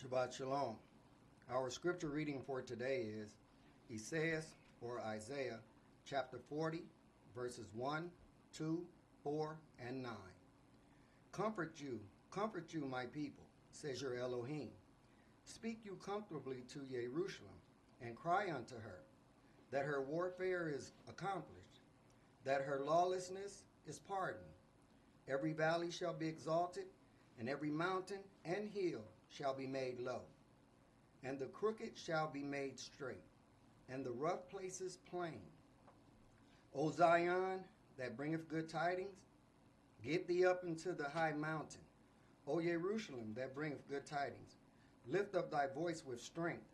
Shabbat Shalom. Our scripture reading for today is Isaiah chapter 40, verses 1, 2, 4, and 9. Comfort you, my people, says your Elohim. Speak you comfortably to Jerusalem, and cry unto her, that her warfare is accomplished, that her lawlessness is pardoned. Every valley shall be exalted, and every mountain and hill shall be made low. And the crooked shall be made straight, and the rough places plain. O Zion, that bringeth good tidings, get thee up into the high mountain. O Jerusalem, that bringeth good tidings, lift up thy voice with strength.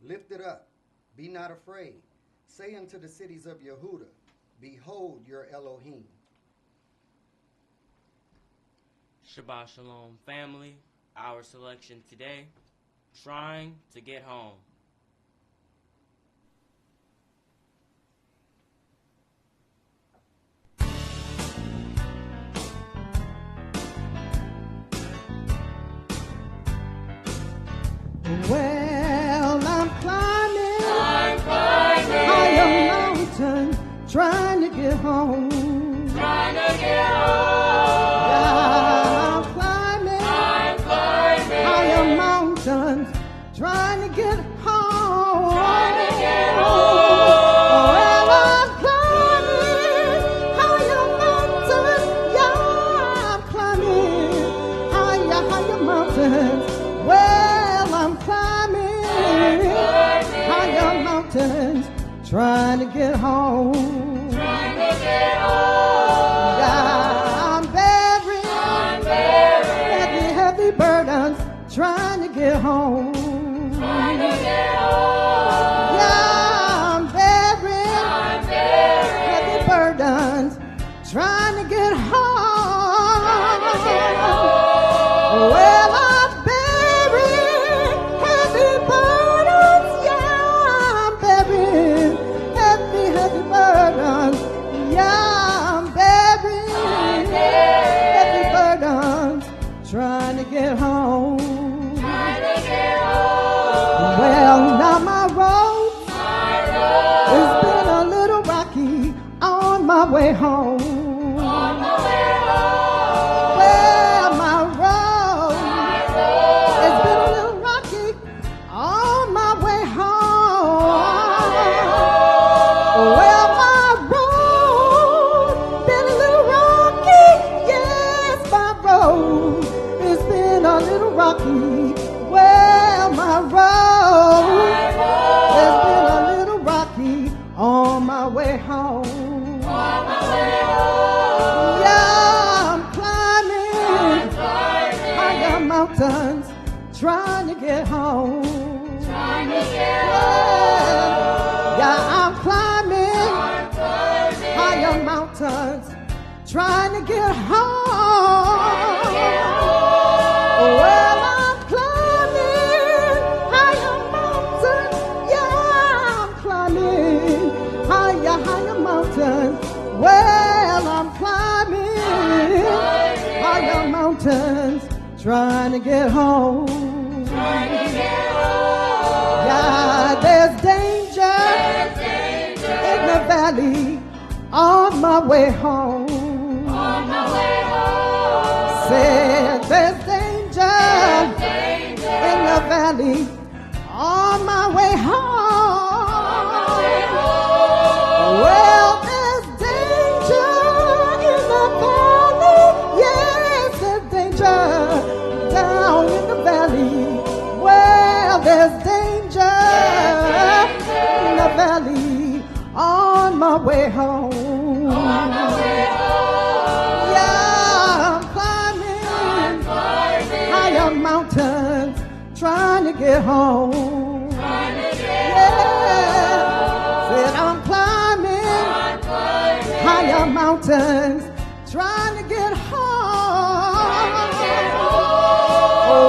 Lift it up, be not afraid. Say unto the cities of Yehuda, behold your Elohim. Shabbat Shalom, family. Our selection today, Trying to Get Home. Well, I'm climbing higher mountain, trying to get home. Yeah, I'm climbing higher mountains, trying to get home. Well, I'm climbing higher mountains. Yeah, I'm climbing higher mountains. Well, I'm climbing higher mountains, trying to get home. Yeah, I'm bearing heavy burdens, trying to get home. Yeah, I'm bearing heavy burdens, trying to get home. Well, I'm bearing heavy burdens. Yeah, I'm bearing heavy burdens. Yeah, I'm bearing heavy burdens, trying to get home. Well, now my road has been a little rocky on my way home. Well, my road has been a little rocky on my way home. Well, my road been a little rocky. Yes, my road has been a little rocky. Well, my road has been a little rocky on my way home. Yeah, I'm climbing higher mountains, trying to get home. Yeah, I'm climbing higher mountains, trying to get home. Well, I'm climbing higher mountains. Yeah, I'm climbing higher mountains. Well, I'm climbing higher mountains, trying to get home. Yeah, there's danger in the valley on my way home. Said there's danger in the valley on my way home. Well, there's danger in the valley. Yes, there's danger down in the valley. Well, there's danger in the valley on my way home. Yeah, I'm climbing higher mountains, trying to get home. Yeah, said I'm climbing higher mountains, trying to get home.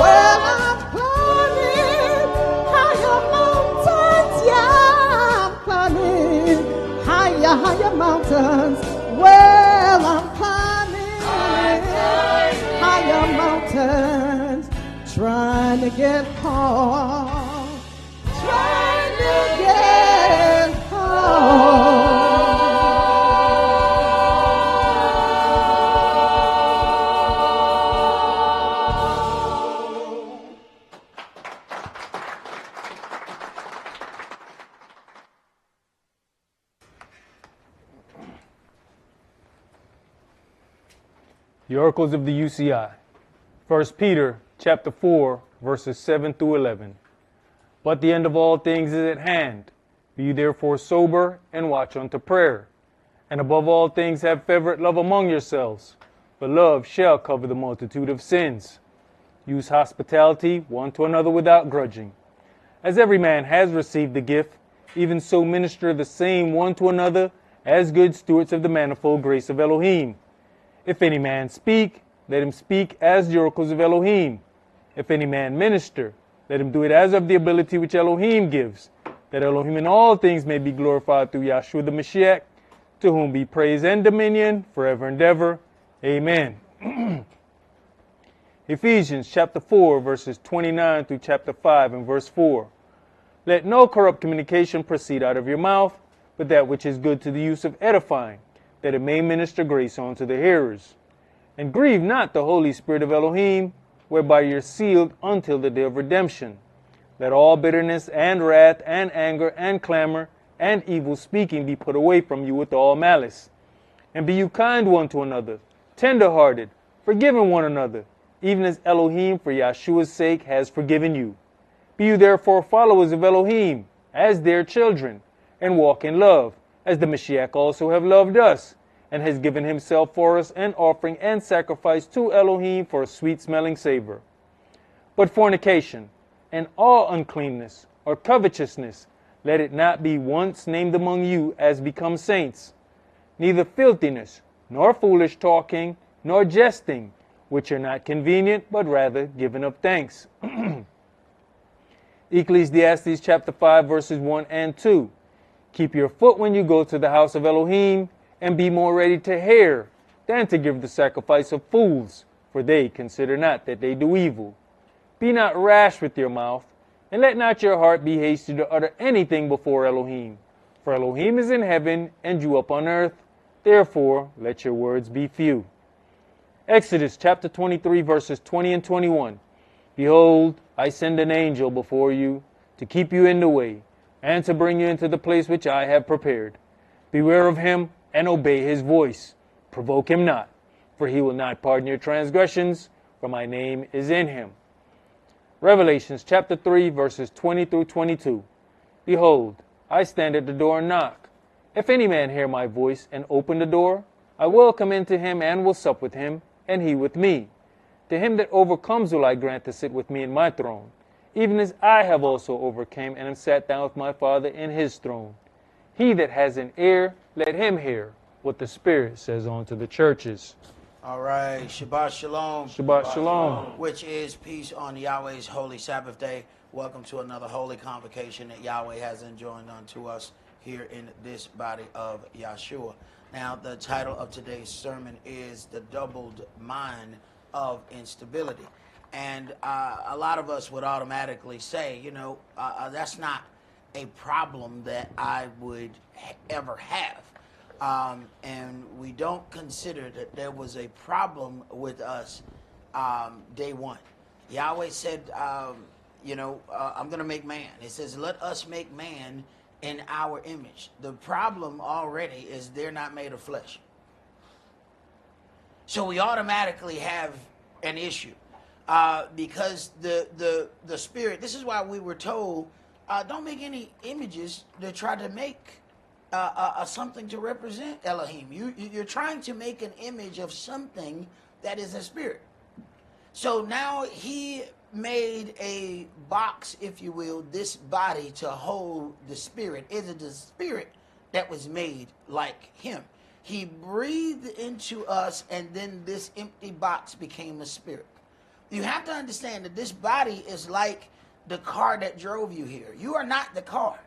Well, I'm climbing higher mountains. Yeah, I'm climbing higher mountains. Well, I'm climbing higher mountains, trying trying to get home. Trying to get home. The oracles of the UCI. 1 Peter chapter 4, verses 7 through 11. But the end of all things is at hand. Be you therefore sober and watch unto prayer. And above all things have fervent love among yourselves, for love shall cover the multitude of sins. Use hospitality one to another without grudging. As every man has received the gift, even so minister the same one to another as good stewards of the manifold grace of Elohim. If any man speak, let him speak as the oracles of Elohim. If any man minister, let him do it as of the ability which Elohim gives, that Elohim in all things may be glorified through Yeshua the Mashiach, to whom be praise and dominion forever and ever. Amen. Ephesians chapter 4, verses 29 through chapter 5 and verse 4. Let no corrupt communication proceed out of your mouth, but that which is good to the use of edifying, that it may minister grace unto the hearers. And grieve not the Holy Spirit of Elohim, whereby you're sealed until the day of redemption. Let all bitterness and wrath and anger and clamor and evil speaking be put away from you with all malice. And be you kind one to another, tender-hearted, forgiving one another, even as Elohim for Yeshua's sake has forgiven you. Be you therefore followers of Elohim, as their children, and walk in love, as the Mashiach also have loved us, and has given himself for us an offering and sacrifice to Elohim for a sweet-smelling savor. But fornication, and all uncleanness, or covetousness, let it not be once named among you as becomes saints. Neither filthiness, nor foolish talking, nor jesting, which are not convenient, but rather giving of thanks. Ecclesiastes chapter 5, verses 1 and 2. Keep your foot when you go to the house of Elohim, and be more ready to hear than to give the sacrifice of fools, for they consider not that they do evil. Be not rash with your mouth, and let not your heart be hasty to utter anything before Elohim. For Elohim is in heaven, and you upon earth. Therefore, let your words be few. Exodus chapter 23, verses 20 and 21. Behold, I send an angel before you, to keep you in the way, and to bring you into the place which I have prepared. Beware of him, and obey his voice. Provoke him not, for he will not pardon your transgressions, for my name is in him. Revelations chapter 3, verses 20 through 22. Behold, I stand at the door and knock. If any man hear my voice and open the door, I will come into him and will sup with him, and he with me. To him that overcomes will I grant to sit with me in my throne, even as I have also overcame and am sat down with my Father in his throne. He that has an ear, let him hear what the Spirit says unto the churches. All right, Shabbat Shalom. Shabbat Shalom. Which is peace on Yahweh's holy Sabbath day. Welcome to another holy convocation that Yahweh has enjoined unto us here in this body of Yeshua. Now, the title of today's sermon is The Doubled Mind of Instability. And a lot of us would automatically say, that's not a problem that I would ever have. And we don't consider that there was a problem with us day one. Yahweh said, I'm going to make man. It says, let us make man in our image. The problem already is they're not made of flesh. So we automatically have an issue. Because the spirit, this is why we were told, don't make any images to try to make something to represent Elohim. You're trying to make an image of something that is a spirit. So now he made a box, if you will, this body to hold the spirit. It is the spirit that was made like him. He breathed into us, and then this empty box became a spirit. You have to understand that this body is like the car that drove you here. You are not the car.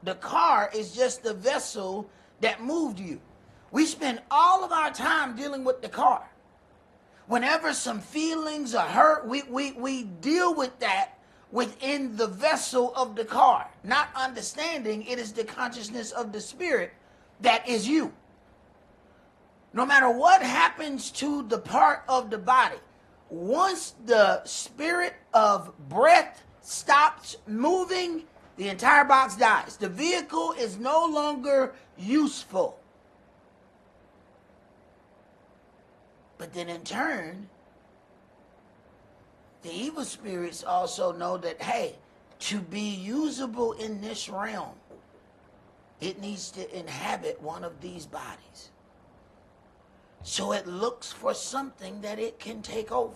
The car is just the vessel that moved you. We spend all of our time dealing with the car. Whenever some feelings are hurt, we deal with that within the vessel of the car, not understanding it is the consciousness of the spirit that is you. No matter what happens to the part of the body, once the spirit of breath stops moving, the entire box dies. The vehicle is no longer useful. But then in turn, the evil spirits also know that, hey, to be usable in this realm, it needs to inhabit one of these bodies. So it looks for something that it can take over.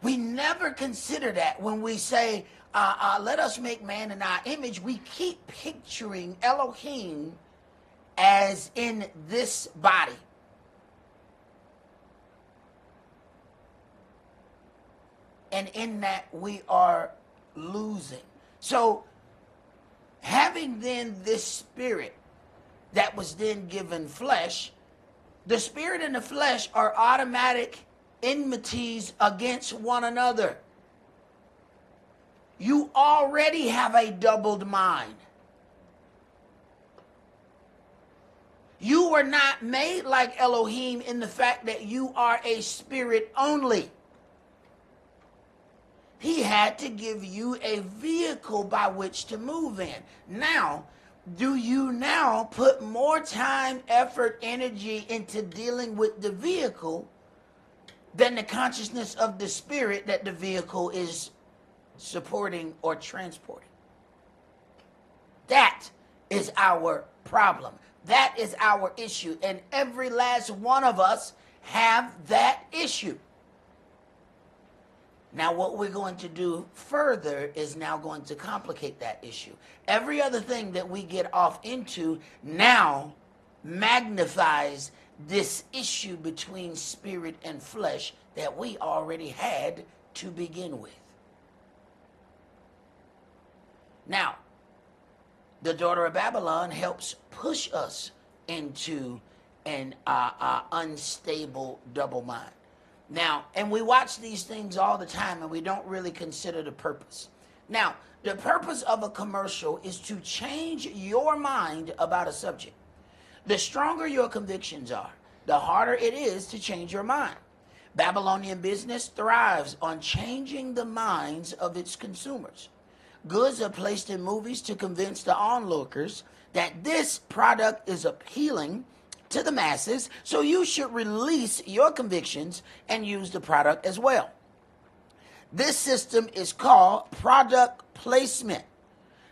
We never consider that when we say, let us make man in our image. We keep picturing Elohim as in this body. And in that we are losing. So having then this spirit that was then given flesh, the spirit and the flesh are automatic enmities against one another. You already have a doubled mind. You were not made like Elohim in the fact that you are a spirit only. He had to give you a vehicle by which to move in. Now, do you now put more time, effort, energy into dealing with the vehicle than the consciousness of the spirit that the vehicle is supporting or transporting? That is our problem. That is our issue. And every last one of us have that issue. Now, what we're going to do further is now going to complicate that issue. Every other thing that we get off into now magnifies this issue between spirit and flesh that we already had to begin with. Now, the daughter of Babylon helps push us into an unstable double mind. Now, and we watch these things all the time and we don't really consider the purpose. Now, the purpose of a commercial is to change your mind about a subject. The stronger your convictions are, the harder it is to change your mind. Babylonian business thrives on changing the minds of its consumers. Goods are placed in movies to convince the onlookers that this product is appealing to the masses, so you should release your convictions and use the product as well. This system is called product placement.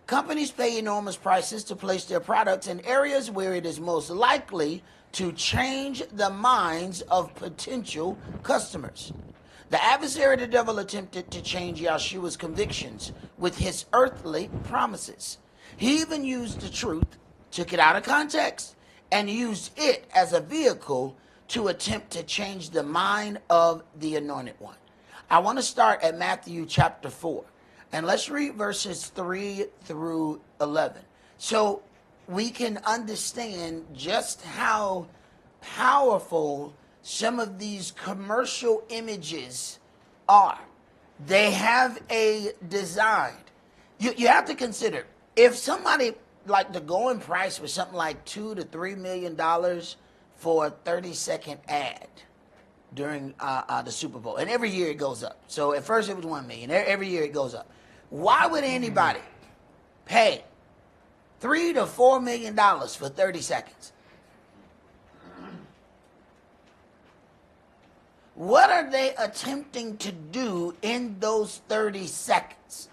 Companies pay enormous prices to place their products in areas where it is most likely to change the minds of potential customers. The adversary, the devil, attempted to change Yeshua's convictions with his earthly promises. He even used the truth, took it out of context, and used it as a vehicle to attempt to change the mind of the anointed one. I want to start at Matthew chapter 4. And let's read verses 3 through 11. So we can understand just how powerful some of these commercial images are. They have a design. You have to consider, if somebody, like the going price was something like $2 to $3 million for a 30-second ad during the Super Bowl. And every year it goes up. So at first it was $1 million. Every year it goes up. Why would anybody pay $3 to $4 million for 30 seconds? What are they attempting to do in those 30 seconds?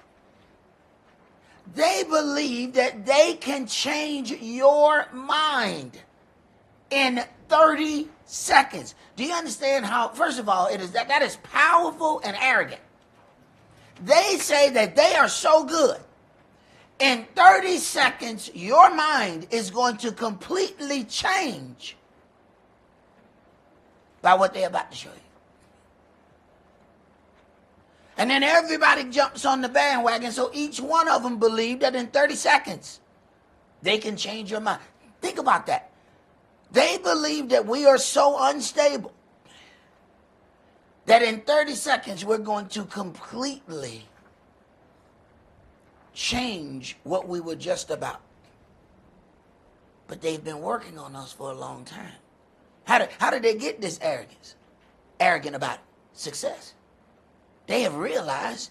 They believe that they can change your mind in 30 seconds. Do you understand how, first of all, it is that is powerful and arrogant. They say that they are so good. In 30 seconds, your mind is going to completely change by what they're about to show you. And then everybody jumps on the bandwagon, so each one of them believe that in 30 seconds, they can change your mind. Think about that. They believe that we are so unstable that in 30 seconds we're going to completely change what we were just about. But they've been working on us for a long time. How did they get this arrogance? Arrogant about it? Success. They have realized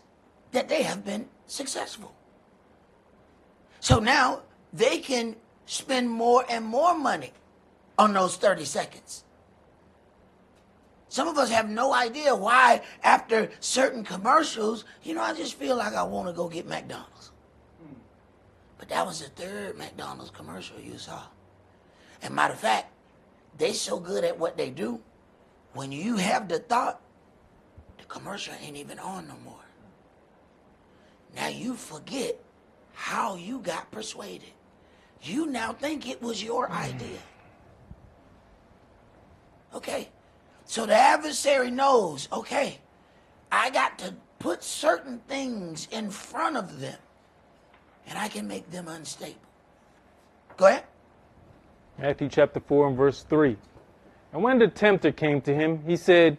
that they have been successful. So now they can spend more and more money on those 30 seconds. Some of us have no idea why after certain commercials, I just feel like I want to go get McDonald's. But that was the third McDonald's commercial you saw. And matter of fact, they so good at what they do, when you have the thought, the commercial ain't even on no more. Now you forget how you got persuaded. You now think it was your idea. Okay, so the adversary knows, okay, I got to put certain things in front of them, and I can make them unstable. Go ahead. Matthew chapter 4 and verse 3. And when the tempter came to him, he said,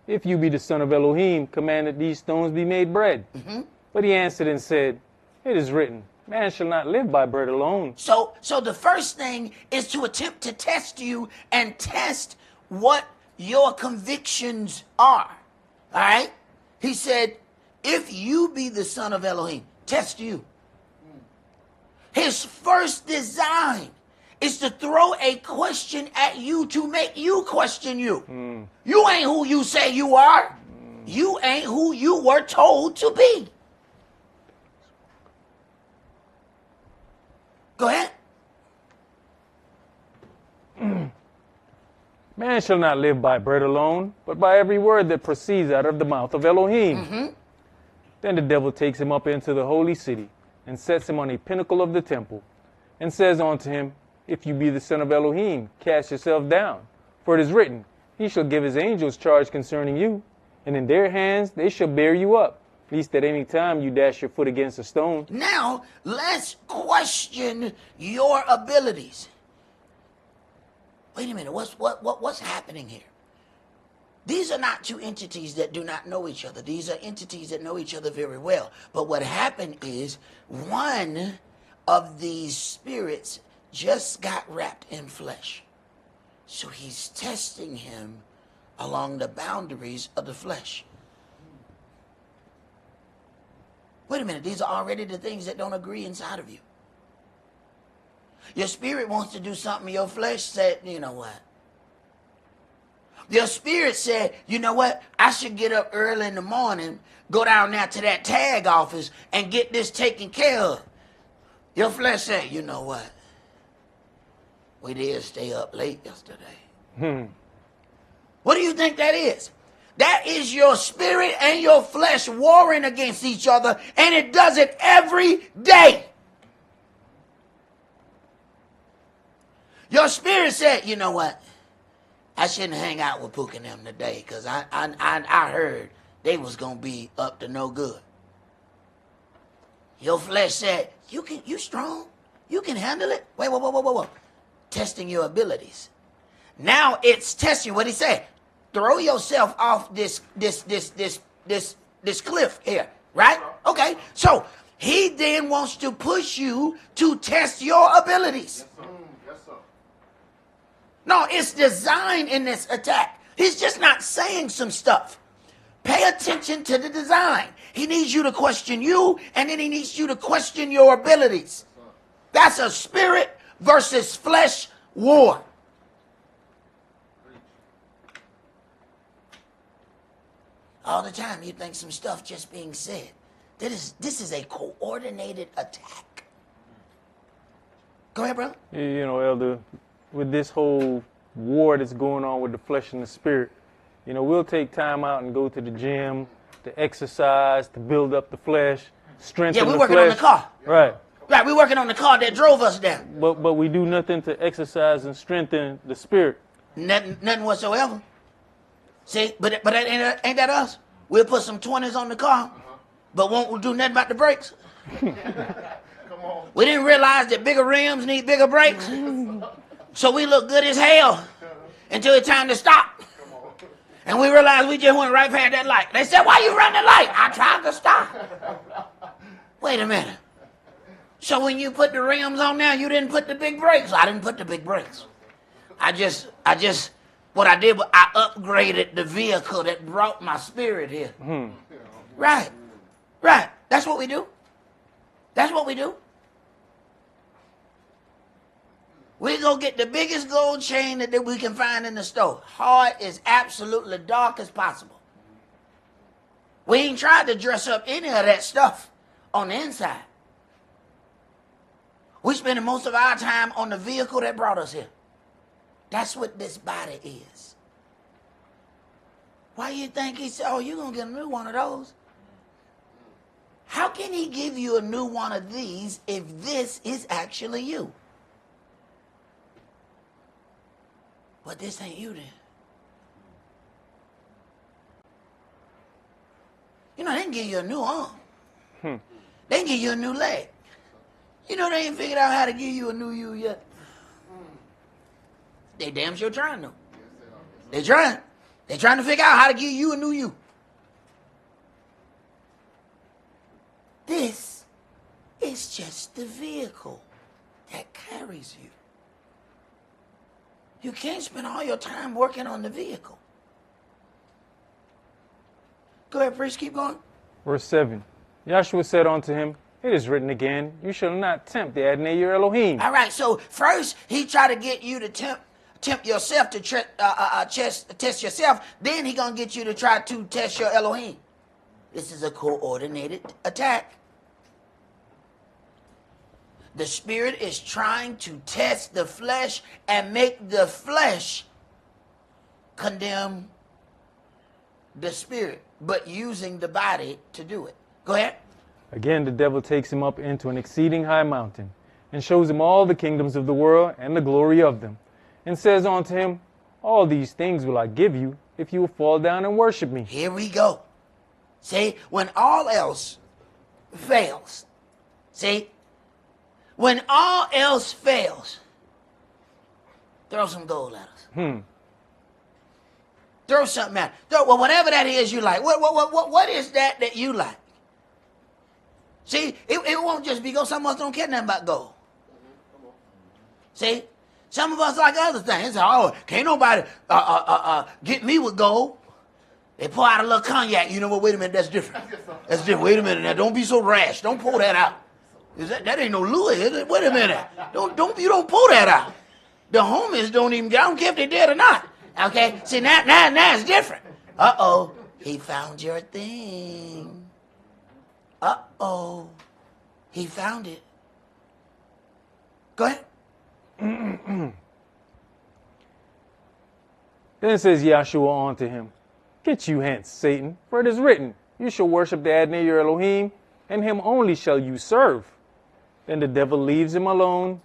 if you be the son of Elohim, command that these stones be made bread. Mm-hmm. But he answered and said, it is written, man shall not live by bread alone. So the first thing is to attempt to test you and test what your convictions are. All right? He said, if you be the son of Elohim, test you. His first design is to throw a question at you to make you question you. You ain't who you say you are. You ain't who you were told to be. Go ahead. Man shall not live by bread alone, but by every word that proceeds out of the mouth of Elohim. Mm-hmm. Then the devil takes him up into the holy city and sets him on a pinnacle of the temple and says unto him, if you be the son of Elohim, cast yourself down. For it is written, he shall give his angels charge concerning you, and in their hands they shall bear you up, lest at any time you dash your foot against a stone. Now, let's question your abilities. Wait a minute, what's happening here? These are not two entities that do not know each other. These are entities that know each other very well. But what happened is one of these spirits just got wrapped in flesh. So he's testing him along the boundaries of the flesh. Wait a minute, these are already the things that don't agree inside of you. Your spirit wants to do something, your flesh said, you know what? Your spirit said, you know what? I should get up early in the morning, go down there to that tag office and get this taken care of. Your flesh said, you know what? We did stay up late yesterday. What do you think that is? That is your spirit and your flesh warring against each other, and it does it every day. Your spirit said, you know what? I shouldn't hang out with Pook and them today because I heard they was going to be up to no good. Your flesh said, you strong. You can handle it. Wait. Testing your abilities. Now it's testing what he said. Throw yourself off this cliff here, right? Okay. So he then wants to push you to test your abilities. Yes, sir. No, it's design in this attack. He's just not saying some stuff. Pay attention to the design. He needs you to question you, and then he needs you to question your abilities. That's a spirit versus flesh war. All the time you think some stuff just being said. This is a coordinated attack. Go ahead, brother. You know, Elder, with this whole war that's going on with the flesh and the spirit, you know, we'll take time out and go to the gym, to exercise, to build up the flesh, strengthen the flesh. Yeah, we're working on the car. Right. Right, we're working on the car that drove us down. But we do nothing to exercise and strengthen the spirit. Nothing whatsoever. See, but ain't that us? We'll put some 20s on the car, but won't do nothing about the brakes. Come on. We didn't realize that bigger rims need bigger brakes. So we look good as hell until it's time to stop. And we realized we just went right past that light. They said, why you run the light? I tried to stop. Wait a minute. So when you put the rims on now, you didn't put the big brakes. I didn't put the big brakes. What I did was I upgraded the vehicle that brought my spirit here. Right. That's what we do. That's what we do. We go get the biggest gold chain that we can find in the store. Hard as absolutely dark as possible. We ain't tried to dress up any of that stuff on the inside. We're spending most of our time on the vehicle that brought us here. That's what this body is. Why you think he said, oh, you're going to get a new one of those? How can he give you a new one of these if this is actually you? But this ain't you then. You know, they can give you a new arm. They can give you a new leg. You know, they ain't figured out how to give you a new you yet. They damn sure trying to. They trying. They trying to figure out how to give you a new you. This is just the vehicle that carries you. You can't spend all your time working on the vehicle. Go ahead, priest, keep going. Verse 7. Yeshua said unto him, it is written again, you shall not tempt the Adonai your Elohim. All right, so first he tried to get you to tempt yourself to test yourself. Then he going to get you to try to test your Elohim. This is a coordinated attack. The spirit is trying to test the flesh and make the flesh condemn the spirit, but using the body to do it. Go ahead. Again, the devil takes him up into an exceeding high mountain and shows him all the kingdoms of the world and the glory of them, and says unto him, all these things will I give you if you will fall down and worship me. Here we go. See, when all else fails, see, when all else fails, throw some gold at us. Throw something at us. Well, whatever that is you like. What is that you like? See, it won't just be gold. Some of us don't care nothing about gold. See, some of us like other things. Oh, can't nobody get me with gold. They pour out a little cognac. You know what? Wait a minute, that's different. That's different. Wait a minute now. Don't be so rash. Don't pour that out. That ain't no Louis, is it? Wait a minute. You don't pull that out. The homies don't even, I don't care if they did or not. Okay? See, now it's different. Uh-oh. He found your thing. Uh-oh. He found it. Go ahead. Then says Yeshua unto him, get you hence, Satan, for it is written, you shall worship the Adonai your Elohim, and him only shall you serve. Then the devil leaves him alone.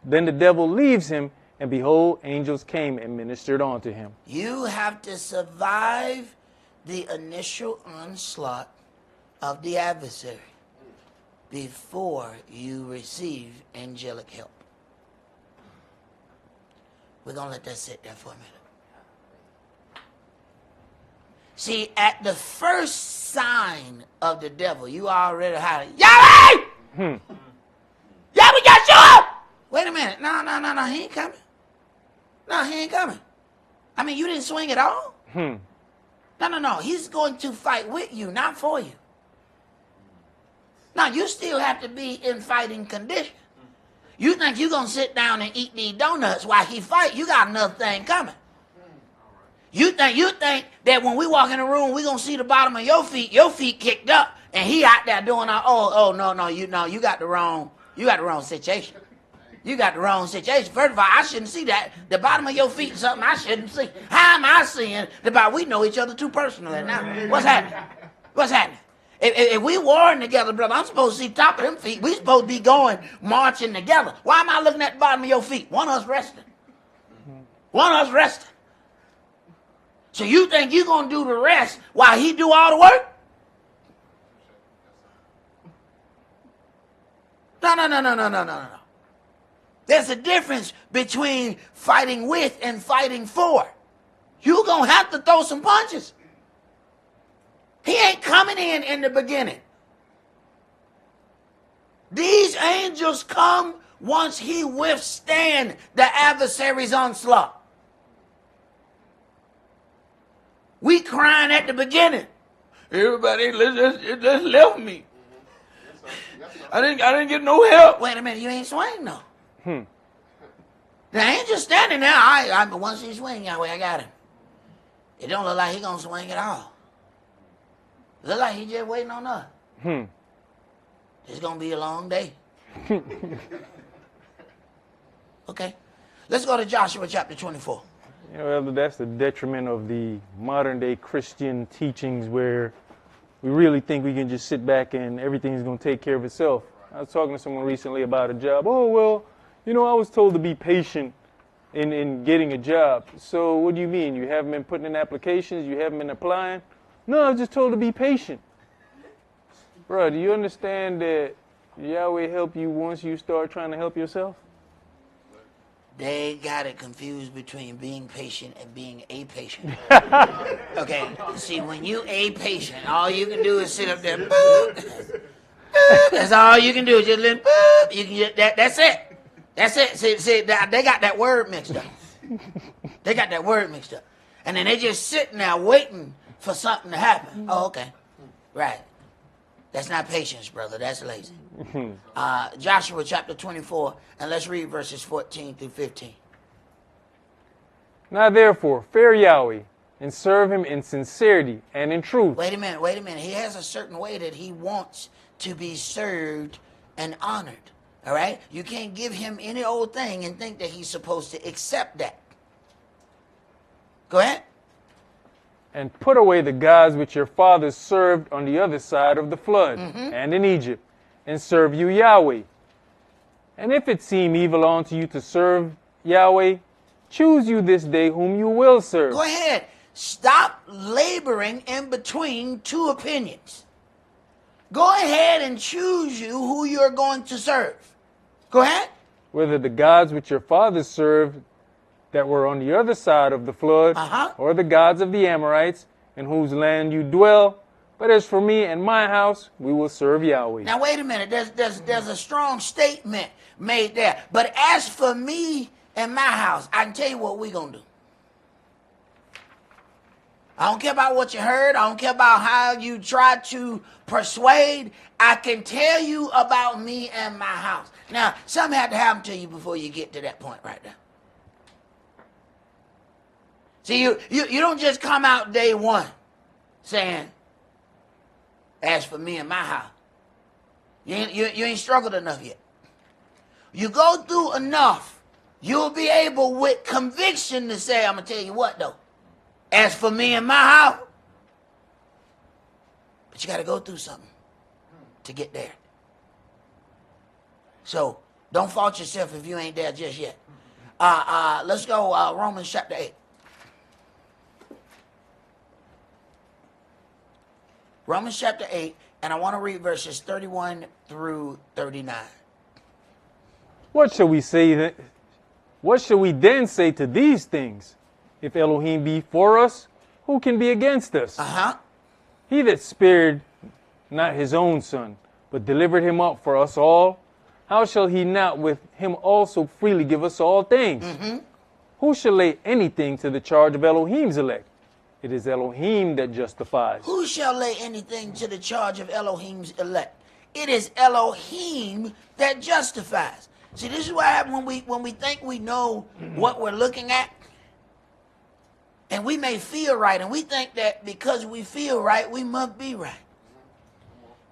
Then the devil leaves him, and behold, angels came and ministered unto him. You have to survive the initial onslaught of the adversary before you receive angelic help. We're going to let that sit there for a minute. See, at the first sign of the devil, you already had it. Yahweh! Yahweh Yeshua! Wait a minute. No, he ain't coming. No, he ain't coming. I mean, you didn't swing at all? No. He's going to fight with you, not for you. Now, you still have to be in fighting condition. You think you're going to sit down and eat these donuts while he fight? You got another thing coming. You think that when we walk in the room, we're going to see the bottom of your feet kicked up, and he out there doing you got the wrong situation. You got the wrong situation. First of all, I shouldn't see that. The bottom of your feet is something I shouldn't see. How am I seeing the bottom? We know each other too personally now. What's happening? If we warring together, brother, I'm supposed to see top of them feet. We supposed to be marching together. Why am I looking at the bottom of your feet? One of us resting. So you think you're going to do the rest while he do all the work? No. There's a difference between fighting with and fighting for. you're going to have to throw some punches. He ain't coming in the beginning. These angels come once he withstand the adversary's onslaught. We crying at the beginning. Everybody just left me. I didn't get no help. Wait a minute, you ain't swing no. The angel's standing there. Once he swing, Yahweh, I got him. It don't look like he gonna swing at all. It look like he just waiting on us. It's gonna be a long day. Okay, let's go to Joshua chapter 24. Well, that's the detriment of the modern day Christian teachings where we really think we can just sit back and everything's going to take care of itself. I was talking to someone recently about a job. Oh, well, I was told to be patient in getting a job. So what do you mean? You haven't been putting in applications? You haven't been applying? No, I was just told to be patient. Bro, do you understand that Yahweh help you once you start trying to help yourself? They got it confused between being patient and being a patient. Okay, see, when you a patient, all you can do is sit up there. Boop, boop, that's all you can do. Just let boop. You can just, that's it. That's it. See, they got that word mixed up. They got that word mixed up, and then they just sitting there waiting for something to happen. Oh, okay, right. That's not patience, brother. That's lazy. Joshua chapter 24, and let's read verses 14 through 15. Now therefore, fear Yahweh, and serve him in sincerity and in truth. Wait a minute. He has a certain way that he wants to be served and honored. All right? You can't give him any old thing and think that he's supposed to accept that. Go ahead. And put away the gods which your fathers served on the other side of the flood and in Egypt, and serve you Yahweh. And if it seem evil unto you to serve Yahweh, choose you this day whom you will serve. Go ahead. Stop laboring in between two opinions. Go ahead and choose you who you're going to serve. Go ahead. Whether the gods which your fathers served that were on the other side of the flood, or the gods of the Amorites, in whose land you dwell. But as for me and my house, we will serve Yahweh. Now wait a minute. There's a strong statement made there. But as for me and my house, I can tell you what we're going to do. I don't care about what you heard. I don't care about how you tried to persuade. I can tell you about me and my house. Now, something had to happen to you before you get to that point right there. See, you don't just come out day one saying, as for me and my house. You ain't struggled enough yet. You go through enough, you'll be able with conviction to say, I'm going to tell you what though. As for me and my house. But you got to go through something to get there. So don't fault yourself if you ain't there just yet. Let's go Romans chapter 8. Romans chapter 8, and I want to read verses 31 through 39. What shall we say? What shall we then say to these things? If Elohim be for us, who can be against us? He that spared not his own son, but delivered him up for us all, how shall he not with him also freely give us all things? Who shall lay anything to the charge of Elohim's elect? It is Elohim that justifies. Who shall lay anything to the charge of Elohim's elect? It is Elohim that justifies. See, this is what happens when we think we know what we're looking at, and we may feel right, and we think that because we feel right, we must be right.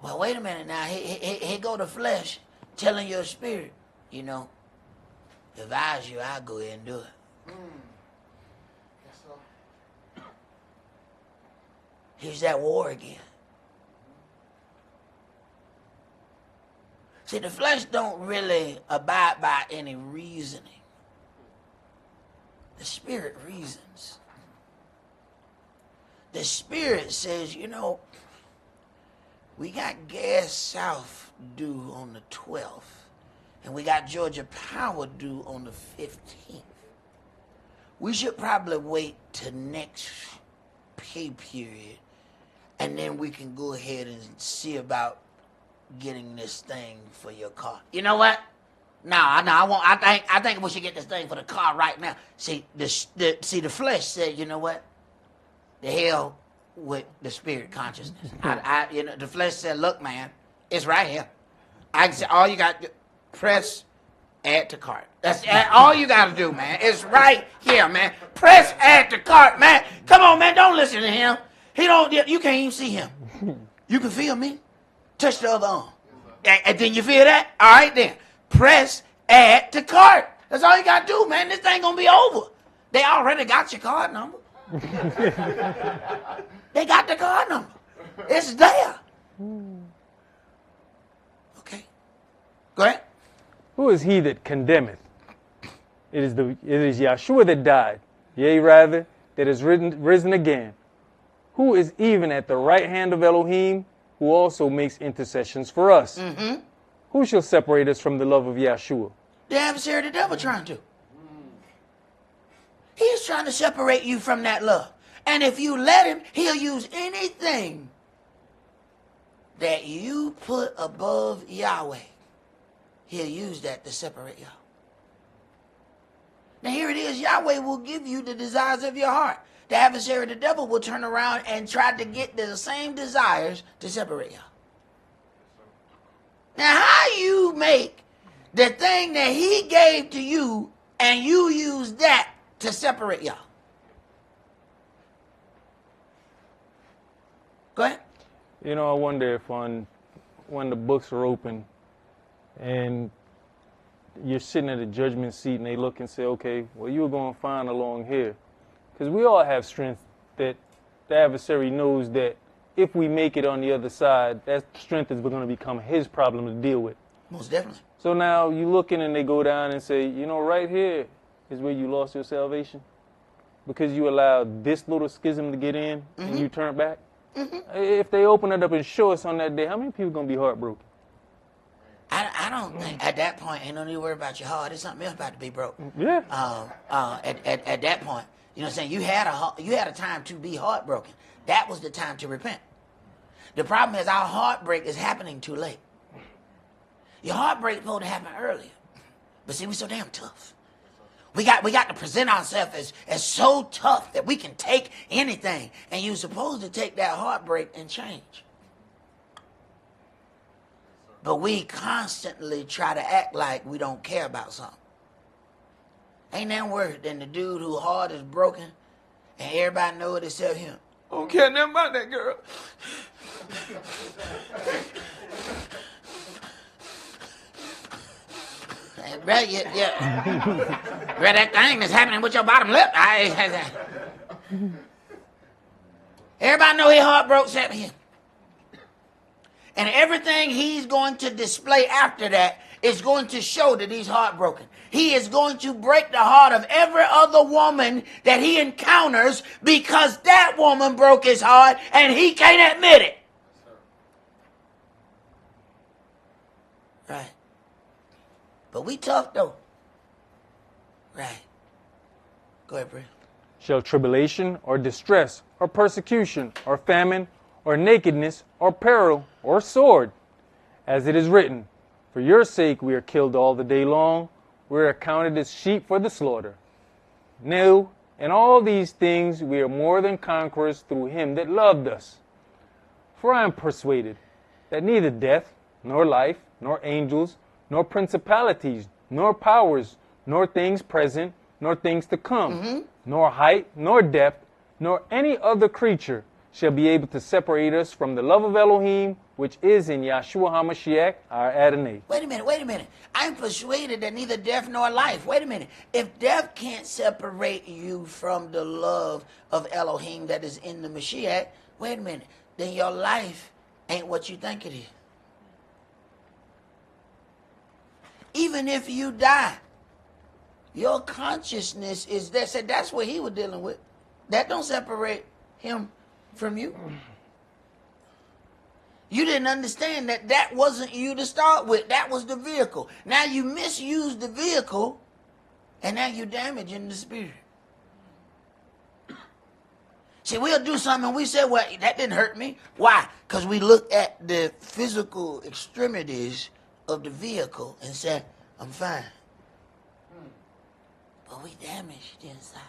Well, wait a minute now. Here go the flesh telling your spirit, if I was you, I'd go ahead and do it. Here's that war again. See, the flesh don't really abide by any reasoning. The spirit reasons. The spirit says, we got gas south due on the 12th, and we got Georgia Power due on the 15th. we should probably wait till next pay period, and then we can go ahead and see about getting this thing for your car. You know what? No, I won't. I think we should get this thing for the car right now. See, the flesh said, you know what? The hell with the spirit consciousness. The flesh said, look, man, it's right here. I can say, all you got to press, add to cart. That's all you got to do, man. It's right here, man. Press, add to cart, man. Come on, man. Don't listen to him. You can't even see him. You can feel me. Touch the other arm. And then you feel that? All right, then. Press, add to cart. That's all you got to do, man. This thing going to be over. They already got your card number. They got the card number. It's there. Okay. Go ahead. Who is he that condemneth? It is Yeshua that died, yea, rather, that is risen again, who is even at the right hand of Elohim, who also makes intercessions for us. Mm-hmm. Who shall separate us from the love of Yeshua? The adversary, the devil, trying to. He's trying to separate you from that love. And if you let him, he'll use anything that you put above Yahweh. He'll use that to separate y'all. Now here it is, Yahweh will give you the desires of your heart. The adversary, the devil, will turn around and try to get the same desires to separate y'all. Now how you make the thing that he gave to you and you use that to separate y'all? Go ahead. You know, I wonder if when the books are open and you're sitting at a judgment seat and they look and say, okay, well, you're going to find along here. Because we all have strength that the adversary knows that if we make it on the other side, that strength is going to become his problem to deal with. Most definitely. So now you looking and they go down and say, you know, right here is where you lost your salvation. Because you allowed this little schism to get in and you turned back. If they open it up and show us on that day, how many people are going to be heartbroken? I don't think at that point ain't no need to worry about your heart. There's something else about to be broke. Yeah. At that point, you know what I'm saying? You had a time to be heartbroken. That was the time to repent. The problem is our heartbreak is happening too late. Your heartbreak is supposed to happen earlier. But see, we're so damn tough. We got to present ourselves as so tough that we can take anything. And you're supposed to take that heartbreak and change. But we constantly try to act like we don't care about something. Ain't that worse than the dude whose heart is broken and everybody know it except him? I don't care nothing about that girl. Bro, bro, that thing that's happening with your bottom lip. Everybody know his heart broke except him. And everything he's going to display after that is going to show that he's heartbroken. He is going to break the heart of every other woman that he encounters because that woman broke his heart and he can't admit it. Right. But we tough though. Right. Go ahead, Brent. Shall tribulation or distress or persecution or famine or nakedness or peril or sword, as it is written, for your sake we are killed all the day long, we are accounted as sheep for the slaughter. No, in all these things we are more than conquerors through him that loved us. For I am persuaded that neither death, nor life, nor angels, nor principalities, nor powers, nor things present, nor things to come, nor height, nor depth, nor any other creature shall be able to separate us from the love of Elohim, which is in Yeshua HaMashiach, our Adonai. Wait a minute. I'm persuaded that neither death nor life. Wait a minute. If death can't separate you from the love of Elohim that is in the Mashiach, wait a minute. Then your life ain't what you think it is. Even if you die, your consciousness is there. So that's what he was dealing with. That don't separate him from you. You didn't understand that wasn't you to start with. That was the vehicle. Now you misused the vehicle, and now you're damaging the spirit. See, we'll do something and we say, well, that didn't hurt me. Why? Because we look at the physical extremities of the vehicle and say, I'm fine. But we damaged inside.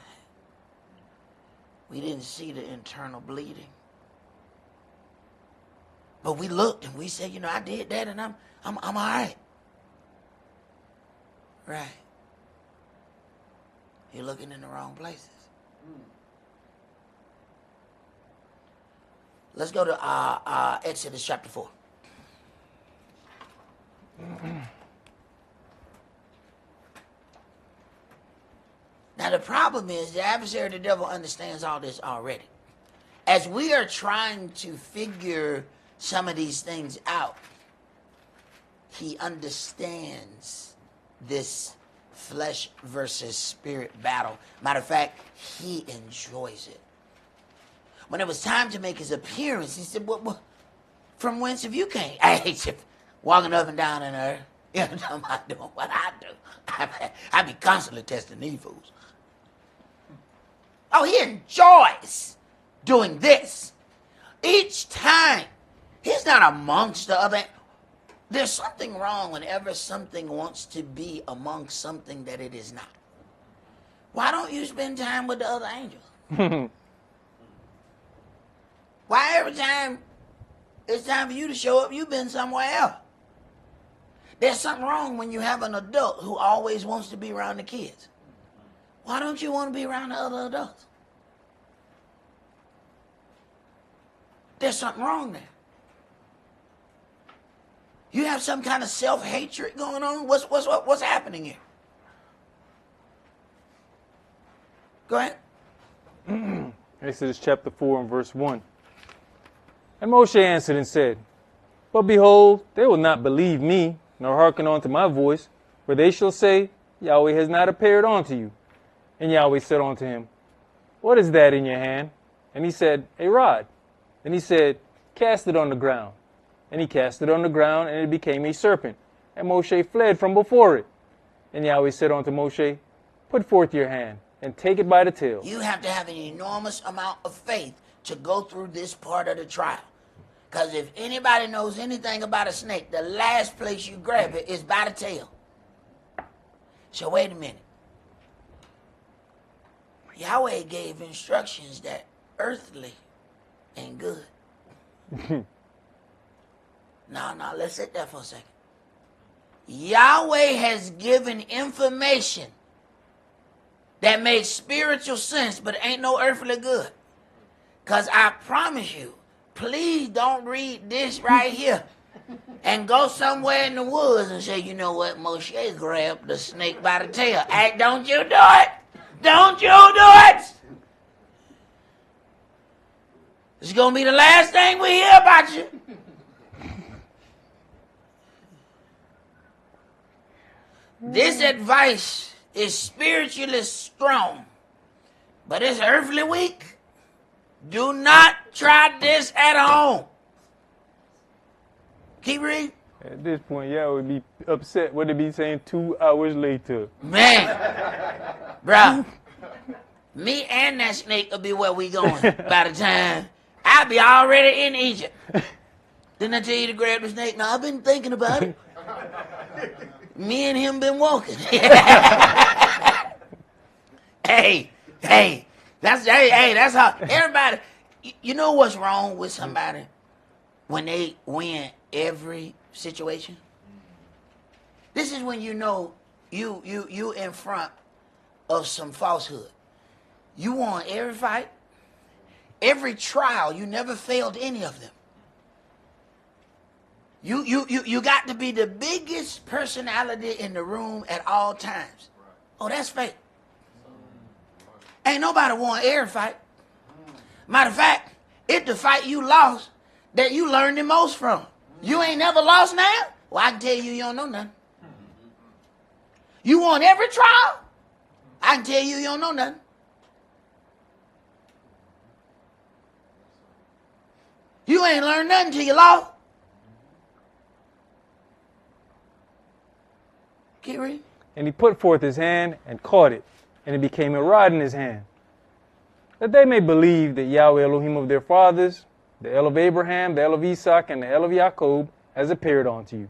We didn't see the internal bleeding. But we looked and we said, you know, I did that and I'm all right. Right. You're looking in the wrong places. Let's go to Exodus chapter 4. Now the problem is the adversary of the devil understands all this already. As we are trying to figure some of these things out, he understands this flesh versus spirit battle. Matter of fact, he enjoys it. When it was time to make his appearance, he said, well, from whence have you came? I hate you walking up and down in there. You know what I'm doing what I do. I be constantly testing these fools. Oh, he enjoys doing this. Each time, he's not amongst the other. There's something wrong whenever something wants to be amongst something that it is not. Why don't you spend time with the other angels? Why every time it's time for you to show up, you've been somewhere else? There's something wrong when you have an adult who always wants to be around the kids. Why don't you want to be around the other adults? There's something wrong there. You have some kind of self-hatred going on? What's happening here? Go ahead. Exodus chapter 4 and verse 1. And Moshe answered and said, But behold, they will not believe me, nor hearken unto my voice, for they shall say, Yahweh has not appeared unto you. And Yahweh said unto him, What is that in your hand? And he said, A rod. And he said, Cast it on the ground. And he cast it on the ground, and it became a serpent. And Moshe fled from before it. And Yahweh said unto Moshe, Put forth your hand, and take it by the tail. You have to have an enormous amount of faith to go through this part of the trial. Because if anybody knows anything about a snake, the last place you grab it is by the tail. So wait a minute. Yahweh gave instructions that earthly ain't good. Now, let's sit there for a second. Yahweh has given information that makes spiritual sense, but ain't no earthly good. Because I promise you, please don't read this right here and go somewhere in the woods and say, you know what, Moshe grabbed the snake by the tail. Hey, don't you do it. Don't you do it. This is going to be the last thing we hear about you. This advice is spiritually strong, but it's earthly weak. Do not try this at home. Keep reading. At this point, y'all would be upset. What they be saying 2 hours later? Man, bro, me and that snake will be where we going by the time I'll be already in Egypt. Didn't I tell you to grab the snake? Now, I've been thinking about it. Me and him been walking. Hey, that's how everybody. You know what's wrong with somebody when they win every situation? This is when you know you in front of some falsehood. You won every fight, every trial. You never failed any of them. You got to be the biggest personality in the room at all times. Oh, that's fake. Ain't nobody won every fight. Matter of fact, it's the fight you lost that you learned the most from. You ain't never lost now? Well, I can tell you don't know nothing. You won every trial? I can tell you don't know nothing. You ain't learned nothing till you lost. Keep reading. And he put forth his hand and caught it, and it became a rod in his hand. that they may believe that Yahweh Elohim of their fathers, the El of Abraham, the El of Esaac, and the El of Jacob, has appeared unto you.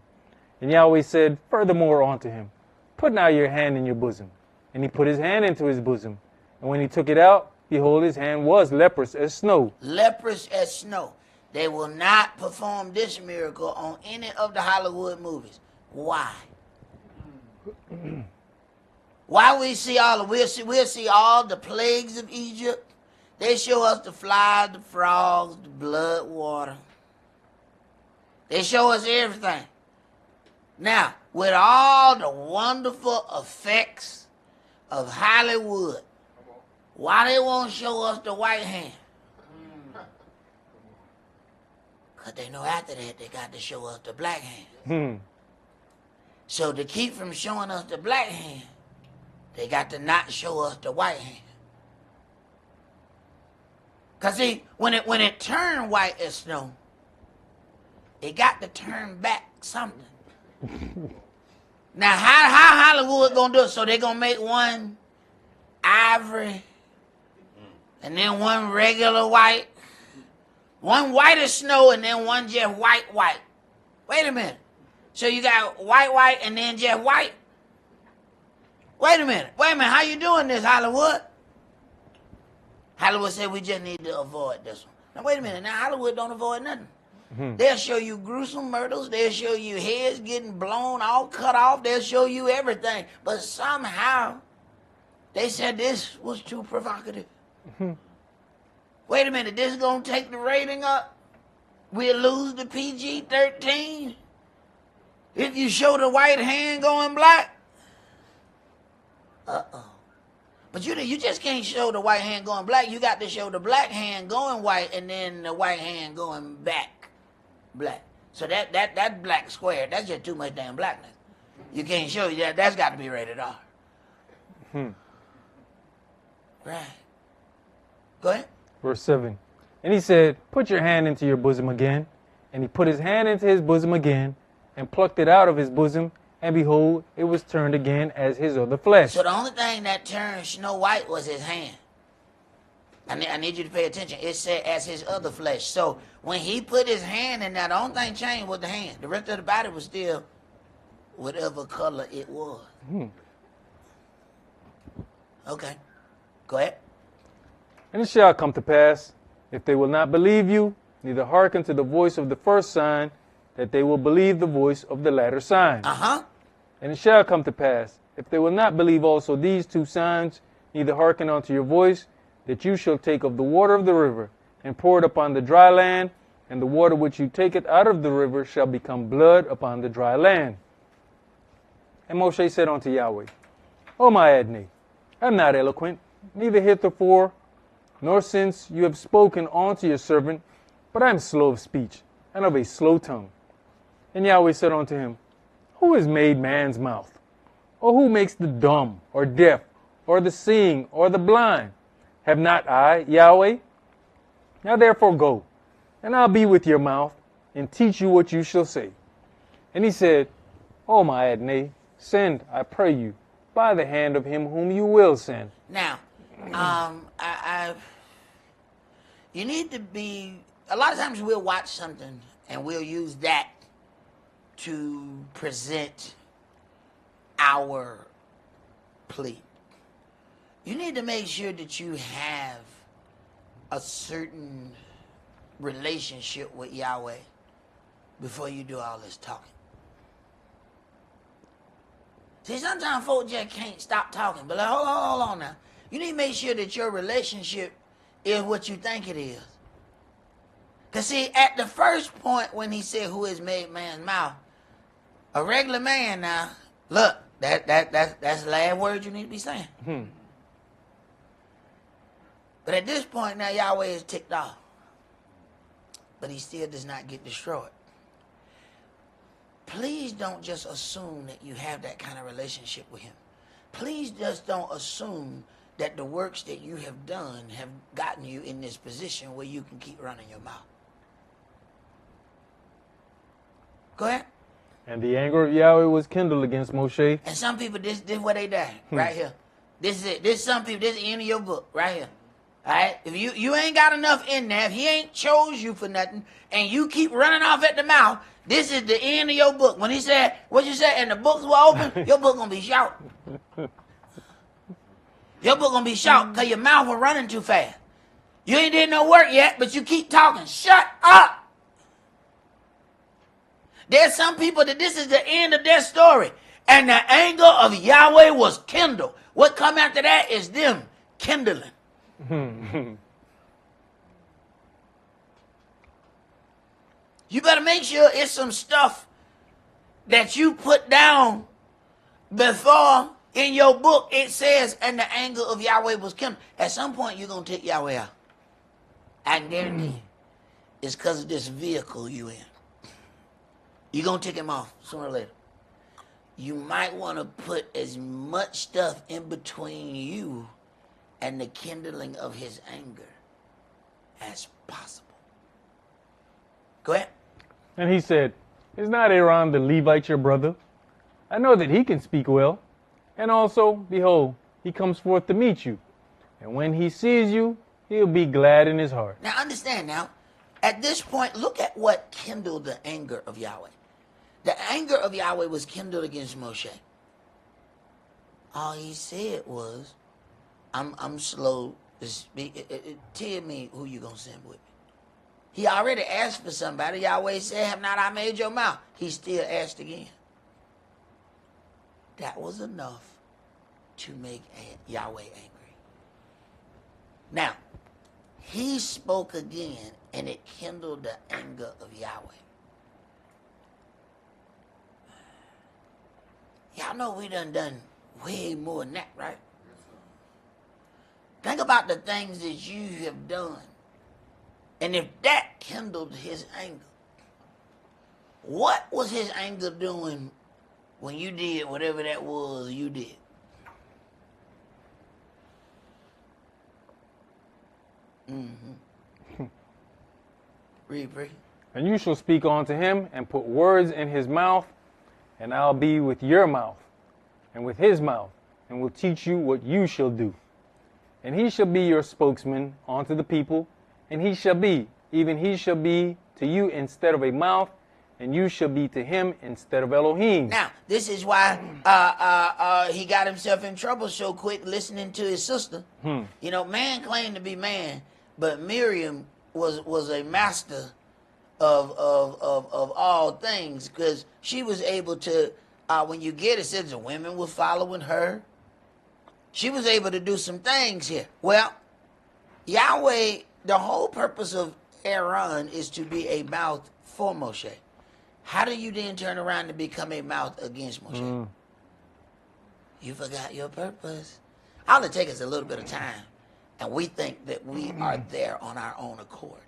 And Yahweh said furthermore unto him, Put now your hand in your bosom. And he put his hand into his bosom. And when he took it out, behold, his hand was leprous as snow. Leprous as snow. They will not perform this miracle on any of the Hollywood movies. Why? Why we'll see all the plagues of Egypt. They show us the flies, the frogs, the blood water. They show us everything. Now, with all the wonderful effects of Hollywood, why they won't show us the white hand? Because they know after that they got to show us the black hand. So to keep from showing us the black hand, they got to not show us the white hand. Because see, when it turned white as snow, it got to turn back something. Now, how Hollywood going to do it? So they're going to make one ivory and then one regular white. One white as snow and then one just white. Wait a minute. So you got white and then just white? Wait a minute. How you doing this, Hollywood? Hollywood said we just need to avoid this one. Now, wait a minute. Now, Hollywood don't avoid nothing. They'll show you gruesome murders. They'll show you heads getting blown off, cut off. They'll show you everything. But somehow, they said this was too provocative. Wait a minute. This is going to take the rating up? We'll lose the PG-13? If you show the white hand going black? Uh-oh. But you just can't show the white hand going black. You got to show the black hand going white and then the white hand going back black. So that black square, that's just too much damn blackness. You can't show you that. That's got to be rated R. Right. Go ahead. Verse 7. And he said, Put your hand into your bosom again. And he put his hand into his bosom again and plucked it out of his bosom. And behold, it was turned again as his other flesh. So the only thing that turned Snow White was his hand. I need you to pay attention. It said as his other flesh. So when he put his hand in there, the only thing changed was the hand. The rest of the body was still whatever color it was. Okay. Go ahead. And it shall come to pass, if they will not believe you, neither hearken to the voice of the first sign, that they will believe the voice of the latter sign. And it shall come to pass, if they will not believe also these two signs, neither hearken unto your voice, that you shall take of the water of the river, and pour it upon the dry land, and the water which you taketh out of the river shall become blood upon the dry land. And Moshe said unto Yahweh, O my Adonai, I am not eloquent, neither heretofore, nor since you have spoken unto your servant, but I am slow of speech, and of a slow tongue. And Yahweh said unto him, Who has made man's mouth? Or who makes the dumb, or deaf, or the seeing, or the blind? Have not I, Yahweh? Now therefore go, and I'll be with your mouth, and teach you what you shall say. And he said, O my Adonai, send, I pray you, by the hand of him whom you will send. Now, you need to be, a lot of times we'll watch something, and we'll use that to present our plea. You need to make sure that you have a certain relationship with Yahweh before you do all this talking. See, sometimes folks just can't stop talking. But like, hold on now. You need to make sure that your relationship is what you think it is. Because see, at the first point when he said, Who has made man's mouth? A regular man now, look, that's the last word you need to be saying. But at this point now, Yahweh is ticked off. But he still does not get destroyed. Please don't just assume that you have that kind of relationship with him. Please just don't assume that the works that you have done have gotten you in this position where you can keep running your mouth. Go ahead. And the anger of Yahweh was kindled against Moshe. And some people, this is where they die, right here. This is it. This some people, this is the end of your book, right here. All right? If you ain't got enough in there, if he ain't chose you for nothing, and you keep running off at the mouth, this is the end of your book. When he said, what you said, and the books were open, your book going to be short. Your book going to be short because your mouth was running too fast. You ain't did no work yet, but you keep talking. Shut up. There's some people that this is the end of their story. And the anger of Yahweh was kindled. What come after that is them kindling. You better make sure it's some stuff that you put down before in your book it says, and the anger of Yahweh was kindled. At some point, you're going to take Yahweh out. I guarantee you. It's because of this vehicle you in. You're going to take him off sooner or later. You might want to put as much stuff in between you and the kindling of his anger as possible. Go ahead. And he said, is not Aaron the Levite your brother? I know that he can speak well. And also, behold, he comes forth to meet you. And when he sees you, he'll be glad in his heart. Now understand now, at this point, look at what kindled the anger of Yahweh. The anger of Yahweh was kindled against Moshe. All he said was, I'm slow to speak. Tell me who you going to send with me. He already asked for somebody. Yahweh said, have not I made your mouth? He still asked again. That was enough to make Yahweh angry. Now, he spoke again, and it kindled the anger of Yahweh. Y'all know we done way more than that, right? Think about the things that you have done. And if that kindled his anger, what was his anger doing when you did whatever that was you did? Read, pray. And you shall speak unto him and put words in his mouth, and I'll be with your mouth and with his mouth, and will teach you what you shall do. And he shall be your spokesman unto the people, and he shall be, even he shall be to you instead of a mouth, and you shall be to him instead of Elohim. Now, this is why he got himself in trouble so quick listening to his sister. You know, man claimed to be man, but Miriam was a master of all things, because she was able to, when you get it, says the women were following her. She was able to do some things here. Well, Yahweh, the whole purpose of Aaron is to be a mouth for Moshe. How do you then turn around to become a mouth against Moshe? You forgot your purpose. All it takes is a little bit of time, and we think that we are there on our own accord.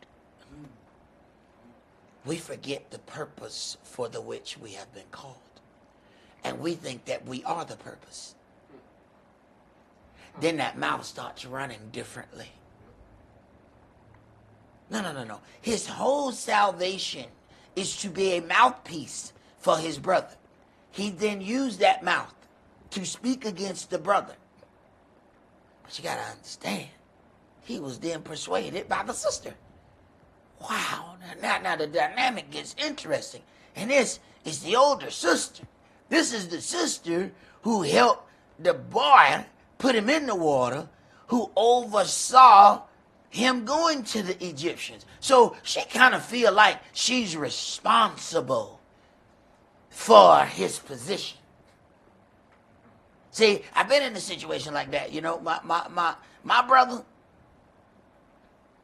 We forget the purpose for the which we have been called. And we think that we are the purpose. Then that mouth starts running differently. No. His whole salvation is to be a mouthpiece for his brother. He then used that mouth to speak against the brother. But you got to understand, he was then persuaded by the sister. Wow, now the dynamic gets interesting. And this is the older sister. This is the sister who helped the boy, put him in the water, who oversaw him going to the Egyptians. So she kind of feel like she's responsible for his position. See, I've been in a situation like that. You know, my brother,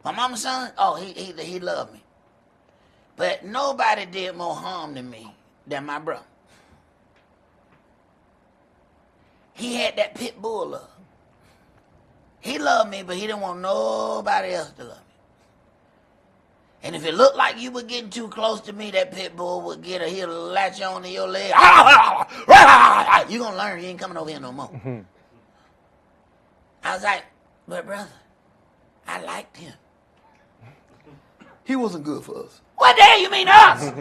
my mama's son, oh, he loved me. But nobody did more harm to me than my brother. He had that pit bull love. He loved me, but he didn't want nobody else to love me. And if it looked like you were getting too close to me, that pit bull would he'll latch on to your leg. You're going to learn you ain't coming over here no more. I was like, but brother, I liked him. He wasn't good for us. What the hell you mean us?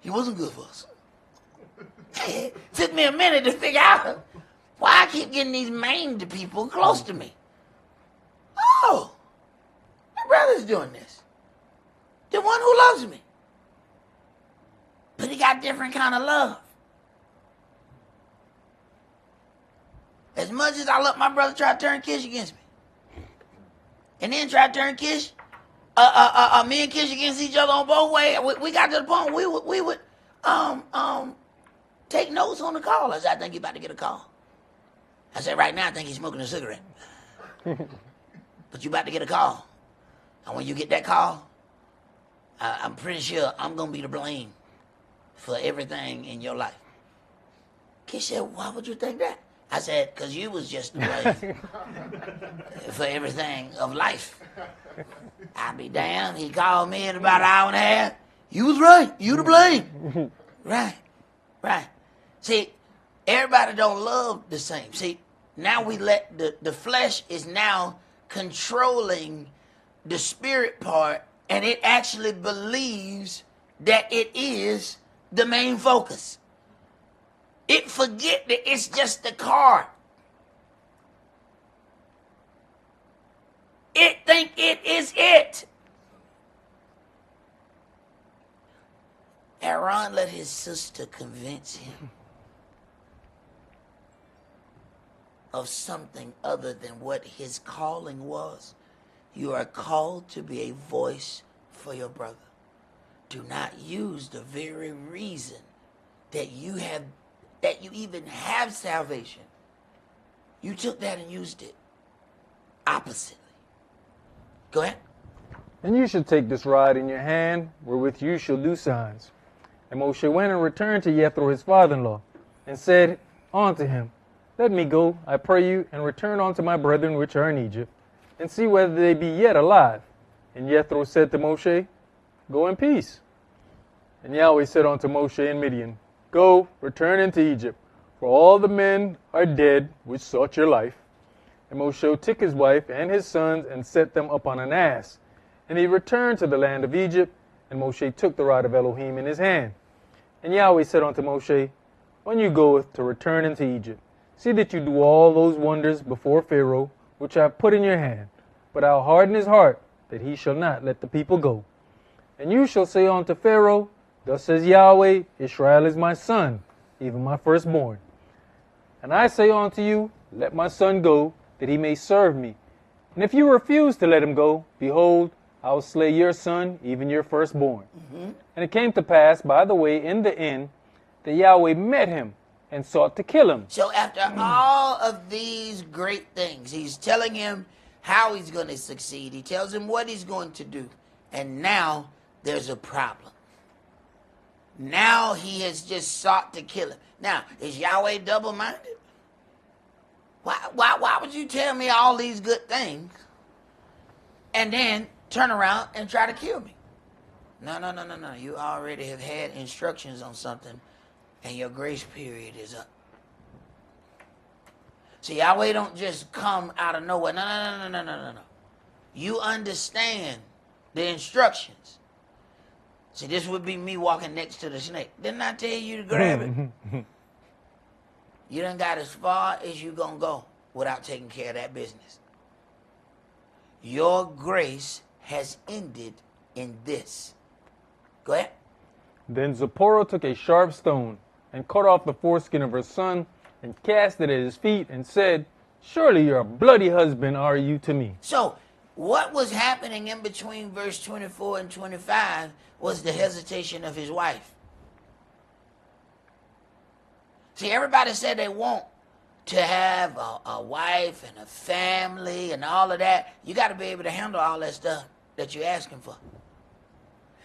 He wasn't good for us. It took me a minute to figure out why I keep getting these maimed people close to me. oh, my brother's doing this. The one who loves me. But he got different kind of love. As much as I love my brother, try to turn Kish against me. And then try to turn Kish, me and Kish against each other on both ways. We got to the point we would take notes on the call. I said, I think you're about to get a call. I said, right now I think he's smoking a cigarette. But you're about to get a call. And when you get that call, I'm pretty sure I'm going to be to blame for everything in your life. Kish said, why would you think that? I said, because you was just to blame for everything of life. I'll be damned. He called me in about an hour and a half. You was right. You to blame. Right. See, everybody don't love the same. See, now we let the flesh is now controlling the spirit part, and it actually believes that it is the main focus. It forget that it's just the car. It think it is it. Aaron let his sister convince him of something other than what his calling was. You are called to be a voice for your brother. Do not use the very reason that you even have salvation. You took that and used it oppositely. Go ahead. And you shall take this rod in your hand, wherewith you shall do signs. And Moshe went and returned to Jethro his father-in-law, and said unto him, Let me go, I pray you, and return unto my brethren which are in Egypt, and see whether they be yet alive. And Jethro said to Moshe, Go in peace. And Yahweh said unto Moshe in Midian, Go, return into Egypt, for all the men are dead which sought your life. And Moshe took his wife and his sons, and set them upon an ass. And he returned to the land of Egypt, and Moshe took the rod of Elohim in his hand. And Yahweh said unto Moshe, When you goeth to return into Egypt, see that you do all those wonders before Pharaoh, which I have put in your hand. But I'll harden his heart, that he shall not let the people go. And you shall say unto Pharaoh, Thus says Yahweh, Israel is my son, even my firstborn. And I say unto you, Let my son go, that he may serve me. And if you refuse to let him go, behold, I will slay your son, even your firstborn. And it came to pass by the way in the inn, that Yahweh met him and sought to kill him. So after all of these great things, he's telling him how he's going to succeed. He tells him what he's going to do. And now there's a problem. Now he has just sought to kill him. Now, is Yahweh double-minded? Why would you tell me all these good things and then turn around and try to kill me? No. You already have had instructions on something, and your grace period is up. See, Yahweh don't just come out of nowhere. No. You understand the instructions. See, this would be me walking next to the snake. Didn't I tell you to grab it? You done got as far as you gonna go without taking care of that business. Your grace has ended in this. Go ahead. Then Zipporah took a sharp stone, and cut off the foreskin of her son, and cast it at his feet, and said, Surely you're a bloody husband are you to me. So, what was happening in between verse 24 and 25 was the hesitation of his wife. See, everybody said they want to have a wife and a family and all of that. You got to be able to handle all that stuff that you're asking for.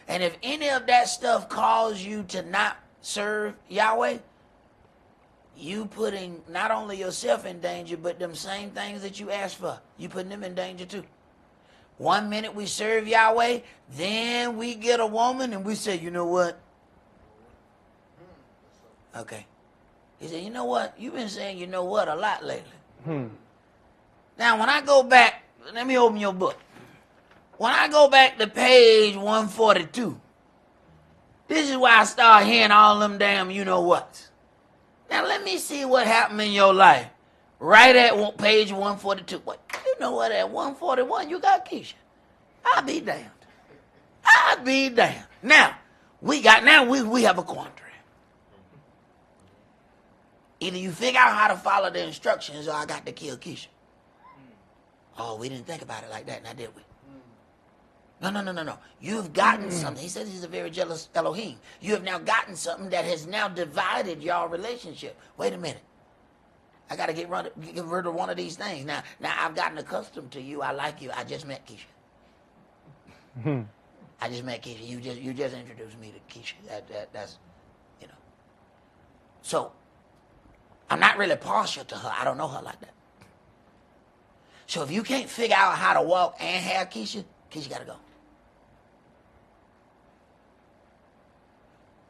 And if any of that stuff causes you to not serve Yahweh, you putting not only yourself in danger, but them same things that you asked for, you putting them in danger too. 1 minute we serve Yahweh, then we get a woman and we say, you know what? Okay. He said, you know what? You've been saying you know what a lot lately. Now, when I go back, let me open your book. When I go back to page 142, this is where I start hearing all them damn you know what. Now, let me see what happened in your life. Right at page 142. What? You know what? At 141, you got Keisha. I'll be damned. I'll be damned. Now, we have a quandary. Either you figure out how to follow the instructions, or I got to kill Keisha. Oh, we didn't think about it like that, now did we? No. You've gotten something. He says he's a very jealous Elohim. You have now gotten something that has now divided your relationship. Wait a minute. I got to get rid of one of these things. Now I've gotten accustomed to you. I like you. I just met Keisha. I just met Keisha. You just introduced me to Keisha. That's, you know. So, I'm not really partial to her. I don't know her like that. So if you can't figure out how to walk and have Keisha, Keisha got to go.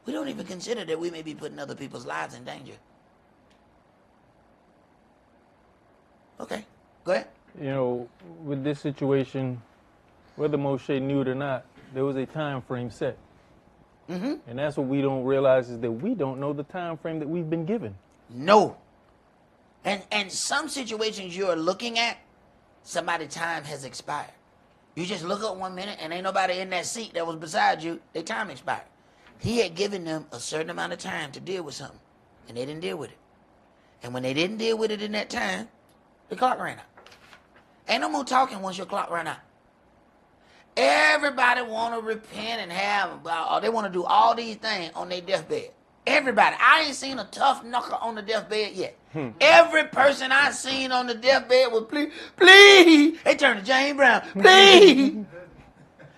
We don't even consider that we may be putting other people's lives in danger. Okay, go ahead. You know, with this situation, whether Moshe knew it or not, there was a time frame set. And that's what we don't realize, is that we don't know the time frame that we've been given. No. And some situations you're looking at, somebody's time has expired. You just look up 1 minute and ain't nobody in that seat that was beside you, their time expired. He had given them a certain amount of time to deal with something, and they didn't deal with it. And when they didn't deal with it in that time, the clock ran out. Ain't no more talking once your clock ran out. Everybody want to repent and or they want to do all these things on their deathbed. Everybody. I ain't seen a tough knuckle on the deathbed yet. Every person I seen on the deathbed was, please. They turned to James Brown. Please.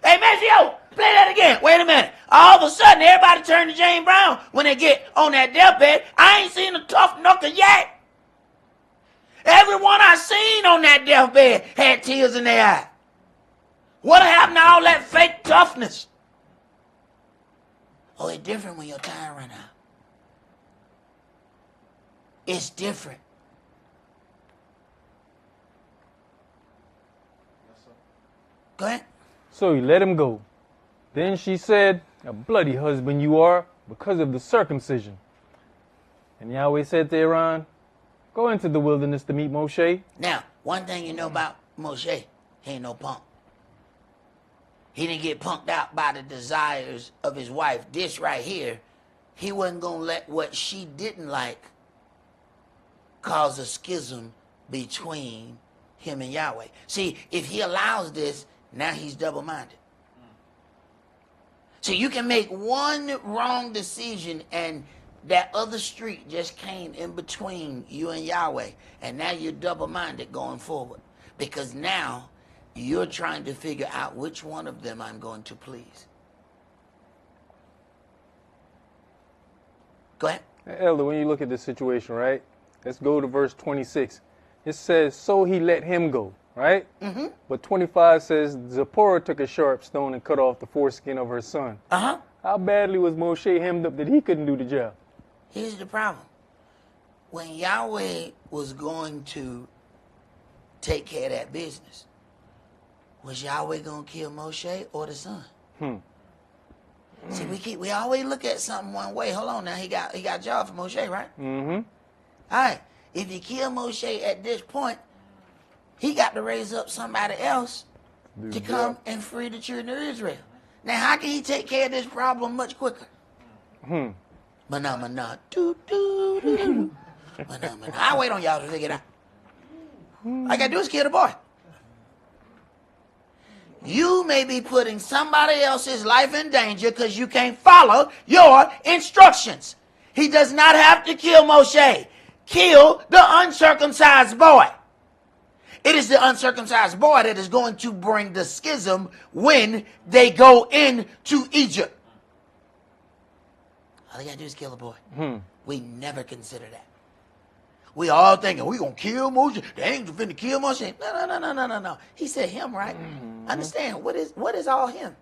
Hey, Matthew, play that again. Wait a minute. All of a sudden, everybody turned to James Brown when they get on that deathbed. I ain't seen a tough knuckle yet. Everyone I seen on that deathbed had tears in their eye. What happened to all that fake toughness? Oh, it's different when your time ran out. It's different. Go ahead. So he let him go. Then she said, a bloody husband you are because of the circumcision. And Yahweh said to Aaron, go into the wilderness to meet Moshe. Now, one thing you know about Moshe, he ain't no punk. He didn't get punked out by the desires of his wife. This right here, he wasn't going to let what she didn't like cause a schism between him and Yahweh. See, if he allows this, now he's double-minded. So you can make one wrong decision and that other street just came in between you and Yahweh. And now you're double-minded going forward. Because now you're trying to figure out which one of them I'm going to please. Go ahead. Elder, when you look at this situation, right? Let's go to verse 26. It says, so he let him go, right? But 25 says, Zipporah took a sharp stone and cut off the foreskin of her son. How badly was Moshe hemmed up that he couldn't do the job? Here's the problem. When Yahweh was going to take care of that business, was Yahweh going to kill Moshe or the son? See, we always look at something one way. Hold on now, he got a job for Moshe, right? All right, if you kill Moshe at this point, he got to raise up somebody else to come and free the children of Israel. Now, how can he take care of this problem much quicker? Mana, do, do, do, do. Mana. I'll wait on y'all to figure it out. All I got to do is kill the boy. You may be putting somebody else's life in danger because you can't follow your instructions. He does not have to kill Moshe. Kill the uncircumcised boy. It is the uncircumcised boy that is going to bring the schism when they go into Egypt. All they got to do is kill the boy. We never consider that. We all thinking, we going to kill Moshe. The angel finna kill Moshe. No. He said him, right? Understand, what is all him?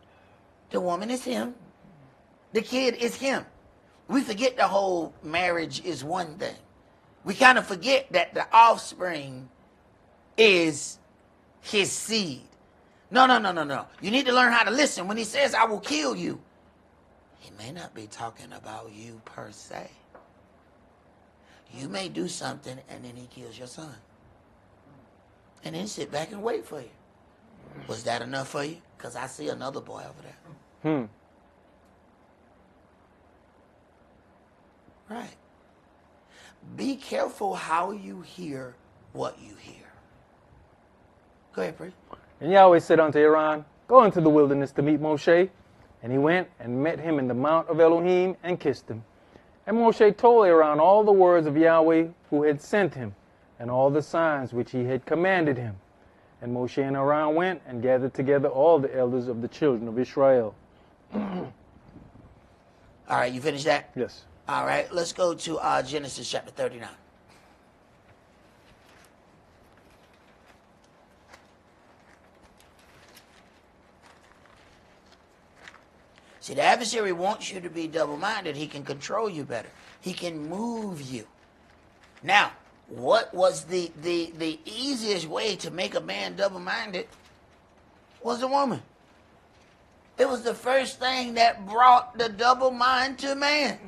The woman is him. The kid is him. We forget the whole marriage is one thing. We kind of forget that the offspring is his seed. No. You need to learn how to listen. When he says, I will kill you, he may not be talking about you per se. You may do something and then he kills your son. and then sit back and wait for you. Was that enough for you? Because I see another boy over there. Right. Be careful how you hear what you hear. Go ahead, priest. And Yahweh said unto Aaron, Go into the wilderness to meet Moshe. And he went and met him in the mount of Elohim and kissed him. And Moshe told Aaron all the words of Yahweh who had sent him, and all the signs which he had commanded him. And Moshe and Aaron went and gathered together all the elders of the children of Israel. All right, you finished that? Yes. All right, let's go to Genesis chapter 39. See, the adversary wants you to be double-minded. He can control you better. He can move you. Now, what was the easiest way to make a man double-minded was a woman. It was the first thing that brought the double mind to man.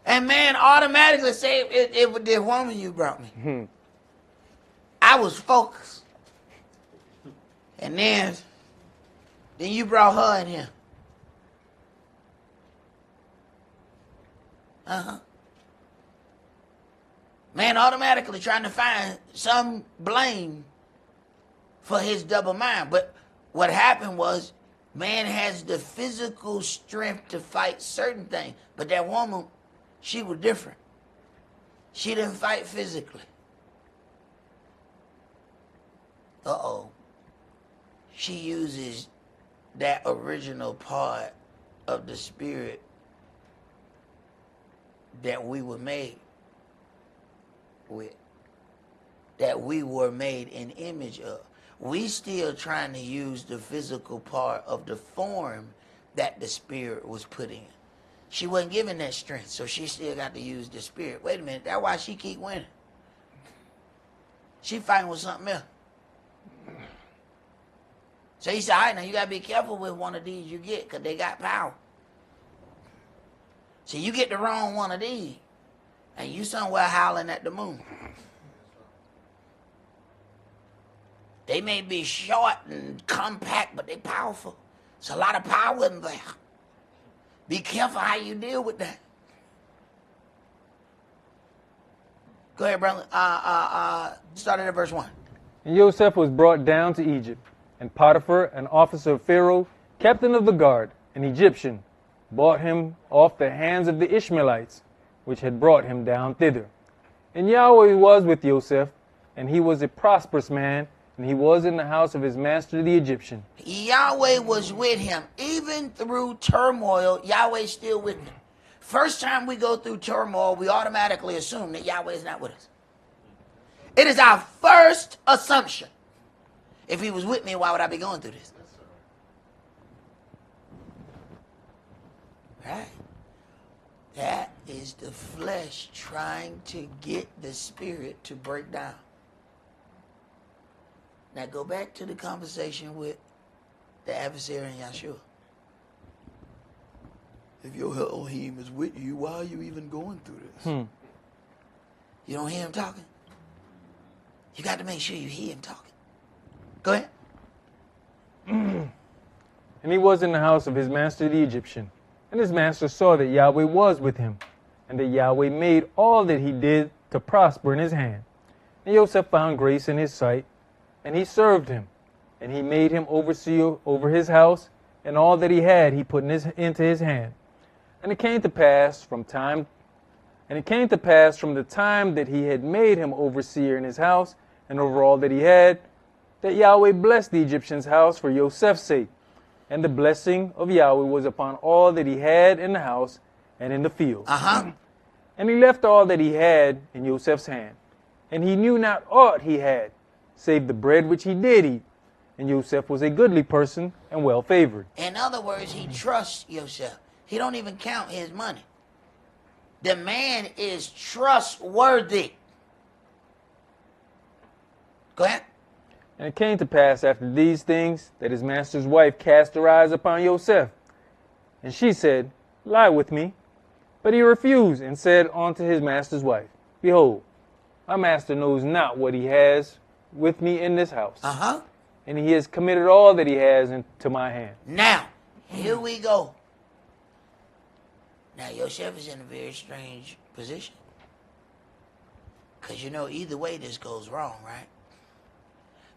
And man automatically said, it was the woman you brought me. I was focused. And then you brought her in here. Man automatically trying to find some blame for his double mind. But what happened was, man has the physical strength to fight certain things. But that woman, she was different. She didn't fight physically. She uses that original part of the spirit that we were made with, that we were made in image of. We still trying to use the physical part of the form that the spirit was put in. She wasn't given that strength, so she still got to use the spirit. Wait a minute, that's why she keep winning. She fighting with something else. So he said, all right, now you got to be careful with one of these you get, because they got power. See, you get the wrong one of these, and you somewhere howling at the moon. They may be short and compact, but they powerful. It's a lot of power in there. Be careful how you deal with that. Go ahead, brother. Started at verse 1. And Joseph was brought down to Egypt, and Potiphar, an officer of Pharaoh, captain of the guard, an Egyptian, bought him off the hands of the Ishmaelites, which had brought him down thither. And Yahweh was with Joseph, and he was a prosperous man, and he was in the house of his master the Egyptian. Yahweh was with him. Even through turmoil, Yahweh's still with him. First time we go through turmoil, we automatically assume that Yahweh is not with us. It is our first assumption. If he was with me, why would I be going through this? Right? That is the flesh trying to get the spirit to break down. Now go back to the conversation with the adversary and Yeshua. If your Elohim is with you, why are you even going through this? You don't hear him talking? You got to make sure you hear him talking. Go ahead. And he was in the house of his master the Egyptian. And his master saw that Yahweh was with him, and that Yahweh made all that he did to prosper in his hand. And Joseph found grace in his sight, and he served him. And he made him overseer over his house, and all that he had he put into his hand. And it came to pass from the time that he had made him overseer in his house, and over all that he had, that Yahweh blessed the Egyptian's house for Joseph's sake. And the blessing of Yahweh was upon all that he had in the house and in the field. And he left all that he had in Joseph's hand. And he knew not aught he had, save the bread which he did eat. And Joseph was a goodly person and well favored. In other words, he trusts Joseph. He don't even count his money. The man is trustworthy. Go ahead. And it came to pass after these things that his master's wife cast her eyes upon Joseph. And she said, Lie with me. But he refused and said unto his master's wife, Behold, my master knows not what he has with me in this house. Uh-huh. And he has committed all that he has into my hand. Now, here we go. Now, Yosef is in a very strange position. Because, either way this goes wrong, right?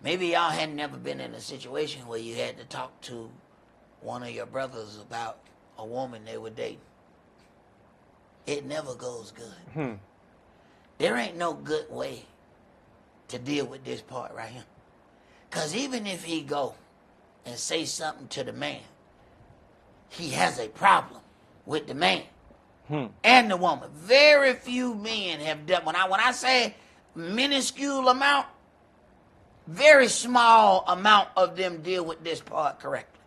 Maybe y'all had never been in a situation where you had to talk to one of your brothers about a woman they were dating. It never goes good. There ain't no good way to deal with this part right here. Because even if he go and say something to the man, he has a problem with the man and the woman. Very few men have done. When I say minuscule amount, very small amount of them deal with this part correctly.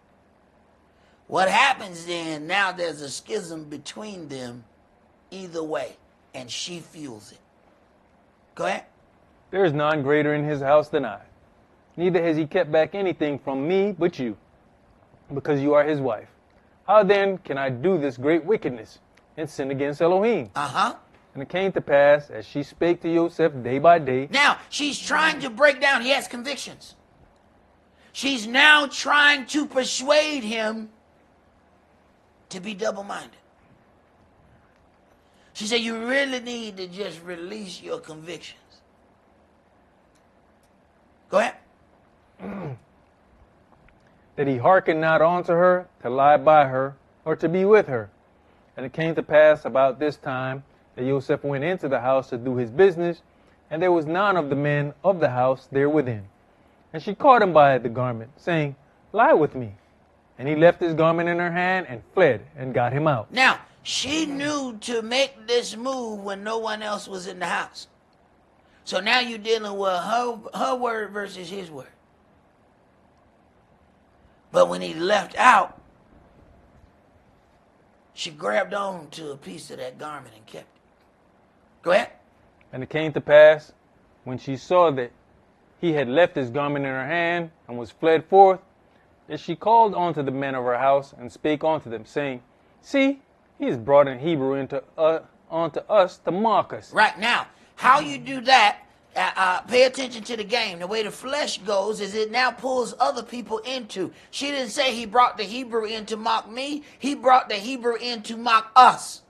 What happens then, now there's a schism between them either way, and she fuels it. Go ahead. There is none greater in his house than I. Neither has he kept back anything from me but you, because you are his wife. How then can I do this great wickedness and sin against Elohim? Uh-huh. And it came to pass, as she spake to Yosef day by day. Now, she's trying to break down. He has convictions. She's now trying to persuade him to be double-minded. She said, you really need to just release your convictions. Go ahead. That he hearkened not unto her, to lie by her, or to be with her. And it came to pass about this time, that Yosef went into the house to do his business, and there was none of the men of the house there within. And she caught him by the garment, saying, lie with me. And he left his garment in her hand, and fled, and got him out. Now, she knew to make this move when no one else was in the house. So now you're dealing with her word versus his word. But when he left out, she grabbed on to a piece of that garment and kept it. Go ahead. And it came to pass, when she saw that he had left his garment in her hand, and was fled forth, that she called unto the men of her house, and spake unto them, saying, see, he is brought in Hebrew unto us to mock us. Right now, how you do that, pay attention to the game. The way the flesh goes is it now pulls other people into. She didn't say he brought the Hebrew in to mock me. He brought the Hebrew in to mock us.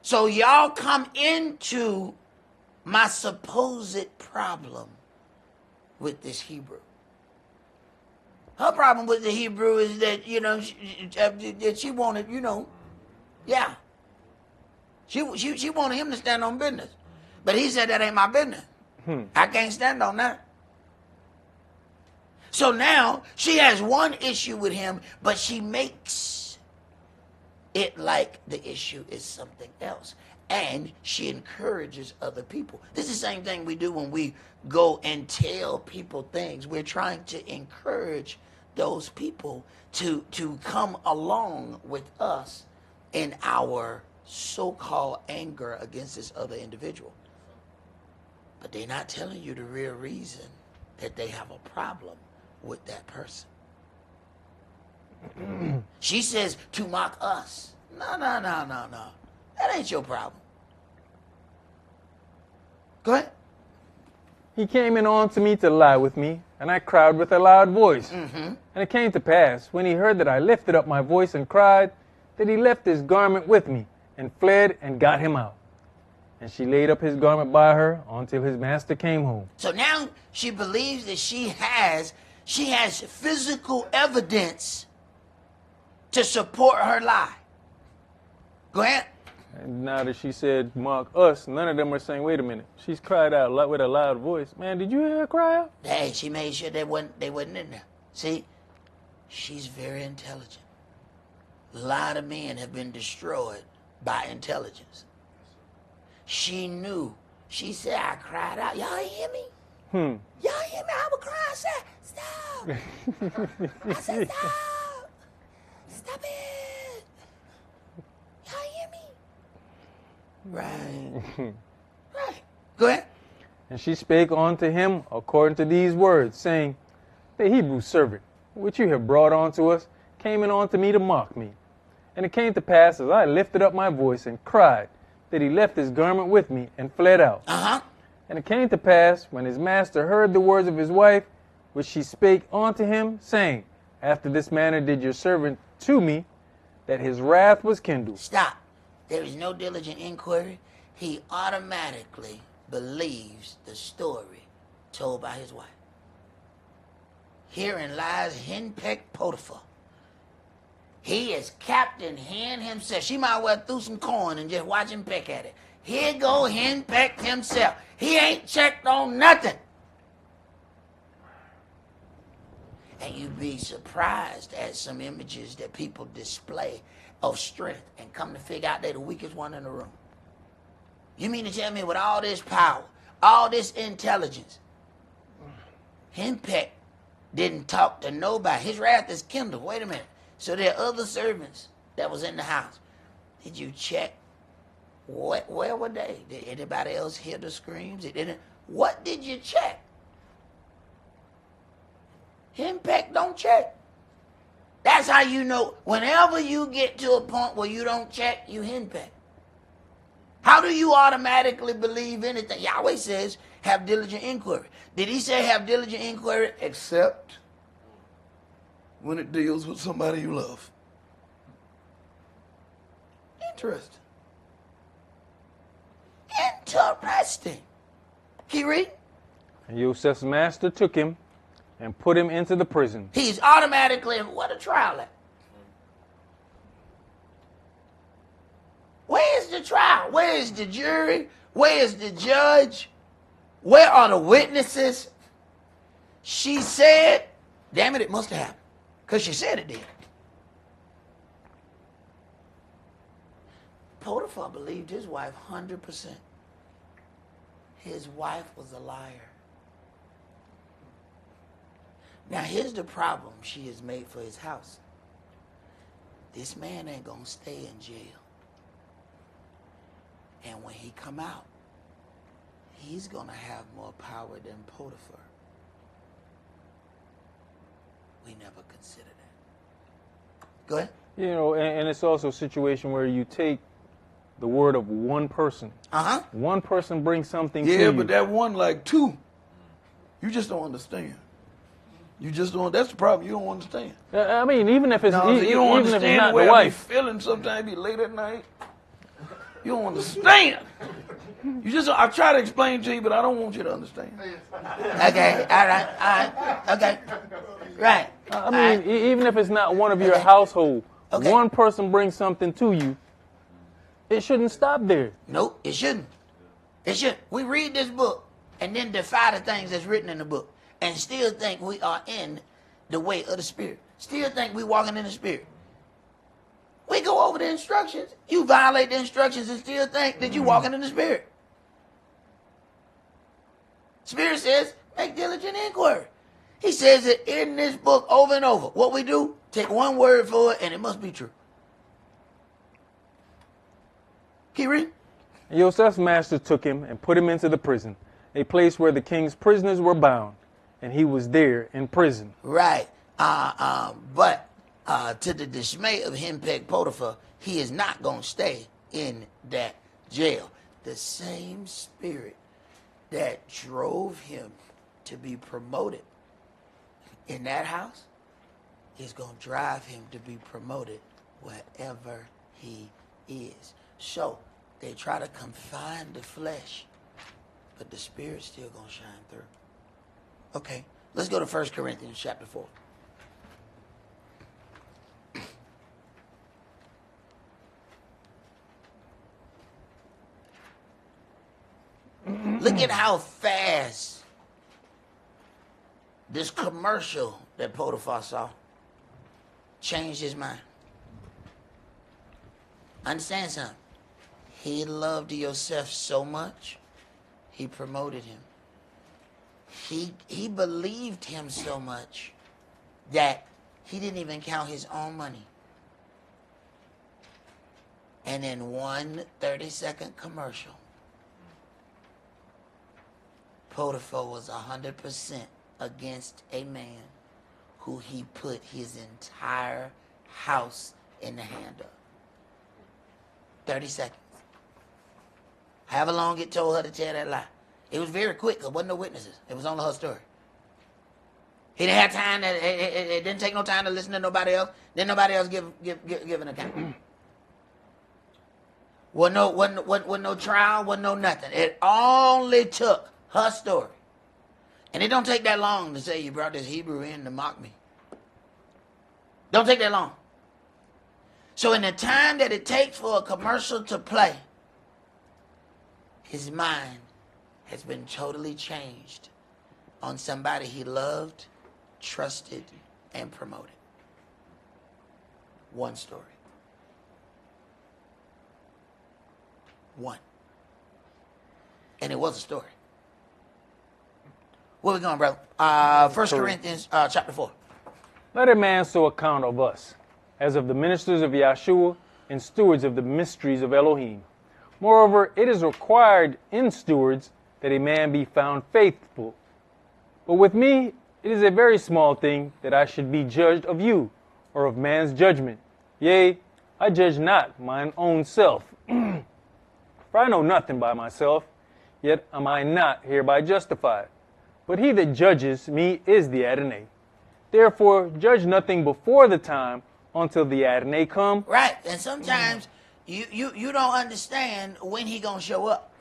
So y'all come into my supposed problem with this Hebrew. Her problem with the Hebrew is that, she wanted, yeah. She wanted him to stand on business. But he said that ain't my business. I can't stand on that. So now she has one issue with him, but she makes it like the issue is something else. And she encourages other people. This is the same thing we do when we go and tell people things. We're trying to encourage those people to come along with us in our so-called anger against this other individual. But they're not telling you the real reason that they have a problem with that person. She says to mock us. No. That ain't your problem. Go ahead. He came in unto me to lie with me, and I cried with a loud voice. And it came to pass, when he heard that I lifted up my voice and cried, that he left his garment with me, and fled and got him out. And she laid up his garment by her until his master came home. So now she believes that she has physical evidence to support her lie. Go ahead. And now that she said, mock us, none of them are saying, wait a minute. She's cried out with a loud voice. Man, did you hear her cry out? Hey, she made sure they wasn't in there. See, she's very intelligent. A lot of men have been destroyed by intelligence. She knew. She said, I cried out. Y'all hear me? Y'all hear me? I was crying. I said, stop. I said, stop. Stop it. Y'all hear me? Right. Right. Go ahead. And she spake unto him according to these words, saying, the Hebrew servant, which you have brought unto us, came in unto me to mock me. And it came to pass, as I lifted up my voice and cried, that he left his garment with me and fled out. And it came to pass, when his master heard the words of his wife, which she spake unto him, saying, After this manner did your servant to me, that his wrath was kindled. Stop. There is no diligent inquiry. He automatically believes the story told by his wife. Herein lies henpecked Potiphar. He is Captain Hen himself. She might well threw some corn and just watch him peck at it. Here go henpecked himself. He ain't checked on nothing. And you'd be surprised at some images that people display of strength and come to figure out they're the weakest one in the room. You mean to tell me with all this power, all this intelligence, henpecked didn't talk to nobody? His wrath is kindled. Wait a minute. So there are other servants that was in the house. Did you check? Where were they? Did anybody else hear the screams? What did you check? Henpecked don't check. That's how you know. Whenever you get to a point where you don't check, you henpeck. How do you automatically believe anything? Yahweh says, have diligent inquiry. Did he say have diligent inquiry? Except when it deals with somebody you love. Interesting. Interesting. Keep reading. And Joseph's master took him and put him into the prison. He's automatically, what a trial at? Where is the trial? Where is the jury? Where is the judge? Where are the witnesses? She said, damn it, it must have happened. Because she said it did. Potiphar believed his wife 100%. His wife was a liar. Now here's the problem she has made for his house. This man ain't gonna stay in jail. And when he come out, he's gonna have more power than Potiphar. We never considered that. Go ahead. You know, and it's also a situation where you take the word of one person. Uh-huh. One person brings something to you. Yeah, but that one like two. You just don't understand. You just don't. That's the problem. You don't understand. I mean, even if it's No, you don't even if understand it's not the way the I be wife. feeling. Sometimes be late at night. You don't understand. You just. I try to explain to you, but I don't want you to understand. Okay, all right, okay. Right. I mean, even if it's not one of your household, one person brings something to you, it shouldn't stop there. Nope, it shouldn't. It shouldn't. We read this book and then defy the things that's written in the book and still think we are in the way of the Spirit. Still think we walking in the Spirit. We go over the instructions. You violate the instructions and still think that you walking in the Spirit. Spirit says, make diligent inquiry. He says it in this book over and over. What we do, take one word for it and it must be true. Keep reading. And Joseph's master took him and put him into the prison, a place where the king's prisoners were bound, and he was there in prison. Right. But to the dismay of henpecked Potiphar, he is not going to stay in that jail. The same spirit that drove him to be promoted in that house is going to drive him to be promoted wherever he is. So they try to confine the flesh, but the spirit's still going to shine through. Okay, let's go to 1 Corinthians chapter 4. Look at how fast this commercial that Potiphar saw changed his mind. Understand something? He loved Yosef so much, he promoted him. He believed him so much that he didn't even count his own money. And in one 30-second commercial, Potiphar was 100% against a man who he put his entire house in the hand of. 30 seconds. However long it told her to tell that lie. It was very quick. There wasn't no witnesses. It was only her story. He didn't have time. It didn't take no time to listen to nobody else. Then nobody else give an account. Wasn't no trial. Wasn't no nothing. It only took her story. And it don't take that long to say you brought this Hebrew in to mock me. Don't take that long. So in the time that it takes for a commercial to play, his mind has been totally changed on somebody he loved, trusted, and promoted. One story. One. And it was a story. Where we going, brother? 1 Corinthians chapter 4. Let a man so account of us, as of the ministers of Yeshua and stewards of the mysteries of Elohim. Moreover, it is required in stewards that a man be found faithful. But with me, it is a very small thing that I should be judged of you, or of man's judgment. Yea, I judge not mine own self. For I know nothing by myself, yet am I not hereby justified. But he that judges me is the Adonai. Therefore, judge nothing before the time until the Adonai come. Right, and sometimes you don't understand when he gonna show up.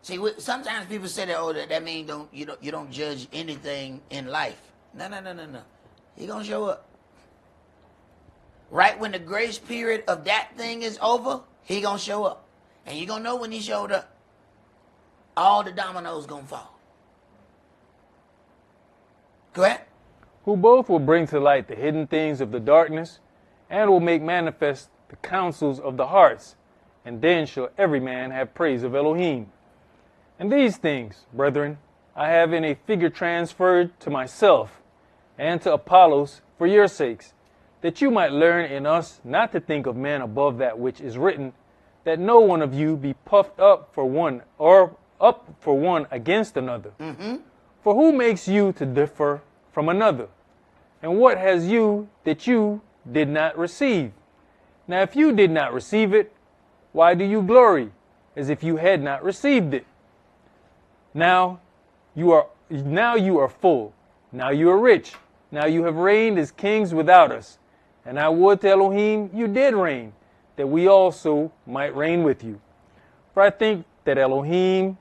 See, sometimes people say that, oh, that means you don't judge anything in life. No. He gonna show up. Right when the grace period of that thing is over, he gonna show up. And you gonna know when he showed up. All the dominoes gonna fall. Go ahead. Who both will bring to light the hidden things of the darkness, and will make manifest the counsels of the hearts. And then shall every man have praise of Elohim. And these things, brethren, I have in a figure transferred to myself, and to Apollos for your sakes, that you might learn in us not to think of man above that which is written, that no one of you be puffed up for one, or up for one against another. Mm-hmm. For who makes you to differ from another? And what has you that you did not receive? Now if you did not receive it, why do you glory, as if you had not received it? Now you are full. Now you are rich. Now you have reigned as kings without us. And I would to Elohim you did reign, that we also might reign with you. For I think that Elohim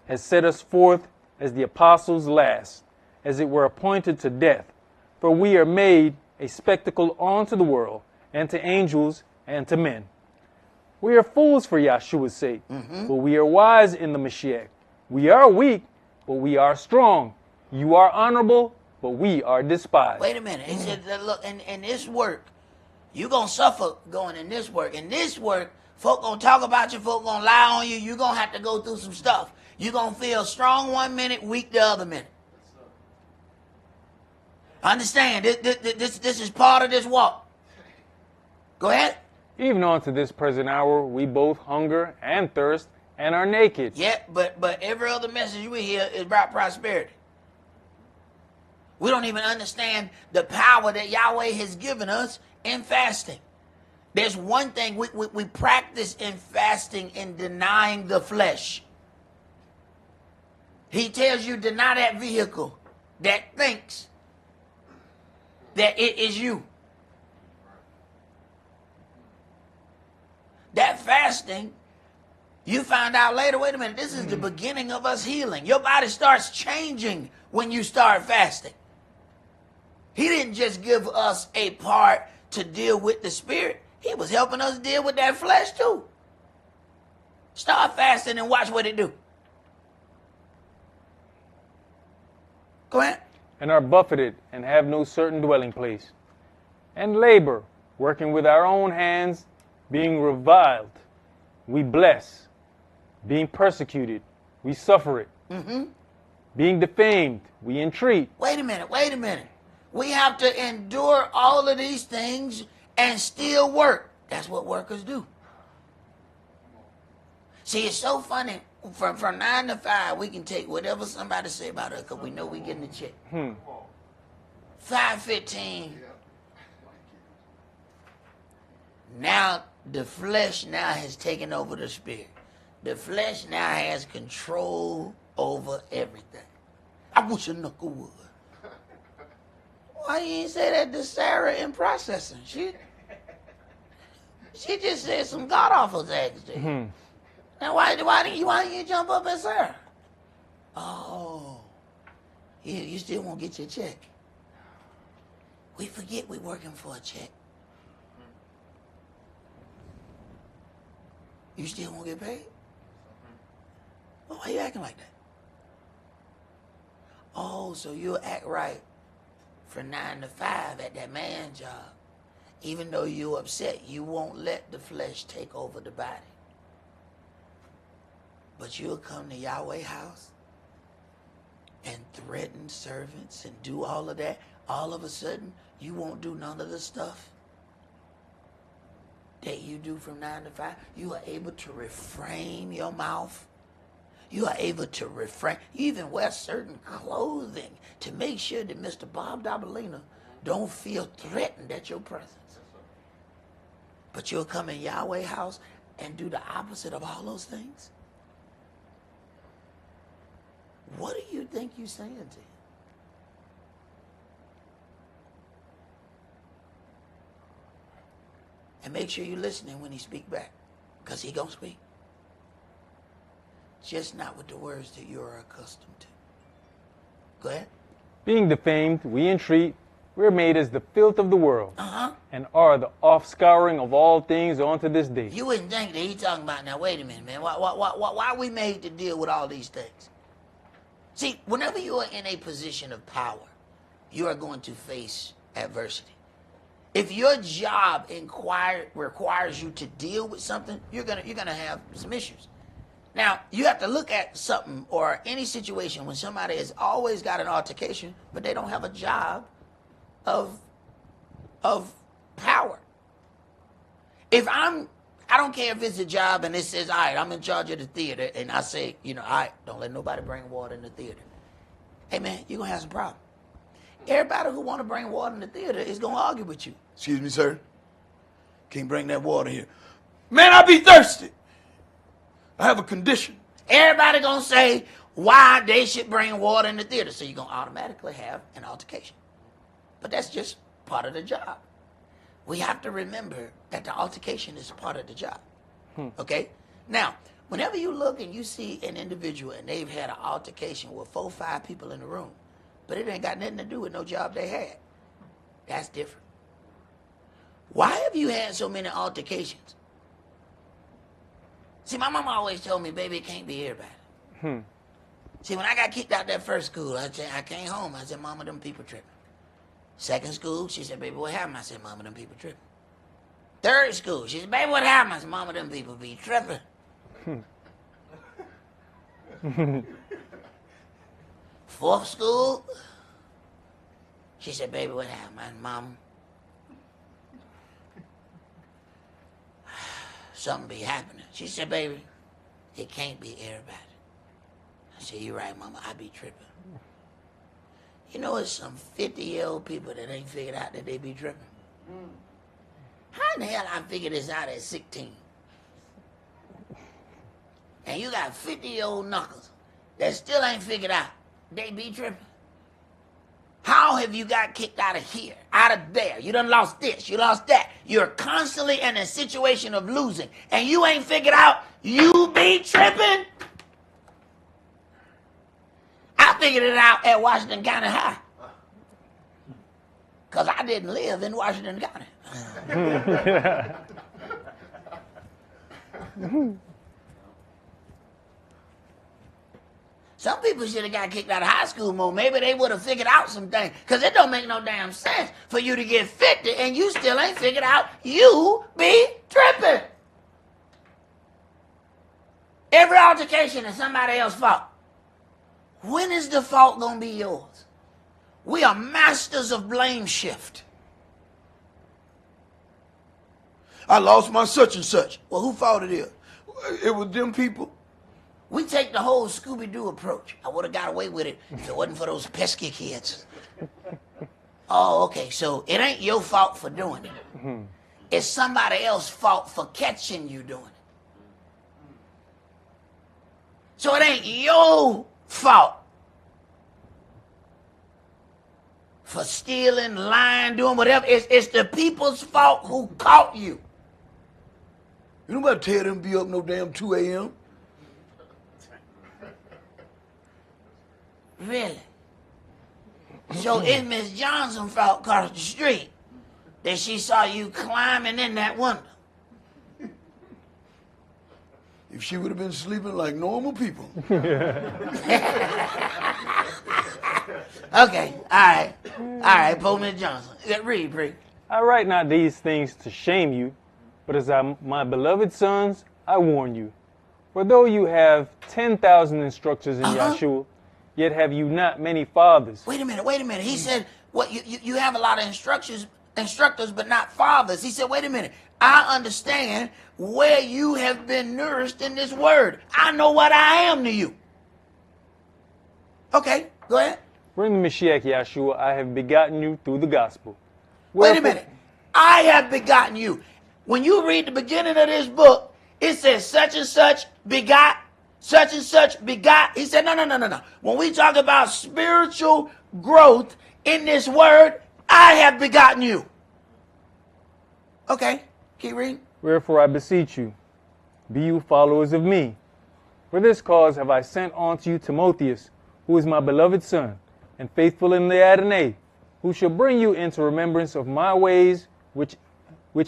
has set us forth as the apostles last, as it were appointed to death. For we are made a spectacle unto the world, and to angels, and to men. We are fools for Yeshua's sake, but we are wise in the Mashiach. We are weak, but we are strong. You are honorable, but we are despised. Wait a minute. He said, look, in this work, you're going to suffer going in this work. In this work, folk going to talk about you, folk going to lie on you. You're going to have to go through some stuff. You're going to feel strong one minute, weak the other minute. Understand, this is part of this walk. Go ahead. Even unto this present hour, we both hunger and thirst and are naked. Yeah, but every other message we hear is about prosperity. We don't even understand the power that Yahweh has given us in fasting. There's one thing we practice in fasting in denying the flesh. He tells you deny that vehicle that thinks that it is you. That fasting, you find out later, wait a minute, this is the beginning of us healing. Your body starts changing when you start fasting. He didn't just give us a part to deal with the spirit. He was helping us deal with that flesh too. Start fasting and watch what it do. Go ahead. And are buffeted and have no certain dwelling place. And labor, working with our own hands, being reviled, we bless. Being persecuted, we suffer it. Being defamed, we entreat. Wait a minute. We have to endure all of these things and still work. That's what workers do. See, it's so funny. From 9 to 5, we can take whatever somebody say about us because we know we getting the check. 5:15. Now the flesh now has taken over the spirit. The flesh now has control over everything. I wish a knuckle would. Why you ain't say that to Sarah in processing? She just said some god awful things to you. Now why didn't you jump up at Sarah? Oh, you still won't get your check. We forget we're working for a check. You still won't get paid? Well, why you acting like that? Oh, so you'll act right for 9 to 5 at that man job. Even though you're upset, you won't let the flesh take over the body. But you'll come to Yahweh house and threaten servants and do all of that. All of a sudden, you won't do none of the stuff that you do from 9 to 5. You are able to refrain your mouth. You are able to refrain. You even wear certain clothing to make sure that Mr. Bob Dabalina don't feel threatened at your presence. But you'll come in Yahweh house and do the opposite of all those things? What do you think you're saying to him? And make sure you're listening when he speak back, because he gonna speak. Just not with the words that you are accustomed to. Go ahead. Being defamed, we entreat, we're made as the filth of the world, and are the offscouring of all things unto this day. You wouldn't think that he's talking about, now wait a minute, man. Why are we made to deal with all these things? See, whenever you are in a position of power, you are going to face adversity. If your job requires you to deal with something, you're gonna have some issues. Now, you have to look at something or any situation when somebody has always got an altercation, but they don't have a job of power. If I don't care if it's a job and it says, all right, I'm in charge of the theater, and I say, all right, don't let nobody bring water in the theater. Hey, man, you're going to have some problems. Everybody who want to bring water in the theater is going to argue with you. Excuse me, sir. Can't bring that water here. Man, I be thirsty. I have a condition. Everybody going to say why they should bring water in the theater. So you're going to automatically have an altercation. But that's just part of the job. We have to remember that the altercation is part of the job. Okay? Now, whenever you look and you see an individual and they've had an altercation with 4 or 5 people in the room, but it ain't got nothing to do with no job they had, that's different. Why have you had so many altercations? See, my mama always told me, baby, it can't be everybody. See, when I got kicked out that first school, I came home. I said, Mama, them people tripping. Second school, she said, baby, what happened? I said, Mama, them people tripping. Third school, she said, baby, what happened? I said, Mama, them people be tripping. Fourth school, she said, baby, what happened? I said, Mama, something be happening. She said, baby, it can't be everybody. I said, you're right, Mama, I be tripping. You know, it's some 50-year-old people that ain't figured out that they be tripping. How in the hell I figured this out at 16? And you got 50-year-old knuckles that still ain't figured out they be tripping. How have you got kicked out of here, out of there? You done lost this, you lost that. You're constantly in a situation of losing, and you ain't figured out you be tripping? I figured it out at Washington County High. Because I didn't live in Washington County. Some people should have got kicked out of high school more. Maybe they would have figured out some things. Because it don't make no damn sense for you to get 50 and you still ain't figured out you be tripping. Every altercation is somebody else's fault. When is the fault going to be yours? We are masters of blame shift. I lost my such and such. Well, who fault it is? It was them people. We take the whole Scooby-Doo approach. I would have got away with it if it wasn't for those pesky kids. Oh, okay, so it ain't your fault for doing it. It's somebody else's fault for catching you doing it. So it ain't your fault for stealing, lying, doing whatever. It's the people's fault who caught you. You don't about to tell them to be up no damn 2 a.m. Really? So it's Miss Johnson's fault across the street that she saw you climbing in that window. If she would have been sleeping like normal people. Okay, all right, Paul Miss Johnson. Read, read. I write not these things to shame you, but as my beloved sons, I warn you. For though you have 10,000 instructors in Yeshua, yet have you not many fathers. Wait a minute. He said, "What? You have a lot of instructors, but not fathers." He said, "Wait a minute. I understand where you have been nourished in this word. I know what I am to you." Okay, go ahead. Bring the Mashiach Yeshua, I have begotten you through the gospel. Wait a minute. I have begotten you. When you read the beginning of this book, it says such and such begot, such and such begot. He said, no. When we talk about spiritual growth in this word, I have begotten you. Okay, keep reading. Wherefore I beseech you, be you followers of me. For this cause have I sent unto you Timotheus, who is my beloved son, and faithful in the Adonai, who shall bring you into remembrance of my ways, which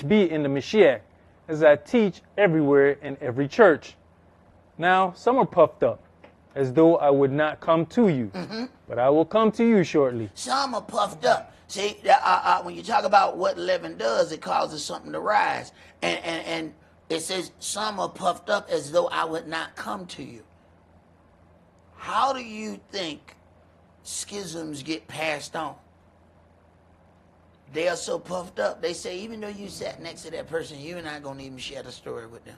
be in the Mashiach, as I teach everywhere in every church. Now some are puffed up, as though I would not come to you, but I will come to you shortly. Some are puffed up. See, when you talk about what leaven does, it causes something to rise. And it says, some are puffed up as though I would not come to you. How do you think schisms get passed on? They are so puffed up. They say, even though you sat next to that person, you're not going to even share the story with them.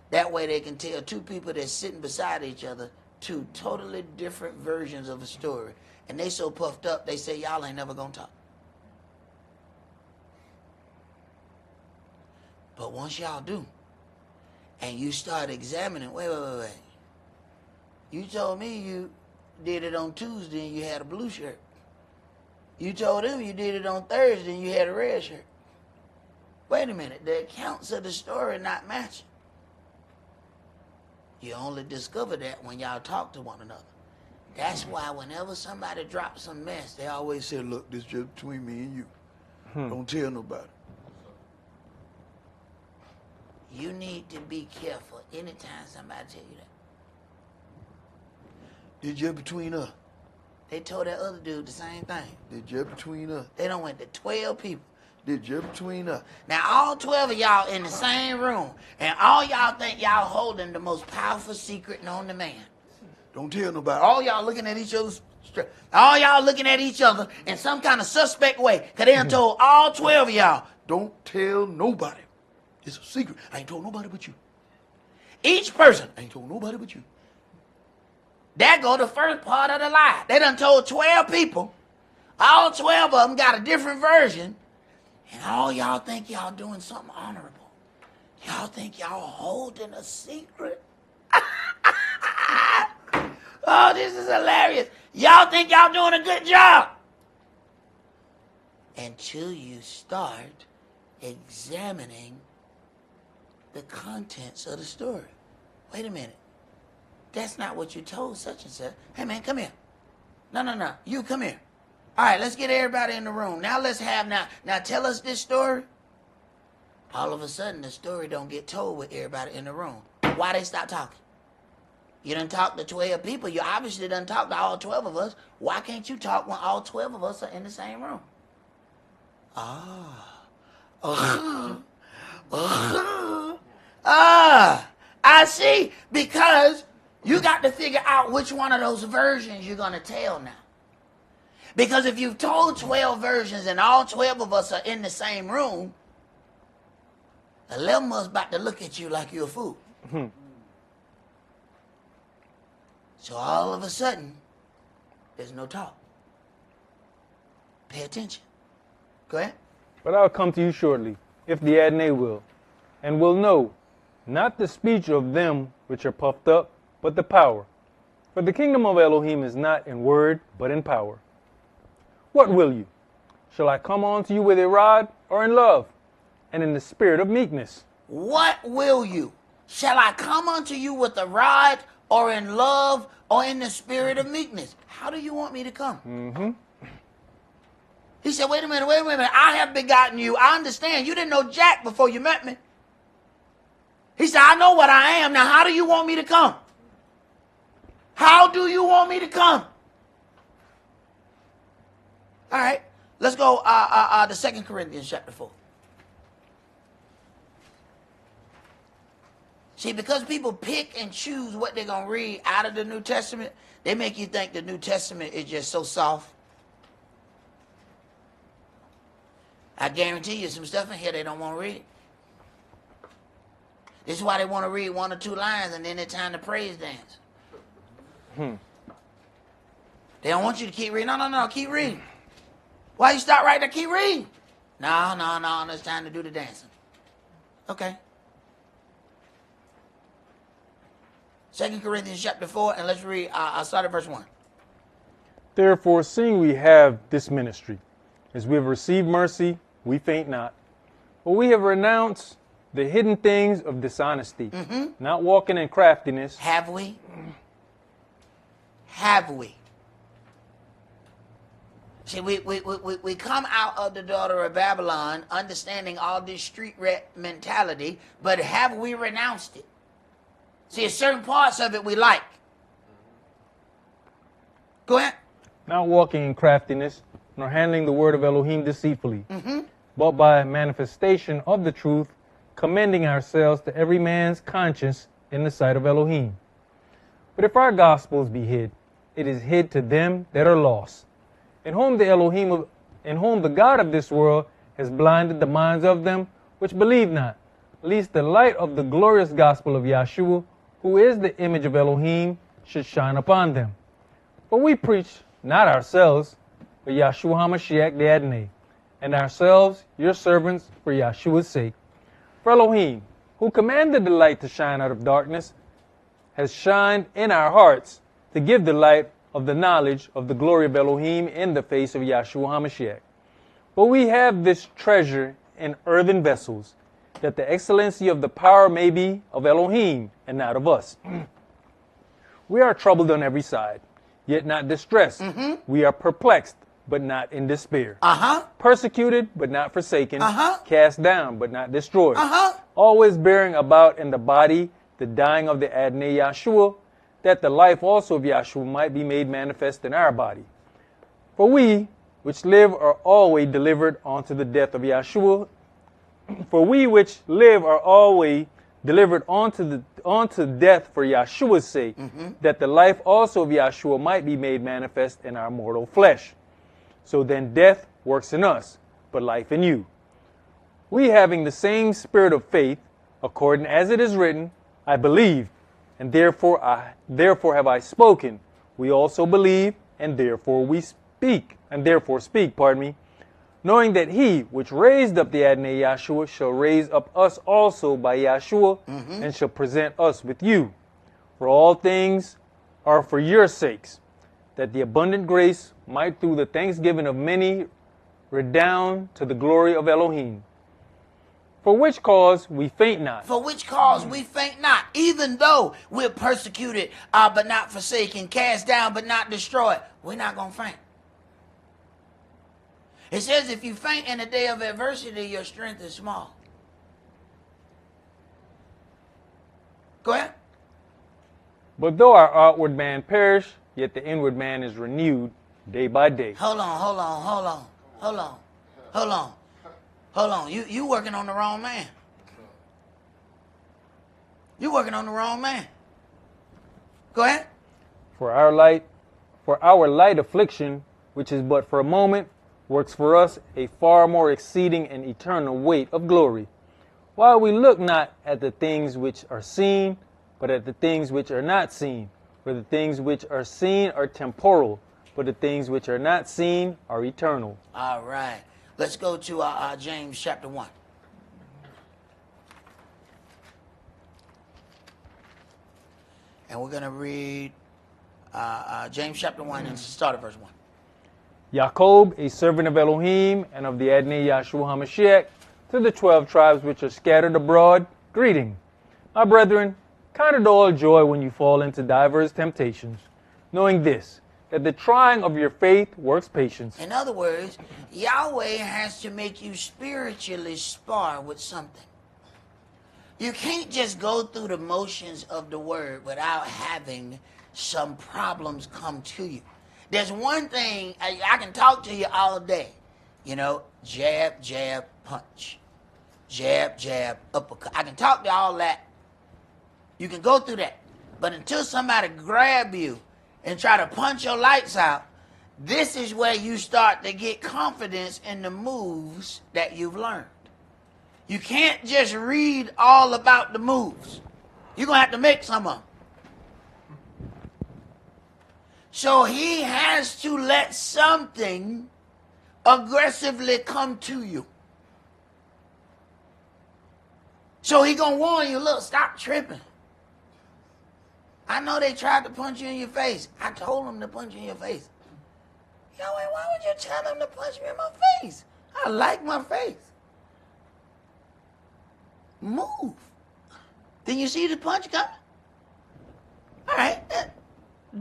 That way they can tell two people that's sitting beside each other two totally different versions of a story. And they so puffed up, they say, y'all ain't never going to talk. But once y'all do, and you start examining, wait. You told me you did it on Tuesday and you had a blue shirt. You told them you did it on Thursday and you had a red shirt. Wait a minute, the accounts of the story not matching. You only discover that when y'all talk to one another. That's why whenever somebody drops some mess, they always say, Look, this just between me and you. Don't tell nobody. You need to be careful anytime somebody tell you that. This just between us. They told that other dude the same thing. This just between us. They done went to 12 people. This just between us. Now all 12 of y'all in the same room, and all y'all think y'all holding the most powerful secret known to man. Don't tell nobody. All y'all looking at each other. All y'all looking at each other in some kind of suspect way. Because they done told all 12 of y'all. Don't tell nobody. It's a secret. I ain't told nobody but you. Each person. I ain't told nobody but you. That go the first part of the lie. They done told 12 people. All 12 of them got a different version. And all y'all think y'all doing something honorable. Y'all think y'all holding a secret. Oh, this is hilarious. Y'all think y'all doing a good job. Until you start examining the contents of the story. Wait a minute. That's not what you told such and such. Hey, man, come here. No. You come here. All right, let's get everybody in the room. Now let's have, now tell us this story. All of a sudden, the story don't get told with everybody in the room. Why they stop talking? You done talked to 12 people. You obviously done talked to all 12 of us. Why can't you talk when all 12 of us are in the same room? I see. Because you got to figure out which one of those versions you're going to tell now. Because if you've told 12 versions and all 12 of us are in the same room, 11 of us about to look at you like you're a fool. So all of a sudden, there's no talk. Pay attention. Go ahead. But I'll come to you shortly, if the Adonai will, and will know, not the speech of them which are puffed up, but the power. For the kingdom of Elohim is not in word, but in power. What will you? Shall I come on to you with a rod, or in love, and in the spirit of meekness? What will you? Shall I come unto you with a rod, or in love, or in the spirit of meekness? How do you want me to come? He said, wait a minute. I have begotten you. I understand. You didn't know Jack before you met me. He said, I know what I am. Now, how do you want me to come? How do you want me to come? All right. Let's go to 2 Corinthians chapter 4. See, because people pick and choose what they're going to read out of the New Testament, they make you think the New Testament is just so soft. I guarantee you some stuff in here they don't want to read. This is why they want to read 1 or 2 lines and then it's time to praise dance. They don't want you to keep reading. No, keep reading. Why you stop right there? Keep reading. No, it's time to do the dancing. Okay. 2 Corinthians chapter 4, and let's read, I'll start at verse 1. Therefore, seeing we have this ministry, as we have received mercy, we faint not. For we have renounced the hidden things of dishonesty, not walking in craftiness. Have we? Have we? See, we come out of the daughter of Babylon understanding all this street rat mentality, but have we renounced it? See, certain parts of it we like. Go ahead. Not walking in craftiness, nor handling the word of Elohim deceitfully, but by manifestation of the truth, commending ourselves to every man's conscience in the sight of Elohim. But if our gospels be hid, it is hid to them that are lost, in whom the God of this world has blinded the minds of them which believe not, lest the light of the glorious gospel of Yeshua, who is the image of Elohim, should shine upon them. For we preach not ourselves, but Yeshua HaMashiach the Adonai, and ourselves your servants for Yeshua's sake. For Elohim, who commanded the light to shine out of darkness, has shined in our hearts to give the light of the knowledge of the glory of Elohim in the face of Yeshua HaMashiach. But we have this treasure in earthen vessels, that the excellency of the power may be of Elohim and not of us. We are troubled on every side, yet not distressed. We are perplexed, but not in despair. Persecuted, but not forsaken. Cast down, but not destroyed. Always bearing about in the body the dying of the Adonai Yeshua, that the life also of Yeshua might be made manifest in our body. For we, which live, are always delivered unto the death of Yeshua. For we which live are always delivered unto death for Yeshua's sake, that the life also of Yeshua might be made manifest in our mortal flesh. So then death works in us, but life in you. We having the same spirit of faith, according as it is written, I believe, and therefore have I spoken. We also believe, and therefore speak, knowing that he which raised up the Adonai Yeshua shall raise up us also by Yeshua, and shall present us with you. For all things are for your sakes, that the abundant grace might through the thanksgiving of many redound to the glory of Elohim. For which cause we faint not. For which cause we faint not, even though we're persecuted, but not forsaken, cast down, but not destroyed. We're not going to faint. It says if you faint in the day of adversity, your strength is small. Go ahead. But though our outward man perish, yet the inward man is renewed day by day. Hold on. You working on the wrong man. You working on the wrong man. Go ahead. For our light affliction, which is but for a moment, works for us a far more exceeding and eternal weight of glory. While we look not at the things which are seen, but at the things which are not seen. For the things which are seen are temporal, but the things which are not seen are eternal. All right. Let's go to James chapter 1. And we're going to read James chapter 1 and start at verse 1. Jacob, a servant of Elohim and of the Adonai Yeshua HaMashiach, to the 12 tribes which are scattered abroad, greeting. My brethren, count it all joy when you fall into diverse temptations, knowing this, that the trying of your faith works patience. In other words, Yahweh has to make you spiritually spar with something. You can't just go through the motions of the word without having some problems come to you. There's one thing, I can talk to you all day. You know, jab, jab, punch. Jab, jab, uppercut. I can talk to all that. You can go through that. But until somebody grab you and try to punch your lights out, this is where you start to get confidence in the moves that you've learned. You can't just read all about the moves. You're going to have to make some of them. So he has to let something aggressively come to you. So he going to warn you, look, stop tripping. I know they tried to punch you in your face. I told them to punch you in your face. Yahweh, why would you tell them to punch me in my face? I like my face. Move. Then you see the punch coming? All right,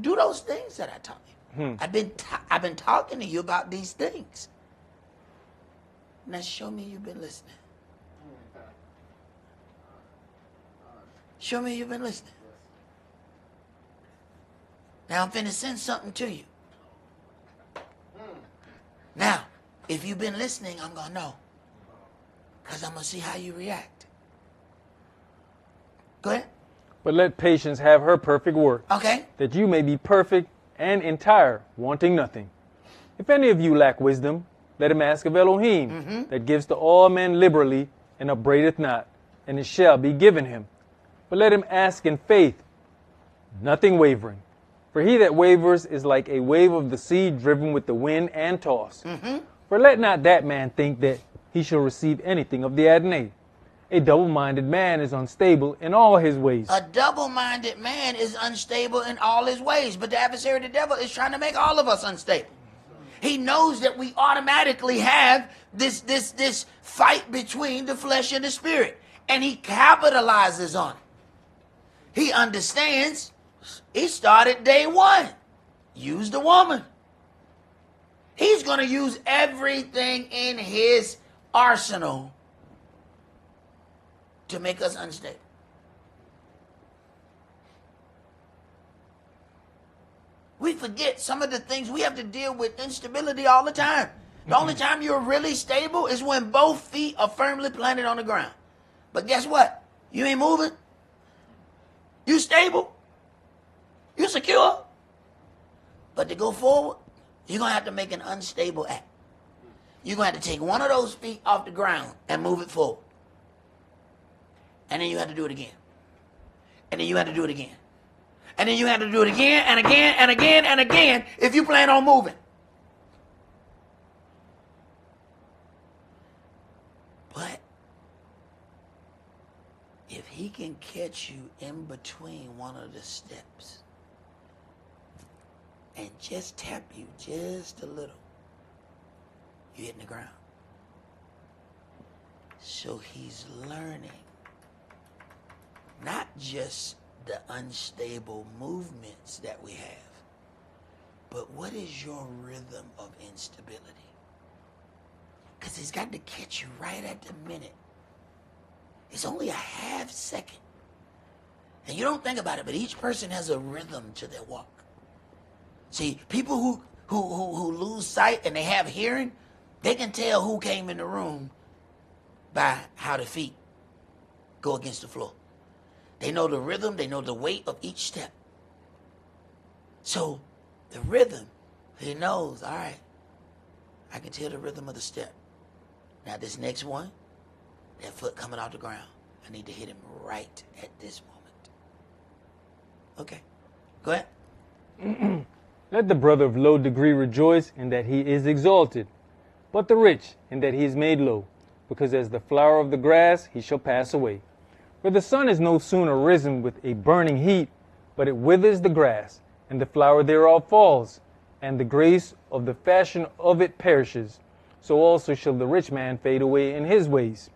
do those things that I taught you. I've been talking to you about these things. Now show me you've been listening. Show me you've been listening. Now I'm finna send something to you. Now, if you've been listening, I'm gonna know. Because I'm gonna see how you react. Go ahead. But let patience have her perfect work, Okay. that you may be perfect and entire, wanting nothing. If any of you lack wisdom, let him ask of Elohim, that gives to all men liberally and upbraideth not, and it shall be given him. But let him ask in faith, nothing wavering. For he that wavers is like a wave of the sea driven with the wind and tossed. For let not that man think that he shall receive anything of the Adonai. A double-minded man is unstable in all his ways. A double-minded man is unstable in all his ways. But the adversary, the devil, is trying to make all of us unstable. He knows that we automatically have this fight between the flesh and the spirit. And he capitalizes on it. He understands. He started day one. Use the woman. He's going to use everything in his arsenal to make us unstable. We forget some of the things we have to deal with instability all the time. The only time you're really stable is when both feet are firmly planted on the ground. But guess what? You ain't moving. You stable. You secure. But to go forward, you're going to have to make an unstable act. You're going to have to take one of those feet off the ground and move it forward. And then you have to do it again. And then you have to do it again. And then you have to do it again and again and again and again if you plan on moving. But if he can catch you in between one of the steps and just tap you just a little, you're hitting the ground. So he's learning not just the unstable movements that we have, but what is your rhythm of instability? Because he's got to catch you right at the minute. It's only a half second. And you don't think about it, but each person has a rhythm to their walk. See, people who lose sight and they have hearing, they can tell who came in the room by how the feet go against the floor. They know the rhythm, they know the weight of each step. So the rhythm, he knows, all right, I can tell the rhythm of the step. Now this next one, that foot coming off the ground, I need to hit him right at this moment. Okay, go ahead. Let the brother of low degree rejoice in that he is exalted, but the rich in that he is made low, because as the flower of the grass he shall pass away. For the sun is no sooner risen with a burning heat, but it withers the grass, and the flower thereof falls, and the grace of the fashion of it perishes. So also shall the rich man fade away in his ways.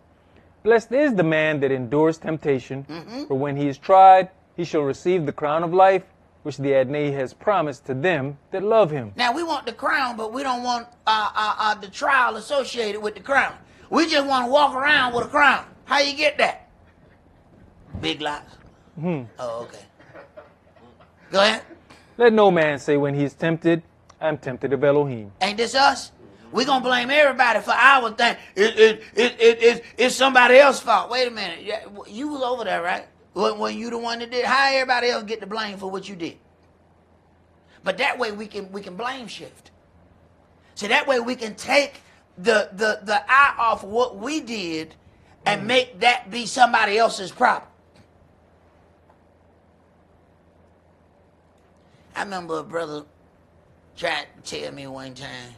Blessed is the man that endures temptation, for when he is tried, he shall receive the crown of life, which the Adonai has promised to them that love him. Now, we want the crown, but we don't want the trial associated with the crown. We just want to walk around with a crown. How you get that? Big lies. Oh, okay. Go ahead. Let no man say when he is tempted, I am tempted of Elohim. Ain't this us? We're going to blame everybody for our thing. It's somebody else's fault. Wait a minute. You was over there, right? When you the one that did. How everybody else get the blame for what you did? But that way we can blame shift. So that way we can take the eye off of what we did and make that be somebody else's problem. I remember a brother tried to tell me one time,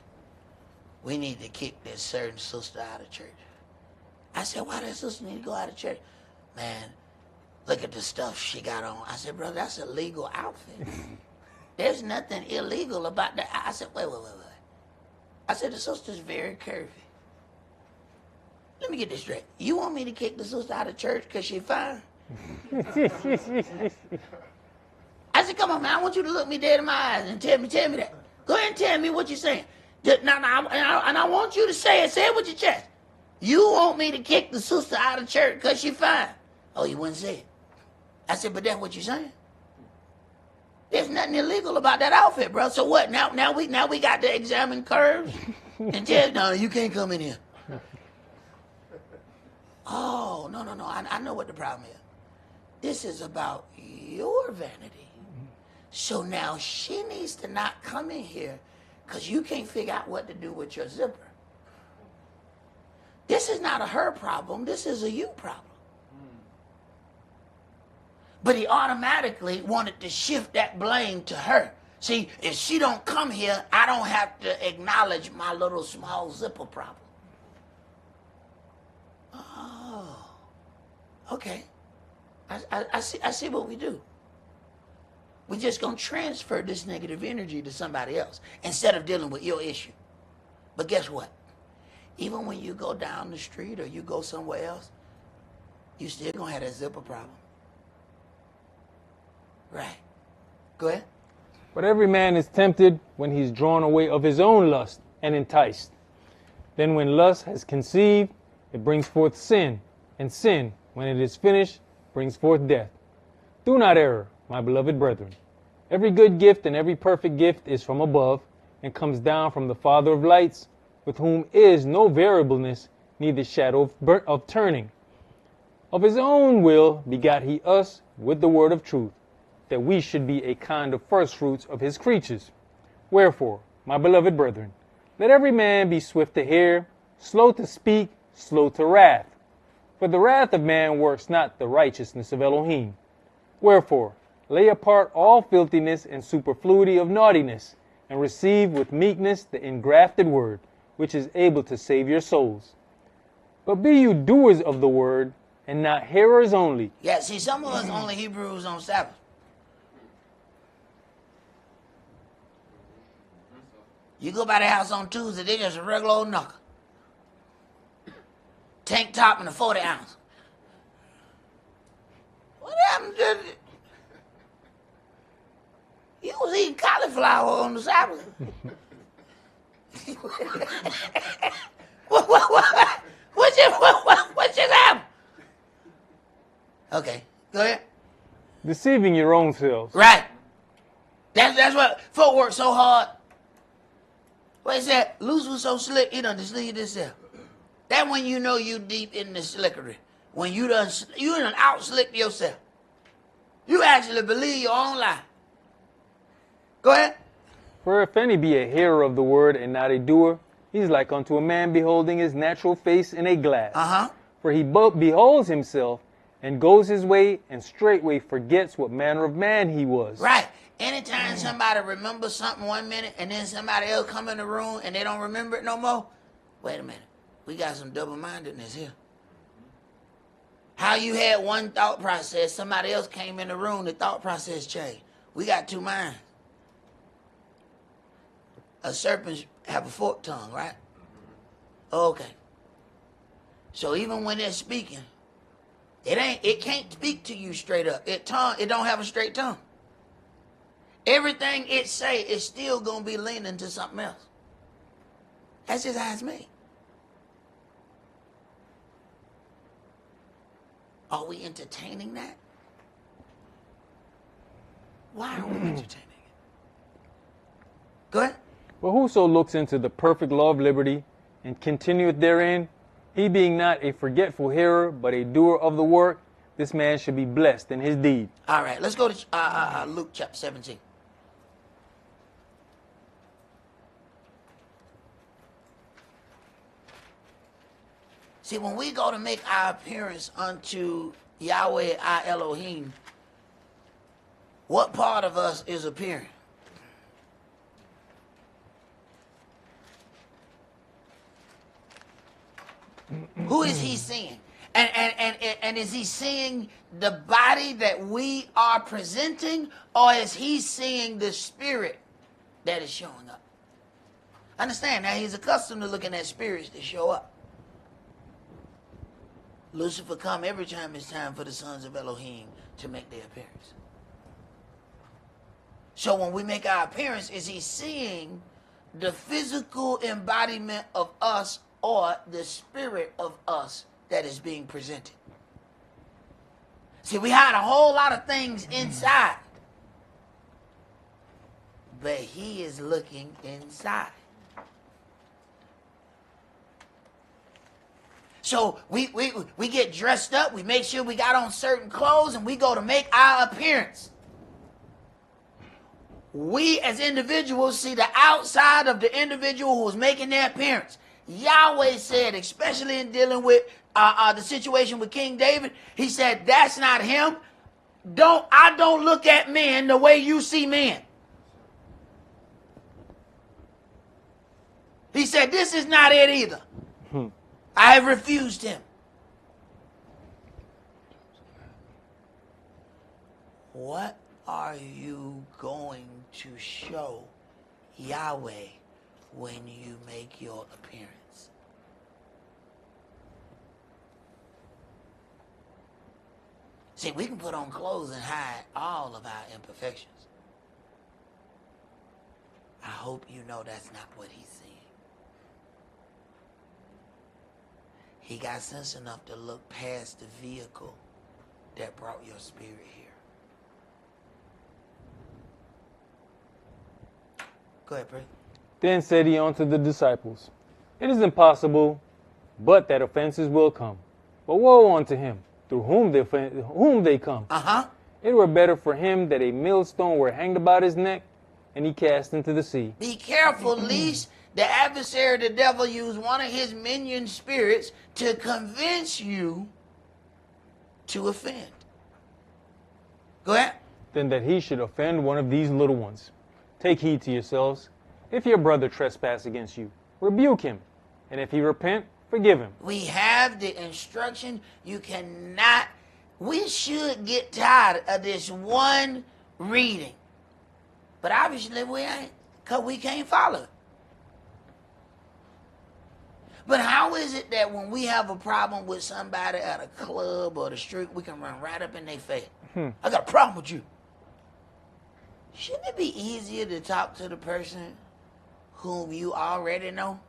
we need to kick this certain sister out of church. I said, why that sister need to go out of church? Man, look at the stuff she got on. I said, brother, that's a legal outfit. There's nothing illegal about that. I said, wait. I said, the sister's very curvy. Let me get this straight. You want me to kick the sister out of church because she's fine? I said, come on, man. I want you to look me dead in my eyes and tell me that. Go ahead and tell me what you're saying. And I want you to say it with your chest. You want me to kick the sister out of church because she's fine? Oh, you wouldn't say it. I said, but that's what you're saying. There's nothing illegal about that outfit, bro. So what? Now we got to examine curves and tell, no, you can't come in here. Oh, no. I know what the problem is. This is about your vanity. So now she needs to not come in here because you can't figure out what to do with your zipper. This is not a her problem. This is a you problem. But he automatically wanted to shift that blame to her. See, if she don't come here, I don't have to acknowledge my little small zipper problem. Oh, okay. I see what we do. We're just going to transfer this negative energy to somebody else instead of dealing with your issue. But guess what? Even when you go down the street or you go somewhere else, you still going to have that zipper problem. Right. Go ahead. But every man is tempted when he's drawn away of his own lust and enticed. Then when lust has conceived, it brings forth sin. And sin, when it is finished, brings forth death. Do not err, my beloved brethren. Every good gift and every perfect gift is from above, and comes down from the Father of lights, with whom is no variableness, neither shadow of turning. Of his own will begot he us with the word of truth, that we should be a kind of firstfruits of his creatures. Wherefore, my beloved brethren, let every man be swift to hear, slow to speak, slow to wrath. For the wrath of man works not the righteousness of Elohim. Wherefore, lay apart all filthiness and superfluity of naughtiness, and receive with meekness the engrafted word, which is able to save your souls. But be you doers of the word, and not hearers only. Yeah, see, some of us only Hebrews on Sabbath. You go by the house on Tuesday, they just a regular old knuckle. Tank top and a 40 ounce. What happened to it? You was eating cauliflower on the Sabbath. What just happened? Okay, go ahead. Deceiving your own selves. Right. That's what folk work so hard. What is that? Loose was so slick, he done deceived himself. That when you know you deep in the slickery. When you done out-slicked yourself. You actually believe your own lie. Go ahead. For if any be a hearer of the word and not a doer, he's like unto a man beholding his natural face in a glass. For he beholds himself and goes his way and straightway forgets what manner of man he was. Right. Anytime somebody remembers something 1 minute and then somebody else come in the room and they don't remember it no more, wait a minute. We got some double-mindedness here. How you had one thought process, somebody else came in the room, the thought process changed. We got two minds. serpents have a forked tongue, right? Okay. So even when they're speaking, it can't speak to you straight up. It don't have a straight tongue. Everything it say is still gonna be leaning to something else. That's just how it's made. Are we entertaining that? Why are we entertaining it? Go ahead. But whoso looks into the perfect law of liberty and continueth therein, he being not a forgetful hearer, but a doer of the work, this man should be blessed in his deed. All right, let's go to Luke chapter 17. See, when we go to make our appearance unto Yahweh our Elohim, what part of us is appearing? Who is he seeing? And is he seeing the body that we are presenting, or is he seeing the spirit that is showing up? Understand, now he's accustomed to looking at spirits that show up. Lucifer come every time it's time for the sons of Elohim to make their appearance. So when we make our appearance, is he seeing the physical embodiment of us or the spirit of us that is being presented? See, we hide a whole lot of things inside, but he is looking inside. So we get dressed up, we make sure we got on certain clothes, and we go to make our appearance. We as individuals see the outside of the individual who is making their appearance. Yahweh said, especially in dealing with the situation with King David, he said, that's not him. I don't look at men the way you see men. He said, this is not it either. I have refused him. What are you going to show Yahweh when you make your appearance? See, we can put on clothes and hide all of our imperfections. I hope you know that's not what he's saying. He got sense enough to look past the vehicle that brought your spirit here. Go ahead, Pray. Then said he unto the disciples, it is impossible, but that offenses will come. But woe unto him, through whom they come. It were better for him that a millstone were hanged about his neck, and he cast into the sea. Be careful, lest the adversary, the devil, use one of his minion spirits to convince you to offend. Go ahead. Then that he should offend one of these little ones. Take heed to yourselves. If your brother trespass against you, rebuke him. And if he repent, forgive him. We have the instruction. You cannot. We should get tired of this one reading. But obviously we ain't, because we can't follow it. But how is it that when we have a problem with somebody at a club or the street, we can run right up in their face? I got a problem with you. Shouldn't it be easier to talk to the person whom you already know?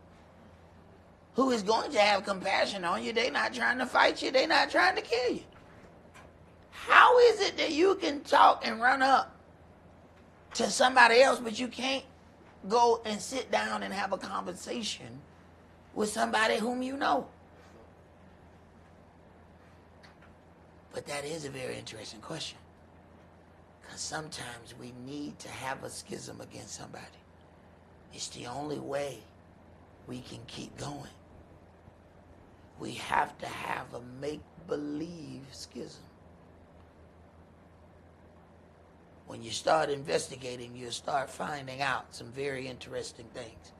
Who is going to have compassion on you? They're not trying to fight you. They're not trying to kill you. How is it that you can talk and run up to somebody else, but you can't go and sit down and have a conversation with somebody whom you know? But that is a very interesting question. Because sometimes we need to have a schism against somebody. It's the only way we can keep going. We have to have a make-believe schism. When you start investigating, you'll start finding out some very interesting things.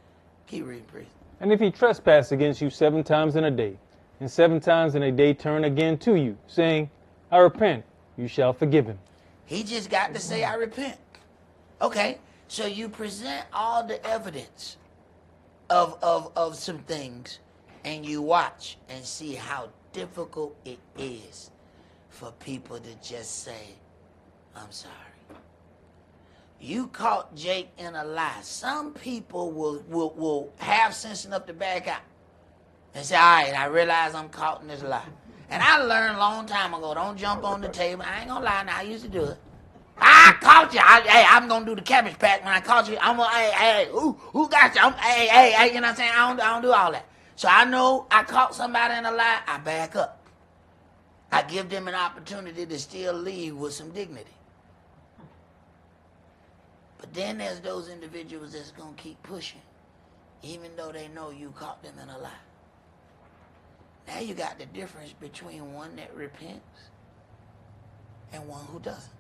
Keep reading, please. And if he trespass against you 7 times in a day, and 7 times in a day turn again to you, saying, I repent, you shall forgive him. He just got to say, I repent. Okay, So you present all the evidence of some things, and you watch and see how difficult it is for people to just say, I'm sorry. You caught Jake in a lie. Some people will have sense enough to back out and say, all right, I realize I'm caught in this lie. And I learned a long time ago, don't jump on the table. I ain't gonna lie, now I used to do it. I caught you. I'm gonna do the cabbage patch when I caught you. I'm gonna, hey, who got you? Hey, you know what I'm saying? I don't do all that. So I know I caught somebody in a lie, I back up. I give them an opportunity to still leave with some dignity. But then there's those individuals that's gonna keep pushing, even though they know you caught them in a lie. Now you got the difference between one that repents and one who doesn't.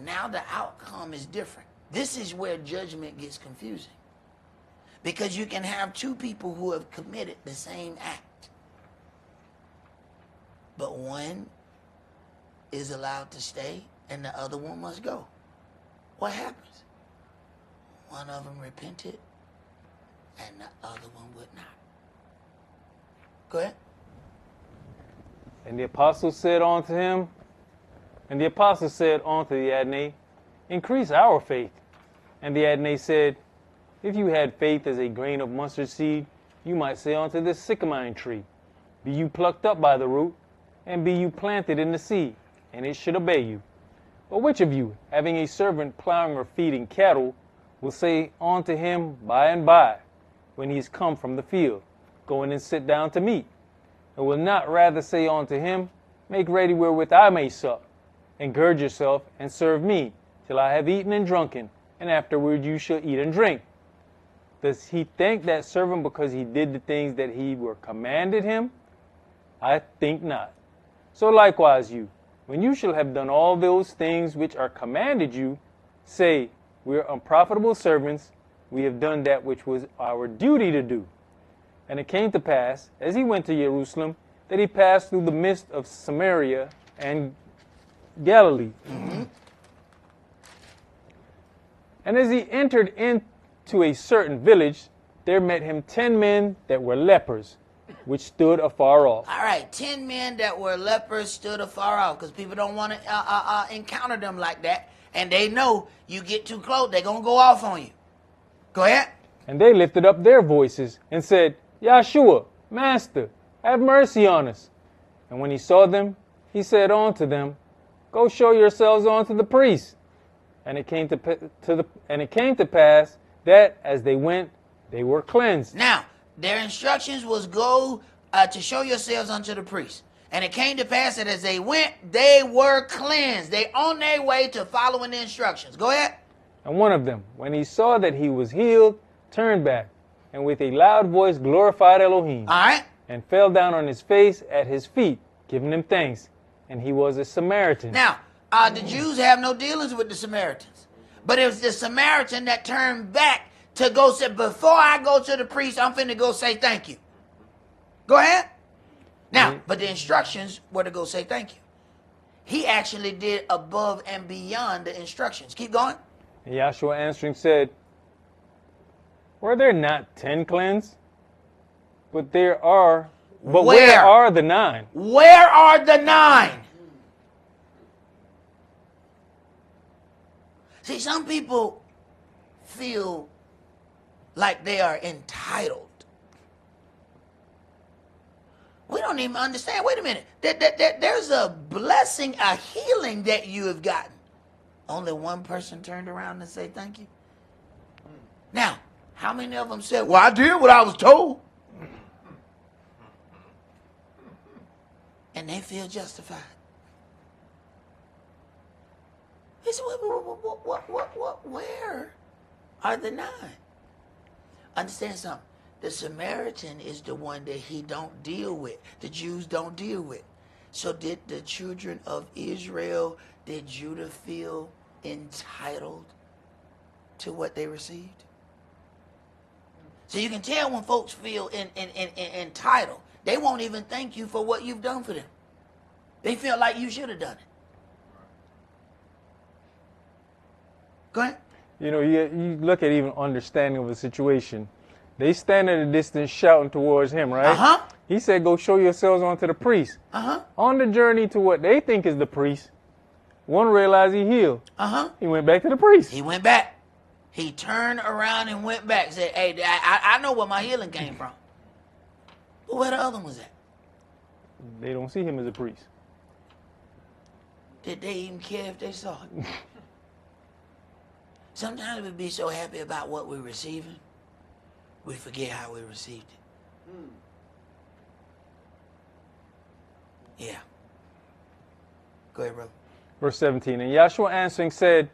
Now the outcome is different. This is where judgment gets confusing. Because you can have two people who have committed the same act. But one is allowed to stay and the other one must go. What happens? One of them repented and the other one would not. Go ahead. And the apostle said unto him, and the apostle said unto the Adonai, increase our faith. And the Adonai said, if you had faith as a grain of mustard seed, you might say unto this sycamore tree, be you plucked up by the root, and be you planted in the sea, and it should obey you. But which of you, having a servant plowing or feeding cattle, will say unto him by and by, when he is come from the field, go in and sit down to meat? And will not rather say unto him, make ready wherewith I may sup, and gird yourself, and serve me, till I have eaten and drunken, and afterward you shall eat and drink? Does he thank that servant because he did the things that he were commanded him? I think not. So likewise you, when you shall have done all those things which are commanded you, say, we are unprofitable servants, we have done that which was our duty to do. And it came to pass, as he went to Jerusalem, that he passed through the midst of Samaria and Galilee. Mm-hmm. And as he entered into a certain village, there met him 10 men that were lepers, which stood afar off. All right, 10 men that were lepers stood afar off, because people don't want to encounter them like that. And they know you get too close, they're going to go off on you. Go ahead. And they lifted up their voices and said, Yeshua, Master, have mercy on us. And when he saw them, he said unto them, go show yourselves unto the priests. And it came to pass that as they went, they were cleansed. Now, their instructions was go to show yourselves unto the priests. And it came to pass that as they went, they were cleansed. They on their way to following the instructions. Go ahead. And one of them, when he saw that he was healed, turned back, and with a loud voice glorified Elohim. All right. And fell down on his face at his feet, giving him thanks. And he was a Samaritan. Now, the Jews have no dealings with the Samaritans. But it was the Samaritan that turned back to go say, before I go to the priest, I'm finna go say thank you. Go ahead. Now, but the instructions were to go say thank you. He actually did above and beyond the instructions. Keep going. And Yeshua answering said, were there not 10 cleansed? But where are the 9? Where are the 9? See, some people feel like they are entitled. We don't even understand. Wait a minute. There's a blessing, a healing that you have gotten. Only one person turned around and said thank you. Now, how many of them said, well, I did what I was told? And they feel justified. He said, where are the 9? Understand something. The Samaritan is the one that he don't deal with. The Jews don't deal with. So did the children of Israel, did Judah feel entitled to what they received? So you can tell when folks feel entitled. They won't even thank you for what you've done for them. They feel like you should have done it. Go ahead. You know, you look at even understanding of the situation. They stand at a distance shouting towards him, right? Uh-huh. He said, go show yourselves onto the priest. Uh-huh. On the journey to what they think is the priest, one realized he healed. Uh-huh. He went back to the priest. He went back. He turned around and went back. Said, hey, I know where my healing came from. But where the other one was at? They don't see him as a priest. Did they even care if they saw it? Sometimes we be so happy about what we're receiving, we forget how we received it. Yeah. Go ahead, brother. Verse 17, and Yeshua answering said,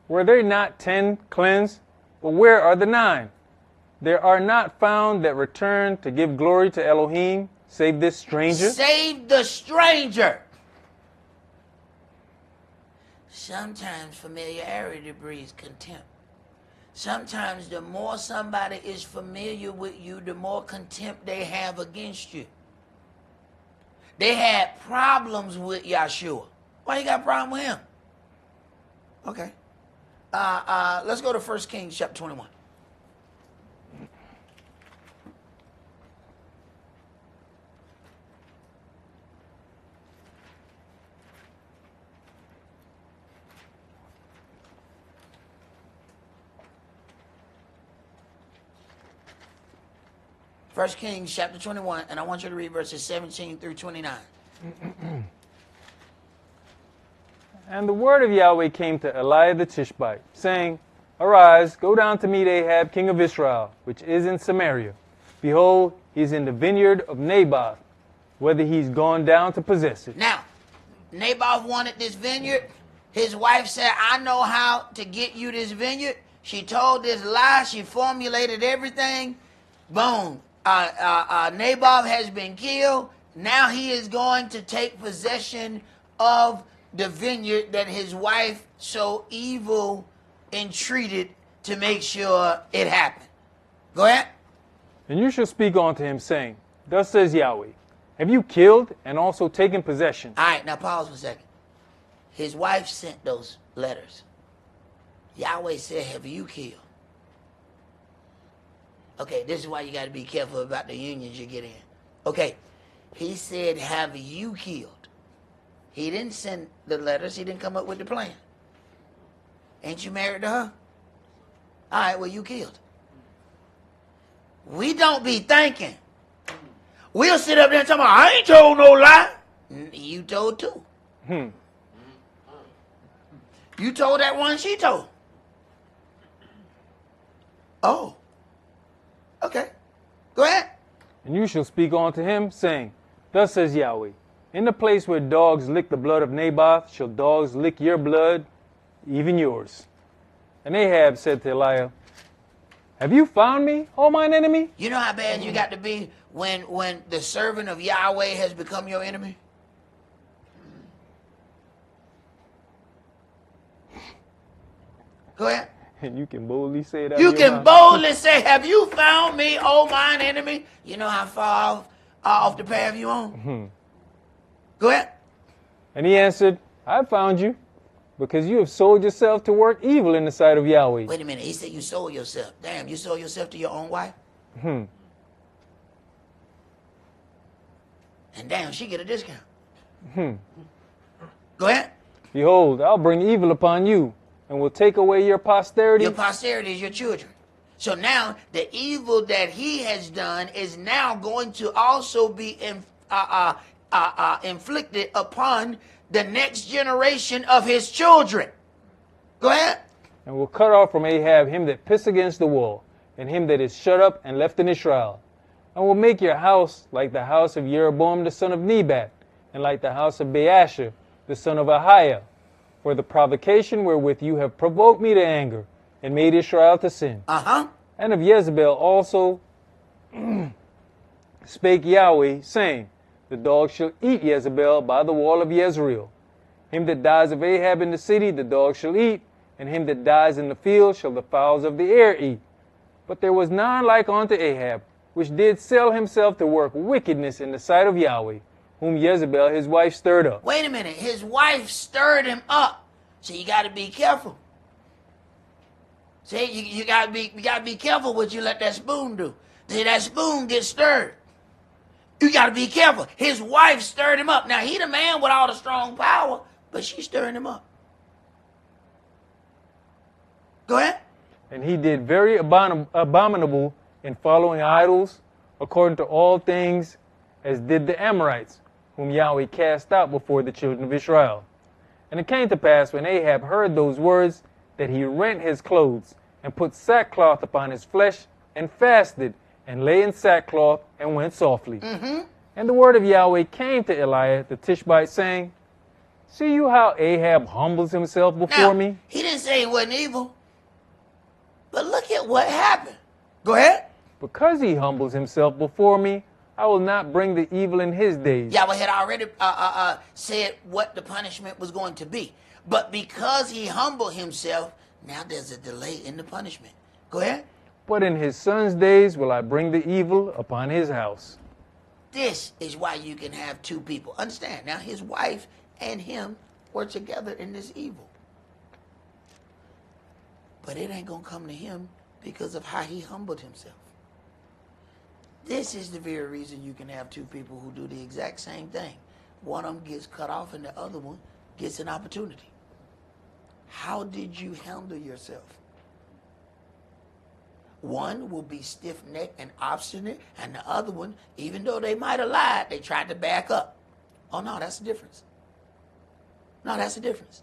were there not 10 cleansed? But where are the 9? There are not found that return to give glory to Elohim, save this stranger. Save the stranger. Sometimes familiarity breeds contempt. Sometimes the more somebody is familiar with you, the more contempt they have against you. They had problems with Yeshua. Why you got a problem with him? Okay. Let's go to 1 Kings chapter 21. First Kings chapter 21, and I want you to read verses 17 through 29. And the word of Yahweh came to Eliah the Tishbite, saying, arise, go down to meet Ahab, king of Israel, which is in Samaria. Behold, he is in the vineyard of Naboth, whether he's gone down to possess it. Now, Naboth wanted this vineyard. His wife said, I know how to get you this vineyard. She told this lie. She formulated everything. Boom. Naboth has been killed. Now he is going to take possession of the vineyard that his wife so evil entreated to make sure it happened. Go ahead. And you shall speak unto him, saying, thus says Yahweh, have you killed and also taken possession? All right, now pause for a second. His wife sent those letters. Yahweh said, have you killed? Okay, this is why you got to be careful about the unions you get in. Okay, he said, have you killed? He didn't send the letters. He didn't come up with the plan. Ain't you married to her? All right, well, you killed. We don't be thinking. We'll sit up there and talk about, I ain't told no lie. You told two. You told that one she told. Oh. Okay. Go ahead. And you shall speak unto him, saying, thus says Yahweh, in the place where dogs lick the blood of Naboth, shall dogs lick your blood, even yours. And Ahab said to Eliah, have you found me, O mine enemy? You know how bad you got to be when the servant of Yahweh has become your enemy? Go ahead. And you can boldly say that. You can boldly say, have you found me, O mine enemy? You know how far off the path you on? Go ahead. And he answered, I found you, because you have sold yourself to work evil in the sight of Yahweh. Wait a minute. He said you sold yourself. Damn, you sold yourself to your own wife? And damn, she get a discount. Go ahead. Behold, I'll bring evil upon you, and will take away your posterity. Your posterity is your children. So now the evil that he has done is now going to also be inflicted upon the next generation of his children. Go ahead. And will cut off from Ahab him that piss against the wall, and him that is shut up and left in his shroud. And will make your house like the house of Jeroboam the son of Nebat, and like the house of Baasha the son of Ahiah, for the provocation wherewith you have provoked me to anger, and made Israel to sin. And of Jezebel also spake Yahweh, saying, the dog shall eat Jezebel by the wall of Jezreel. Him that dies of Ahab in the city, the dog shall eat, and him that dies in the field shall the fowls of the air eat. But there was none like unto Ahab, which did sell himself to work wickedness in the sight of Yahweh, whom Jezebel his wife stirred up. Wait a minute. His wife stirred him up. So you got to be careful. See, you gotta be careful what you let that spoon do. See, that spoon gets stirred. You gotta be careful. His wife stirred him up. Now he the man with all the strong power, but she's stirring him up. Go ahead. And he did very abominable in following idols, according to all things, as did the Amorites, whom Yahweh cast out before the children of Israel. And it came to pass, when Ahab heard those words, that he rent his clothes, and put sackcloth upon his flesh, and fasted, and lay in sackcloth, and went softly. And the word of Yahweh came to Eliah the Tishbite, saying, See you how Ahab humbles himself before me? He didn't say he wasn't evil. But look at what happened. Go ahead. Because he humbles himself before me, I will not bring the evil in his days. Yahweh had already said what the punishment was going to be. But because he humbled himself, now there's a delay in the punishment. Go ahead. But in his son's days will I bring the evil upon his house. This is why you can have two people. Understand, now his wife and him were together in this evil. But it ain't going to come to him because of how he humbled himself. This is the very reason you can have two people who do the exact same thing. One of them gets cut off and the other one gets an opportunity. How did you handle yourself? One will be stiff-necked and obstinate, and the other one, even though they might have lied, they tried to back up. Oh, no, that's the difference. No, that's the difference.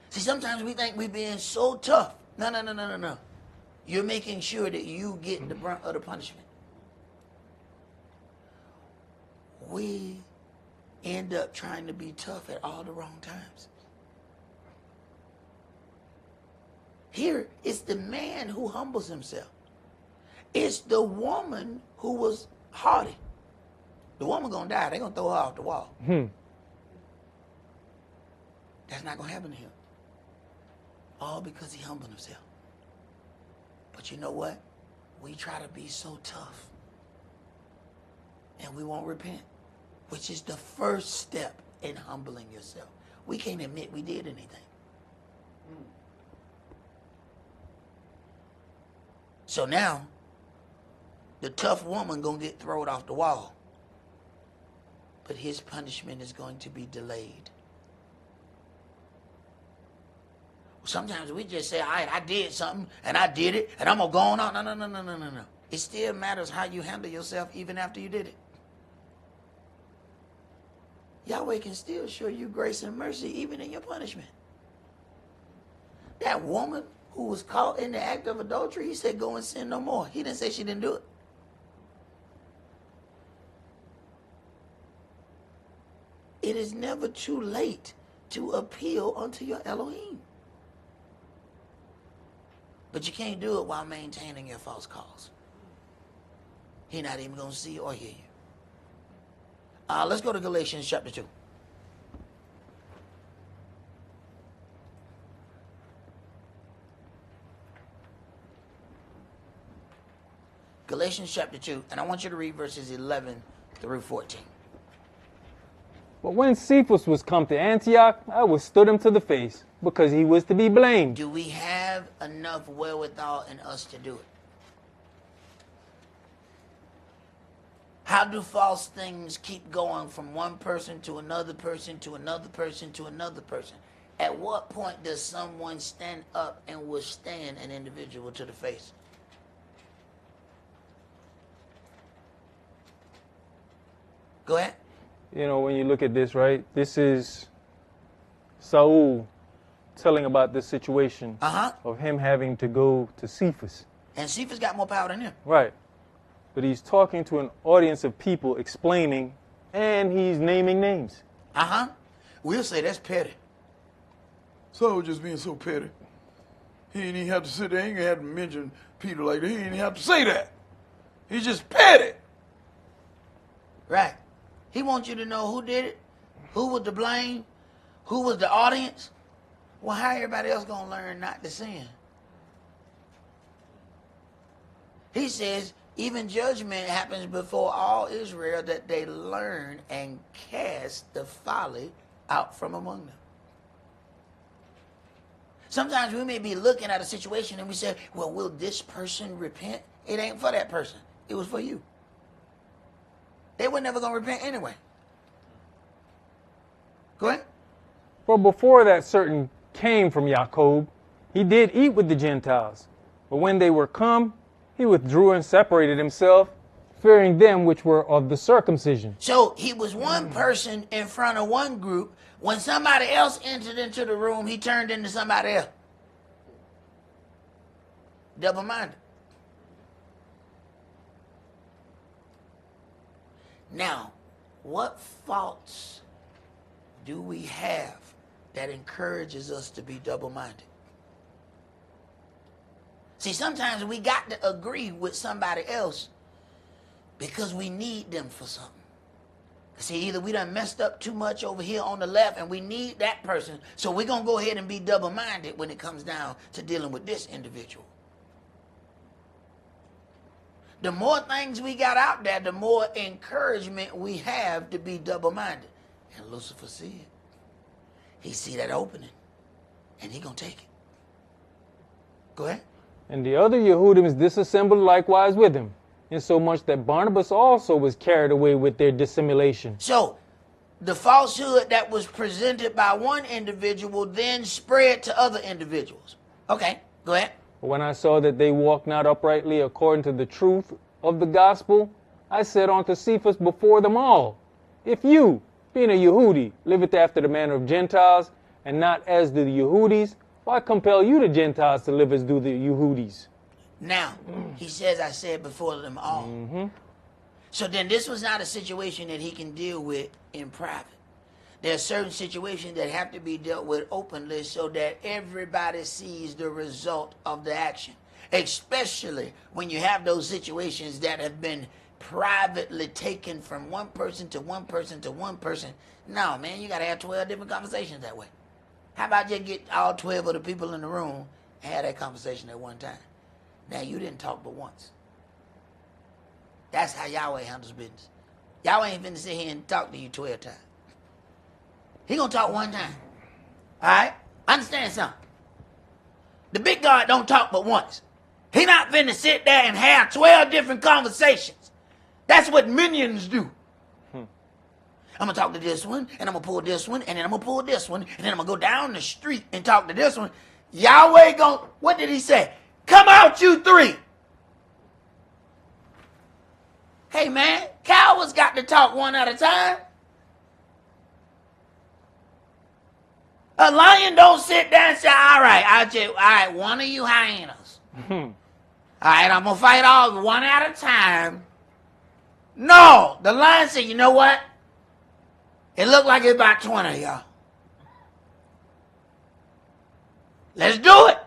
See, sometimes we think we're being so tough. No. You're making sure that you get the brunt of the punishment. We end up trying to be tough at all the wrong times. Here, it's the man who humbles himself. It's the woman who was haughty. The woman gonna die. They're gonna throw her off the wall. That's not gonna happen to him. All because he humbled himself. But you know what? We try to be so tough. And we won't repent. Which is the first step in humbling yourself. We can't admit we did anything. So now, the tough woman gonna get thrown off the wall. But his punishment is going to be delayed. Sometimes we just say, all right, I did something, and I did it, and I'm going to go on. No. It still matters how you handle yourself even after you did it. Yahweh can still show you grace and mercy even in your punishment. That woman who was caught in the act of adultery, he said, go and sin no more. He didn't say she didn't do it. It is never too late to appeal unto your Elohim. But you can't do it while maintaining your false cause. He's not even going to see or hear you. Let's go to Galatians chapter 2. Galatians chapter 2, and I want you to read verses 11 through 14. But when Cephas was come to Antioch, I withstood him to the face, because he was to be blamed. Do we have enough wherewithal in us to do it? How do false things keep going from one person to another person to another person to another person? At what point does someone stand up and withstand an individual to the face? Go ahead. You know, when you look at this, right? This is Saul telling about this situation of him having to go to Cephas. And Cephas got more power than him. Right. But he's talking to an audience of people, explaining, and he's naming names. We'll say that's petty. Saul just being so petty. He didn't even have to sit there. He didn't have to mention Peter like that. He didn't even have to say that. He's just petty. Right. He wants you to know who did it, who was to blame, who was the audience. Well, how everybody else going to learn not to sin? He says, even judgment happens before all Israel, that they learn and cast the folly out from among them. Sometimes we may be looking at a situation and we say, well, will this person repent? It ain't for that person. It was for you. They were never going to repent anyway. Go ahead. For before that certain came from Jacob, he did eat with the Gentiles. But when they were come, he withdrew and separated himself, fearing them which were of the circumcision. So he was one person in front of one group. When somebody else entered into the room, he turned into somebody else. Double-minded. Now, what faults do we have that encourages us to be double-minded? See, sometimes we got to agree with somebody else because we need them for something. See, either we done messed up too much over here on the left and we need that person, so we're going to go ahead and be double-minded when it comes down to dealing with this individual. The more things we got out there, the more encouragement we have to be double-minded. And Lucifer see it. He see that opening, and he going to take it. Go ahead. And the other Yehudim disassembled likewise with him, insomuch that Barnabas also was carried away with their dissimulation. So, the falsehood that was presented by one individual then spread to other individuals. Okay, go ahead. When I saw that they walked not uprightly according to the truth of the gospel, I said unto Cephas before them all, if you, being a Yehudi, liveth after the manner of Gentiles, and not as do the Yehudis, why compel you the Gentiles to live as do the Yehudis? Now, he says, I said before them all. Mm-hmm. So then this was not a situation that he can deal with in private. There are certain situations that have to be dealt with openly so that everybody sees the result of the action. Especially when you have those situations that have been privately taken from one person to one person to one person. No, man, you got to have 12 different conversations that way. How about just get all 12 of the people in the room and have that conversation at one time? Now, you didn't talk but once. That's how Yahweh handles business. Yahweh ain't finna sit here and talk to you 12 times. He gonna talk one time. All right? Understand something. The big God don't talk but once. He not finna sit there and have 12 different conversations. That's what minions do. I'm gonna talk to this one, and I'm gonna pull this one, and then I'm gonna pull this one, and then I'm gonna go down the street and talk to this one. Yahweh gonna, what did he say? Come out, you three. Hey, man, cowards got to talk one at a time. A lion don't sit down and say, all right, one of you hyenas. All right, I'm going to fight all one at a time. No, the lion said, you know what? It looked like it's about 20 of y'all. Let's do it.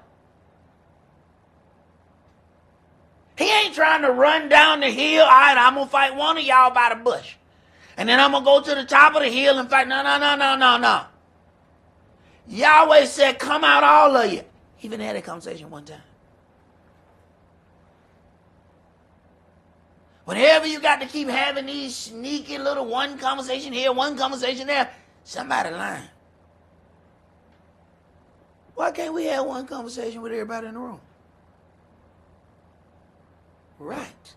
He ain't trying to run down the hill. All right, I'm going to fight one of y'all by the bush. And then I'm going to go to the top of the hill and fight. No. Yahweh said, come out, all of you. He even had a conversation one time. Whenever you got to keep having these sneaky little one conversation here, one conversation there, somebody lying. Why can't we have one conversation with everybody in the room? Right.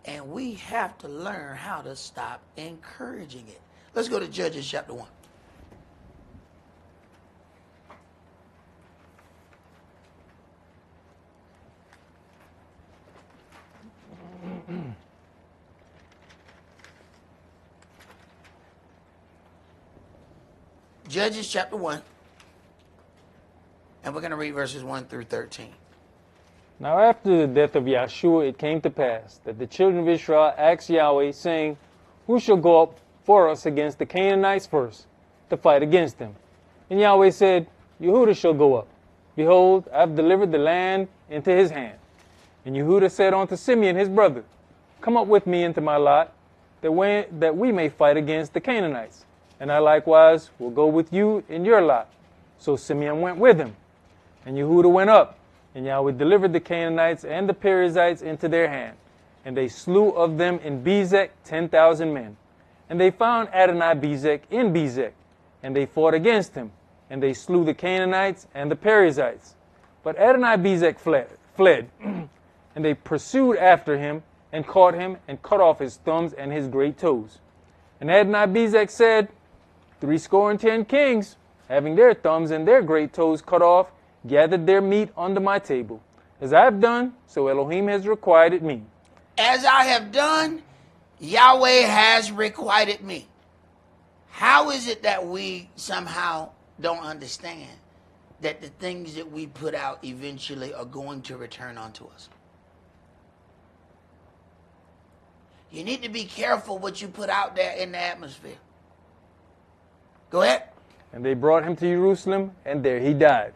And we have to learn how to stop encouraging it. Let's go to Judges chapter 1. Judges chapter 1. And we're going to read verses 1 through 13. Now after the death of Yeshua, it came to pass that the children of Israel asked Yahweh, saying, who shall go up for us against the Canaanites first, to fight against them? And Yahweh said, Yehuda shall go up. Behold, I have delivered the land into his hand. And Yehuda said unto Simeon his brother, come up with me into my lot, that we may fight against the Canaanites. And I likewise will go with you in your lot. So Simeon went with him. And Yehuda went up. And Yahweh delivered the Canaanites and the Perizzites into their hand. And they slew of them in Bezek 10,000 men. And they found Adonai-Bezek in Bezek. And they fought against him. and they slew the Canaanites and the Perizzites. But Adonai-Bezek fled, and they pursued after him, and caught him, and cut off his thumbs and his great toes. And Adonai-Bezek said, 70 kings, having their thumbs and their great toes cut off, gathered their meat under my table. As I have done, so Elohim has requited me. As I have done, Yahweh has requited me. How is it that we somehow don't understand that the things that we put out eventually are going to return onto us? You need to be careful what you put out there in the atmosphere. Go ahead. And they brought him to Jerusalem, and there he died.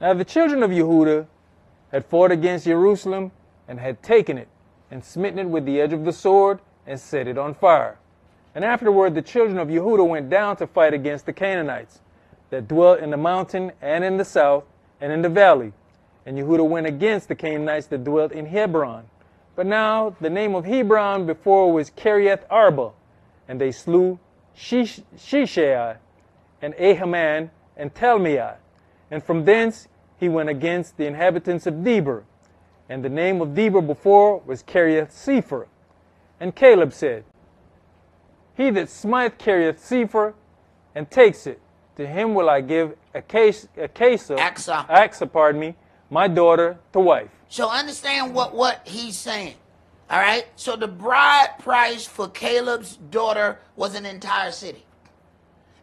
Now the children of Yehuda had fought against Jerusalem, and had taken it, and smitten it with the edge of the sword, and set it on fire. And afterward the children of Yehuda went down to fight against the Canaanites, that dwelt in the mountain, and in the south, and in the valley. And Yehuda went against the Canaanites that dwelt in Hebron. But now the name of Hebron before was Kiriath Arba, and they slew Shishai, and Ahiman, and Talmai. And from thence he went against the inhabitants of Debir. And the name of Debir before was Kiriath Sepher. And Caleb said, He that smiteth Kiriath Sepher, and takes it, to him will I give Aksa, my daughter, to wife. So understand what he's saying. All right? So the bride price for Caleb's daughter was an entire city.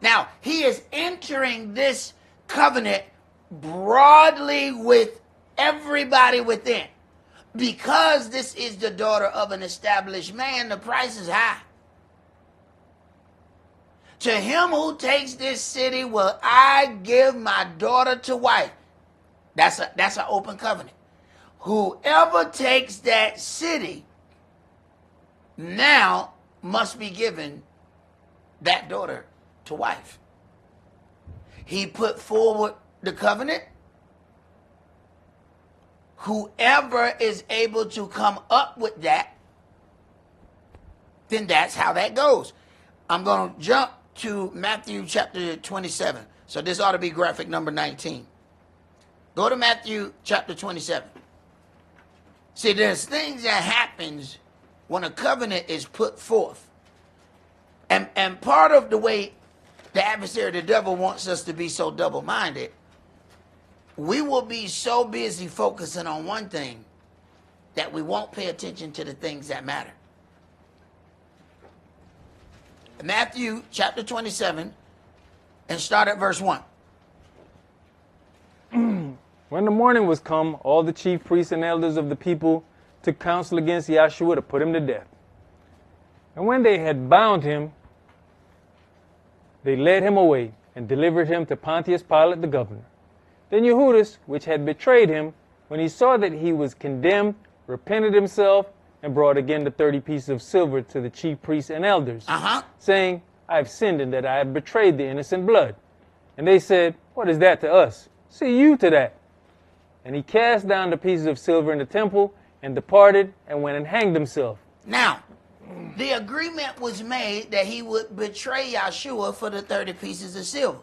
Now, he is entering this covenant broadly with everybody within. Because this is the daughter of an established man, the price is high. To him who takes this city will I give my daughter to wife. That's an open covenant. Whoever takes that city now must be given that daughter to wife. He put forward the covenant. Whoever is able to come up with that, then that's how that goes. I'm going to jump to Matthew chapter 27. So this ought to be graphic number 19. Go to Matthew chapter 27. See, there's things that happens when a covenant is put forth. And part of the way the adversary, the devil, wants us to be so double-minded, we will be so busy focusing on one thing that we won't pay attention to the things that matter. Matthew chapter 27, and start at verse 1. When the morning was come, all the chief priests and elders of the people took counsel against Yeshua to put him to death. And when they had bound him, they led him away and delivered him to Pontius Pilate the governor. Then Yehudas, which had betrayed him, when he saw that he was condemned, repented himself, and brought again the 30 pieces of silver to the chief priests and elders, saying, I have sinned in that I have betrayed the innocent blood. And they said, What is that to us? See you to that. And he cast down the pieces of silver in the temple, and departed, and went and hanged himself. Now, the agreement was made that he would betray Yeshua for the 30 pieces of silver.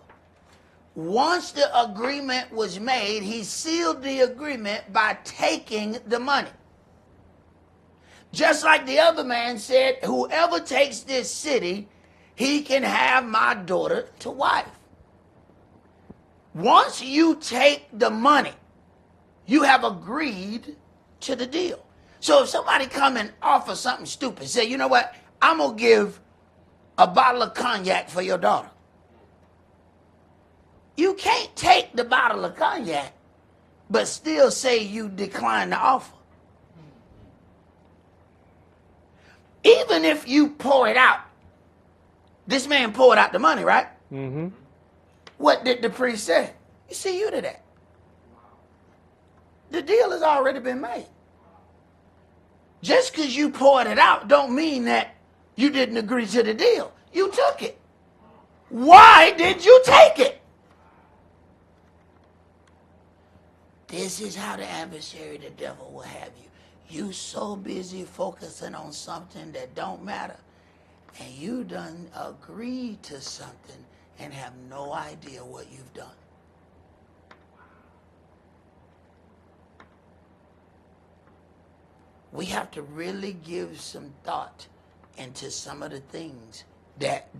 Once the agreement was made, he sealed the agreement by taking the money. Just like the other man said, whoever takes this city, he can have my daughter to wife. Once you take the money, you have agreed to the deal. So if somebody come and offer something stupid, say, you know what, I'm going to give a bottle of cognac for your daughter. You can't take the bottle of cognac, but still say you decline the offer. Even if you pour it out, this man poured out the money, right? Mm-hmm. What did the priest say? You see you to that. The deal has already been made. Just because you poured it out don't mean that you didn't agree to the deal. You took it. Why did you take it? This is how the adversary, the devil, will have you. You so busy focusing on something that don't matter, and you done agreed to something and have no idea what you've done. we have to really give some thought into some of the things that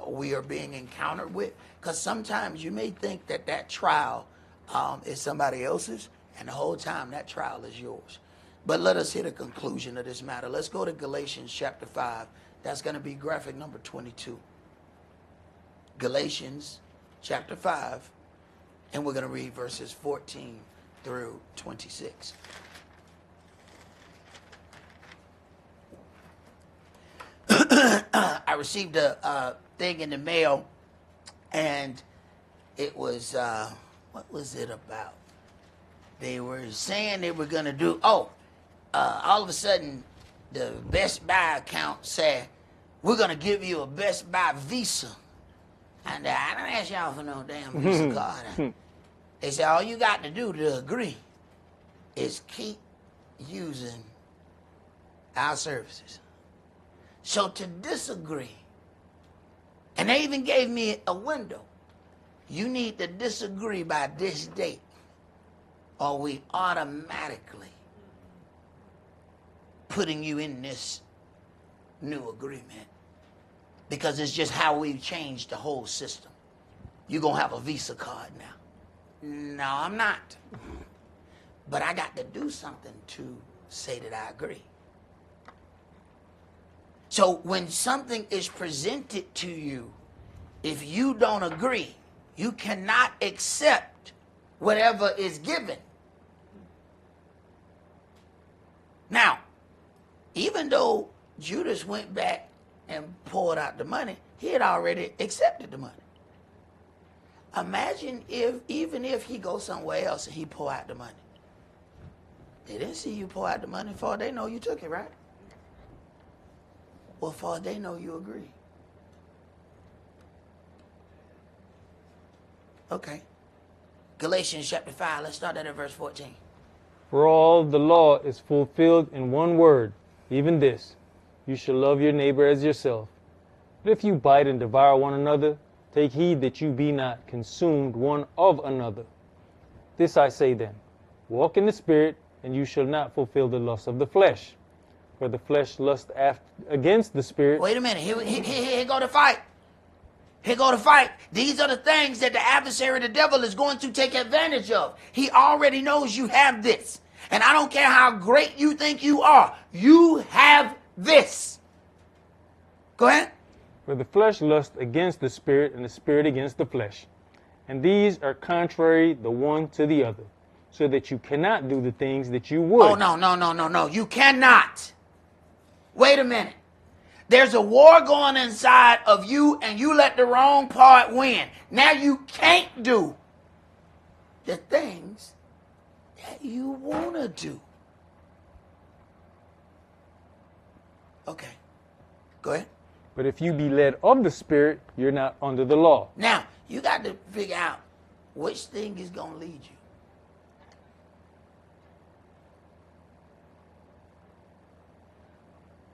we are being encountered with. Because sometimes you may think that trial is somebody else's, and the whole time that trial is yours. But let us hit a conclusion of this matter. Let's go to Galatians chapter 5. That's going to be graphic number 22. Galatians chapter 5, and we're going to read verses 14 through 26. I received a thing in the mail, and it was, what was it about? They were saying they were going to do, all of a sudden, the Best Buy account said, we're going to give you a Best Buy Visa. And I don't ask y'all for no damn Visa card. They said, all you got to do to agree is keep using our services. So to disagree, and they even gave me a window, you need to disagree by this date, or we automatically putting you in this new agreement. Because it's just how we've changed the whole system. You're going to have a Visa card now. No, I'm not. But I got to do something to say that I agree. So when something is presented to you, if you don't agree, you cannot accept whatever is given. Now, even though Judas went back and poured out the money, he had already accepted the money. Imagine even if he goes somewhere else and he pour out the money. They didn't see you pour out the money. For all they know, you took it, right? Well, for all they know, you agree. Okay. Galatians chapter 5, let's start at verse 14. For all the law is fulfilled in one word, even this, you shall love your neighbor as yourself. But if you bite and devour one another, take heed that you be not consumed one of another. This I say then, walk in the Spirit, and you shall not fulfill the lust of the flesh. For the flesh lusts against the Spirit. Wait a minute, here go the fight. Here go the fight. These are the things that the adversary, the devil, is going to take advantage of. He already knows you have this. And I don't care how great you think you are. You have this. Go ahead. For the flesh lusts against the Spirit, and the Spirit against the flesh. And these are contrary the one to the other, so that you cannot do the things that you would. Oh, no. You cannot. Wait a minute. There's a war going inside of you, and you let the wrong part win. Now you can't do the things that you want to do. Okay. Go ahead. But if you be led of the Spirit, you're not under the law. Now, you got to figure out which thing is going to lead you.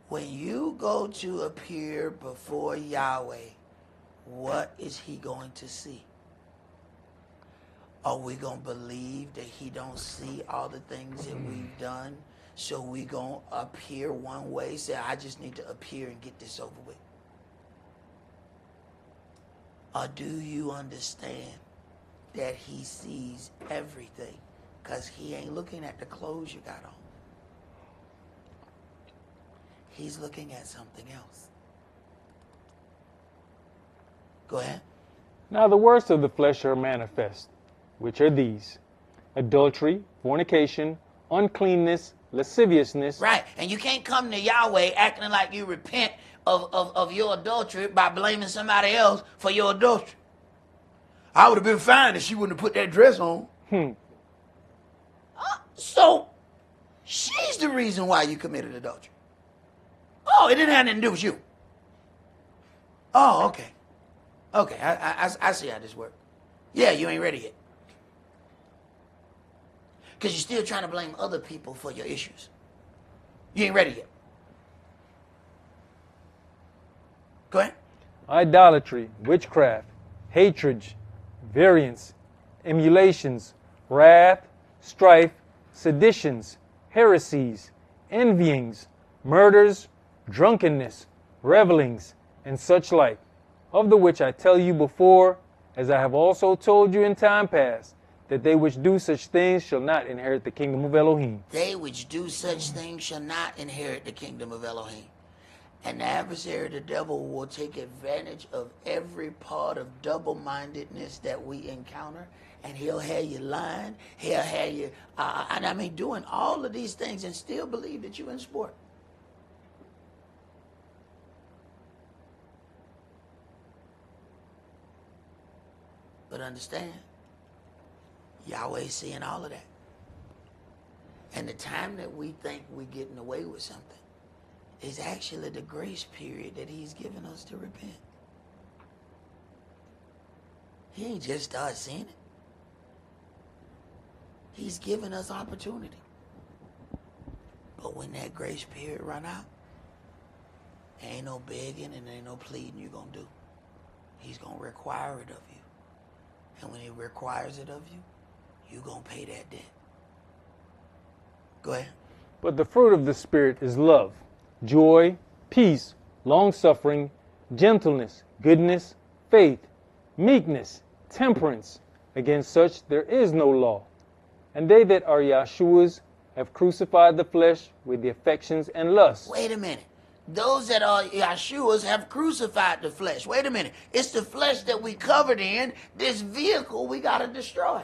When you go to appear before Yahweh, what is he going to see? Are we going to believe that he don't see all the things that we've done? So we going to appear one way, say, I just need to appear and get this over with? Or do you understand that he sees everything? Because he ain't looking at the clothes you got on. He's looking at something else. Go ahead. Now the works of the flesh are manifest, which are these: adultery, fornication, uncleanness, lasciviousness. Right, and you can't come to Yahweh acting like you repent of your adultery by blaming somebody else for your adultery. I would have been fine if she wouldn't have put that dress on. So, she's the reason why you committed adultery. Oh, it didn't have anything to do with you. Oh, okay. Okay, I see how this works. Yeah, you ain't ready yet. Because you're still trying to blame other people for your issues. You ain't ready yet. Go ahead. Idolatry, witchcraft, hatred, variance, emulations, wrath, strife, seditions, heresies, envyings, murders, drunkenness, revelings, and such like, of the which I tell you before, as I have also told you in time past, that they which do such things shall not inherit the kingdom of Elohim. They which do such things shall not inherit the kingdom of Elohim. And the adversary, the devil, will take advantage of every part of double-mindedness that we encounter, and he'll have you lying, he'll have you, doing all of these things and still believe that you're in sport. But understand, Yahweh's seeing all of that. And the time that we think we're getting away with something is actually the grace period that he's given us to repent. He ain't just started seeing it. He's given us opportunity. But when that grace period run out, ain't no begging and ain't no pleading you're going to do. He's going to require it of you. And when he requires it of you, you're going to pay that debt. Go ahead. But the fruit of the Spirit is love, joy, peace, long-suffering, gentleness, goodness, faith, meekness, temperance. Against such there is no law. And they that are Yeshua's have crucified the flesh with the affections and lusts. Wait a minute. Those that are Yeshua's have crucified the flesh. Wait a minute. It's the flesh that we covered in. This vehicle we got to destroy.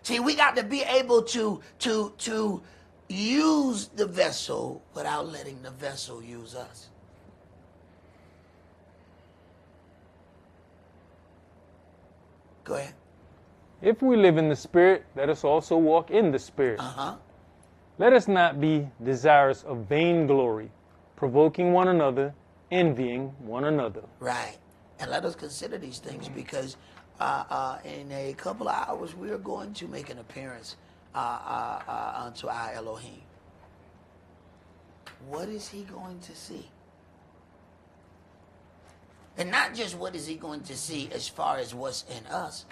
See, we got to be able to use the vessel without letting the vessel use us. Go ahead. If we live in the Spirit, let us also walk in the Spirit. Let us not be desirous of vainglory, provoking one another, envying one another. Right. And let us consider these things because in a couple of hours we are going to make an appearance unto our Elohim. What is he going to see? And not just what is he going to see as far as what's in us.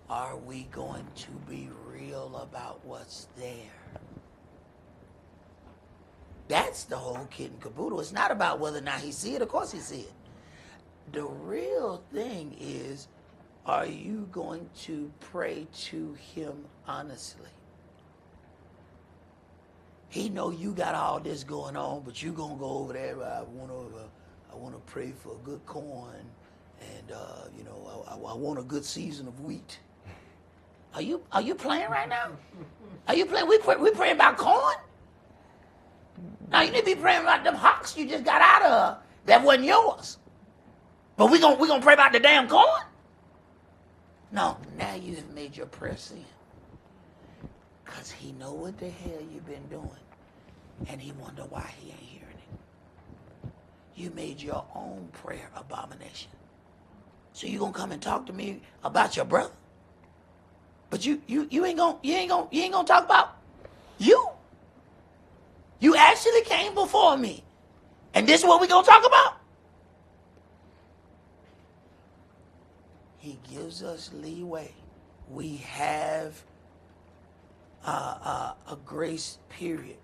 Are we going to be real about what's there? That's the whole kit and caboodle. It's not about whether or not he see it. Of course he see it. The real thing is, are you going to pray to him honestly? He know you got all this going on, but you gonna go over there. I want to pray for good corn, and I want a good season of wheat. Are you playing right now? Are you playing? We praying about corn. Now you need to be praying about them hawks you just got out of that wasn't yours. But we gonna pray about the damn corn? No, now you've made your prayer sin. Because he know what the hell you've been doing. And he wonder why he ain't hearing it. You made your own prayer abomination. So you gonna come and talk to me about your brother? But you ain't gonna talk about you. You actually came before me. And this is what we gonna talk about? He gives us leeway. We have a grace period.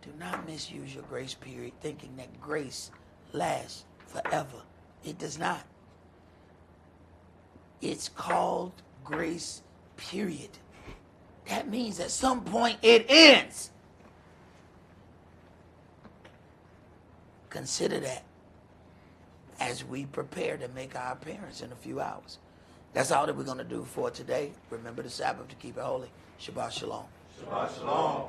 Do not misuse your grace period thinking that grace lasts forever. It does not. It's called grace period. That means at some point it ends. Consider that as we prepare to make our appearance in a few hours. That's all that we're going to do for today. Remember the Sabbath to keep it holy. Shabbat shalom. Shabbat shalom.